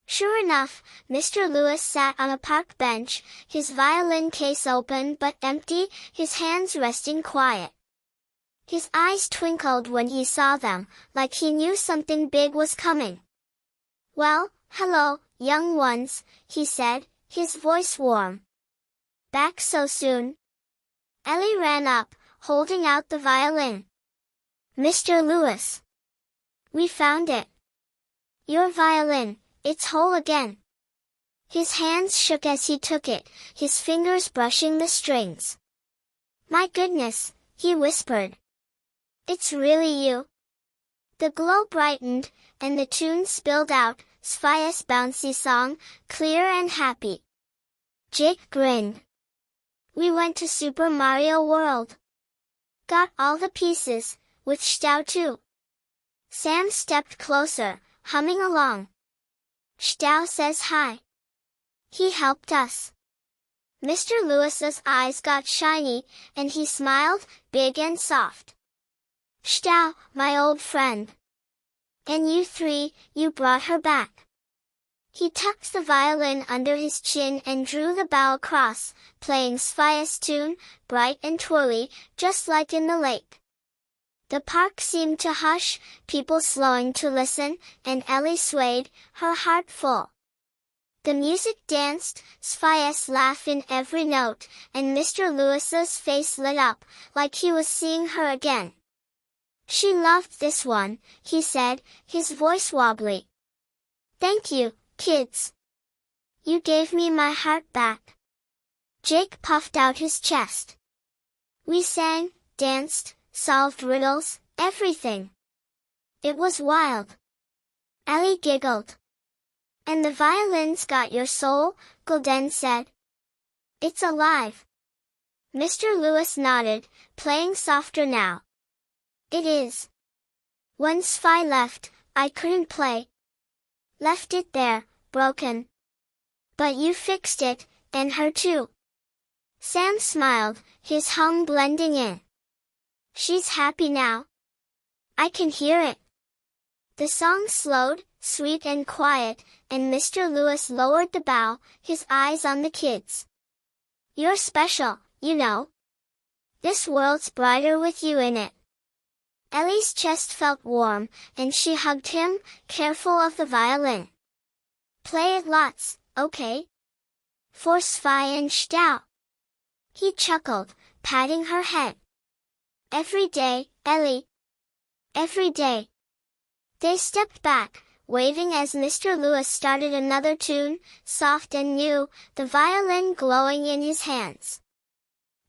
Sure enough, Mr. Lewis sat on a park bench, his violin case open but empty, his hands resting quiet. His eyes twinkled when he saw them, like he knew something big was coming. "Well, hello, young ones," he said, his voice warm. "Back so soon?" Ellie ran up, holding out the violin. "Mr. Lewis! We found it! Your violin, it's whole again!" His hands shook as he took it, his fingers brushing the strings. "My goodness," he whispered. "It's really you." The glow brightened, and the tune spilled out, Sfia's bouncy song, clear and happy. Jake grinned. "We went to Super Mario World. Got all the pieces, with Stow too." Sam stepped closer, humming along. "Stow says hi. He helped us." Mr. Lewis's eyes got shiny, and he smiled, big and soft. "Stow, my old friend. And you three, you brought her back." He tucked the violin under his chin and drew the bow across, playing Sfia's tune, bright and twirly, just like in the lake. The park seemed to hush, people slowing to listen, and Ellie swayed, her heart full. The music danced, Sfia's laugh in every note, and Mr. Lewis's face lit up, like he was seeing her again. "She loved this one," he said, his voice wobbly. "Thank you, kids. You gave me my heart back." Jake puffed out his chest. "We sang, danced, solved riddles, everything. It was wild." Ellie giggled. "And the violins got your soul?" Gulden said. "It's alive." Mr. Lewis nodded, playing softer now. "It is. When Sfi left, I couldn't play. Left it there, broken. But you fixed it, and her too." Sam smiled, his hum blending in. "She's happy now. I can hear it." The song slowed, sweet and quiet, and Mr. Lewis lowered the bow, his eyes on the kids. "You're special, you know. This world's brighter with you in it." Ellie's chest felt warm, and she hugged him, careful of the violin. "Play it lots, okay? For Sfi and Stow." He chuckled, patting her head. "Every day, Ellie. Every day." They stepped back, waving as Mr. Lewis started another tune, soft and new, the violin glowing in his hands.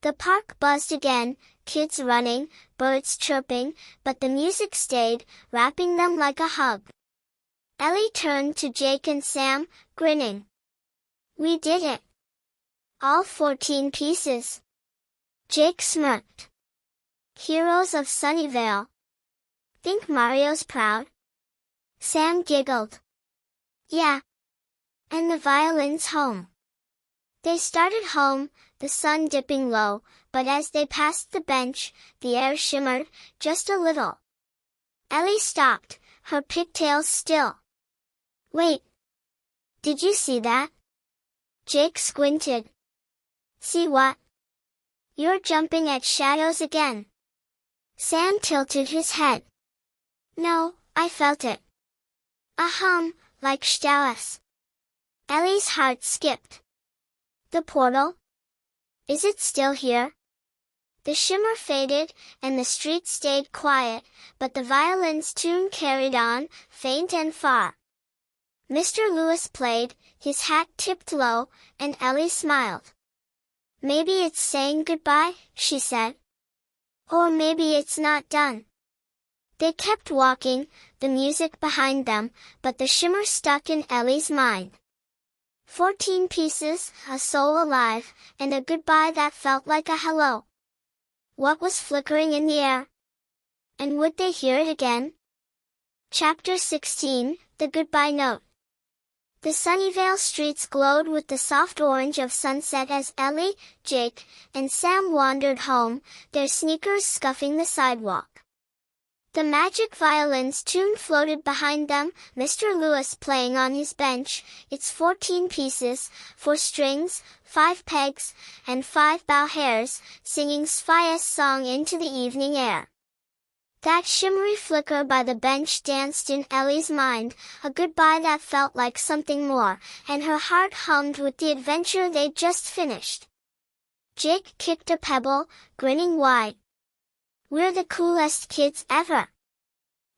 The park buzzed again, kids running, birds chirping, but the music stayed, wrapping them like a hug. Ellie turned to Jake and Sam, grinning. "We did it. All 14 pieces." Jake smirked. "Heroes of Sunnyvale. Think Mario's proud?" Sam giggled. "Yeah. And the violin's home." They started home, the sun dipping low, but as they passed the bench, the air shimmered, just a little. Ellie stopped, her pigtails still. "Wait. Did you see that?" Jake squinted. "See what?" "You're jumping at shadows again." Sam tilted his head. "No, I felt it. A hum, like Stauas." Ellie's heart skipped. "The portal? Is it still here?" The shimmer faded, and the street stayed quiet, but the violin's tune carried on, faint and far. Mr. Lewis played, his hat tipped low, and Ellie smiled. "Maybe it's saying goodbye," she said. "Or maybe it's not done." They kept walking, the music behind them, but the shimmer stuck in Ellie's mind. 14 pieces, a soul alive, and a goodbye that felt like a hello. What was flickering in the air? And would they hear it again? Chapter 16, The Goodbye Note. The Sunnyvale streets glowed with the soft orange of sunset as Ellie, Jake, and Sam wandered home, their sneakers scuffing the sidewalk. The magic violin's tune floated behind them, Mr. Lewis playing on his bench, its 14 pieces, 4 strings, 5 pegs, and 5 bow hairs, singing Sophia's song into the evening air. That shimmery flicker by the bench danced in Ellie's mind, a goodbye that felt like something more, and her heart hummed with the adventure they'd just finished. Jake kicked a pebble, grinning wide. "We're the coolest kids ever!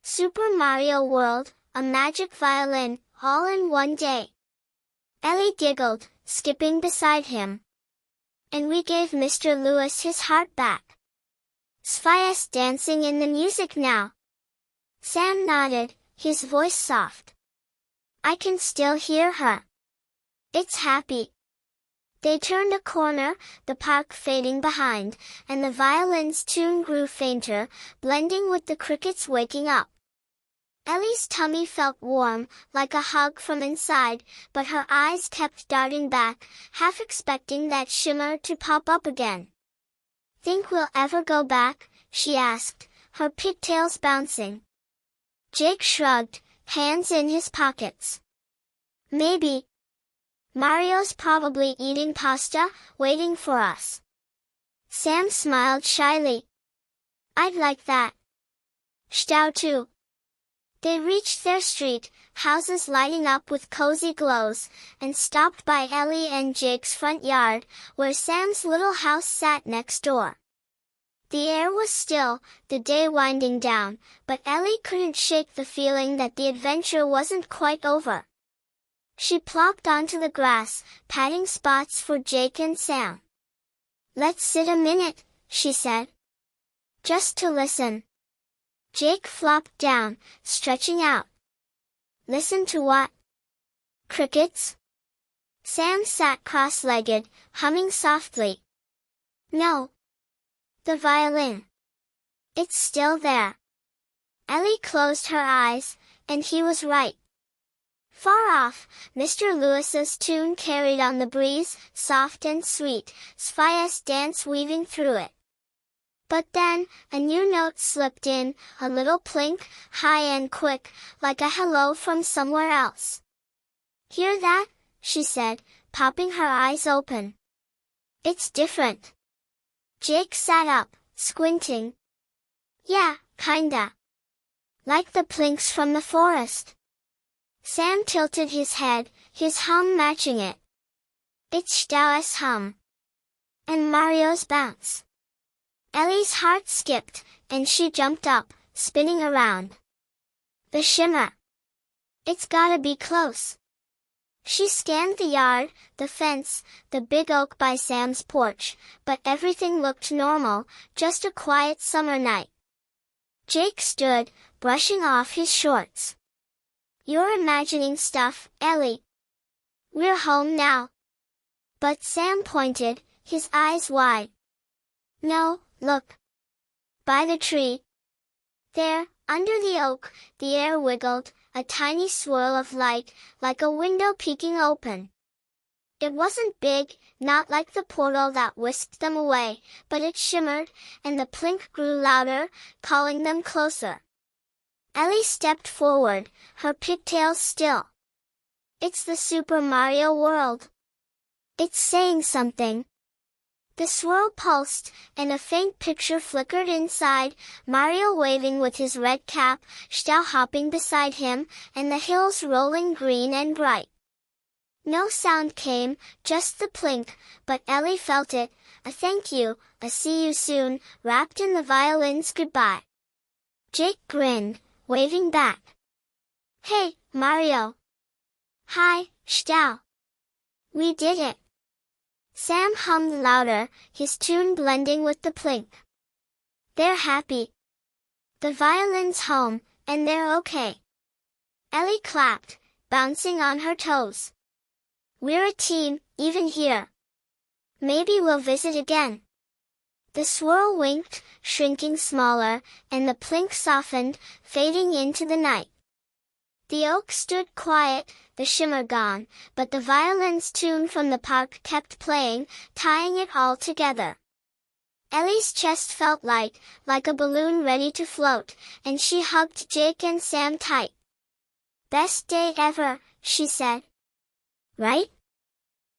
Super Mario World, a magic violin, all in one day." Ellie giggled, skipping beside him. "And we gave Mr. Lewis his heart back. Sophia's dancing in the music now." Sam nodded, his voice soft. "I can still hear her. It's happy." They turned a corner, the park fading behind, and the violin's tune grew fainter, blending with the crickets waking up. Ellie's tummy felt warm, like a hug from inside, but her eyes kept darting back, half expecting that shimmer to pop up again. "Think we'll ever go back?" she asked, her pigtails bouncing. Jake shrugged, hands in his pockets. "Maybe. Mario's probably eating pasta, waiting for us." Sam smiled shyly. "I'd like that. Stow too." They reached their street, houses lighting up with cozy glows, and stopped by Ellie and Jake's front yard, where Sam's little house sat next door. The air was still, the day winding down, but Ellie couldn't shake the feeling that the adventure wasn't quite over. She plopped onto the grass, patting spots for Jake and Sam. "Let's sit a minute," she said. "Just to listen." Jake flopped down, stretching out. "Listen to what?" "Crickets?" Sam sat cross-legged, humming softly. "No. The violin. It's still there." Ellie closed her eyes, and he was right. Far off, Mr. Lewis's tune carried on the breeze, soft and sweet, Sophia's dance weaving through it. But then, a new note slipped in, a little plink, high and quick, like a hello from somewhere else. "Hear that?" she said, popping her eyes open. "It's different." Jake sat up, squinting. "Yeah, kinda. Like the plinks from the forest." Sam tilted his head, his hum matching it. "It's Stau's hum. And Mario's bounce." Ellie's heart skipped, and she jumped up, spinning around. "The shimmer. It's gotta be close." She scanned the yard, the fence, the big oak by Sam's porch, but everything looked normal, just a quiet summer night. Jake stood, brushing off his shorts. "You're imagining stuff, Ellie. We're home now." But Sam pointed, his eyes wide. "No, look. By the tree. There, under the oak," the air wiggled, a tiny swirl of light, like a window peeking open. It wasn't big, not like the portal that whisked them away, but it shimmered, and the plink grew louder, calling them closer. Ellie stepped forward, her pigtails still. "It's the Super Mario World. It's saying something." The swirl pulsed, and a faint picture flickered inside, Mario waving with his red cap, Stau hopping beside him, and the hills rolling green and bright. No sound came, just the plink, but Ellie felt it, a thank you, a see you soon, wrapped in the violin's goodbye. Jake grinned, waving back. "Hey, Mario." "Hi, Stau. We did it." Sam hummed louder, his tune blending with the plink. "They're happy. The violin's home, and they're okay." Ellie clapped, bouncing on her toes. "We're a team, even here. Maybe we'll visit again." The swirl winked, shrinking smaller, and the plink softened, fading into the night. The oak stood quiet, the shimmer gone, but the violin's tune from the park kept playing, tying it all together. Ellie's chest felt light, like a balloon ready to float, and she hugged Jake and Sam tight. "Best day ever," she said. "Right?"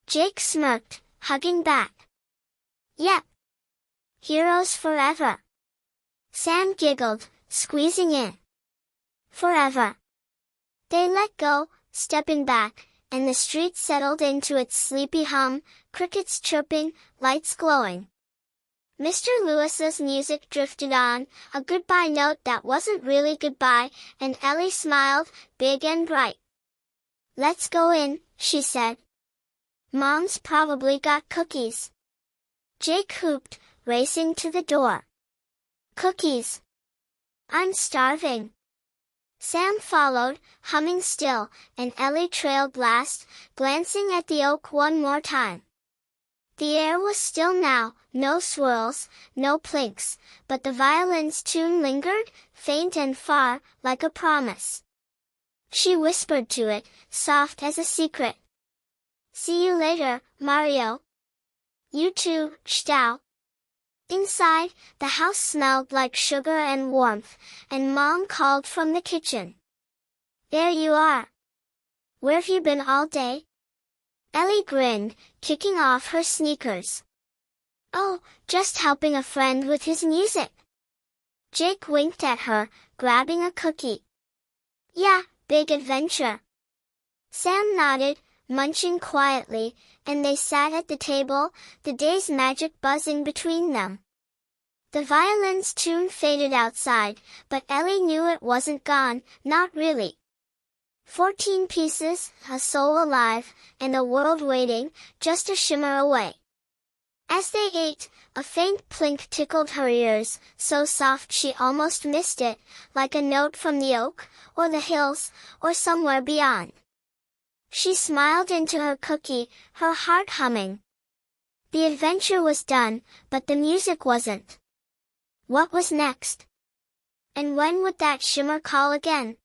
Jake smirked, hugging back. "Yep. Heroes forever." Sam giggled, squeezing in. "Forever." They let go, stepping back, and the street settled into its sleepy hum, crickets chirping, lights glowing. Mr. Lewis's music drifted on, a goodbye note that wasn't really goodbye, and Ellie smiled, big and bright. "Let's go in," she said. "Mom's probably got cookies." Jake whooped, racing to the door. "Cookies? I'm starving." Sam followed, humming still, and Ellie trailed last, glancing at the oak one more time. The air was still now, no swirls, no plinks, but the violin's tune lingered, faint and far, like a promise. She whispered to it, soft as a secret. "See you later, Mario." "You too, Stau." Inside, the house smelled like sugar and warmth, and Mom called from the kitchen. "There you are. Where've you been all day?" Ellie grinned, kicking off her sneakers. "Oh, just helping a friend with his music." Jake winked at her, grabbing a cookie. "Yeah, big adventure." Sam nodded, munching quietly, and they sat at the table, the day's magic buzzing between them. The violin's tune faded outside, but Ellie knew it wasn't gone, not really. 14 pieces, a soul alive, and a world waiting, just a shimmer away. As they ate, a faint plink tickled her ears, so soft she almost missed it, like a note from the oak, or the hills, or somewhere beyond. She smiled into her cookie, her heart humming. The adventure was done, but the music wasn't. What was next? And when would that shimmer call again?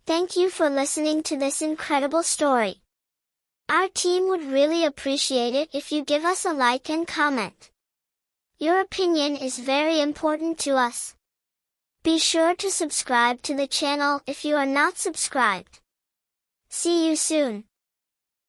Thank you for listening to this incredible story. Our team would really appreciate it if you give us a like and comment. Your opinion is very important to us. Be sure to subscribe to the channel if you are not subscribed. See you soon.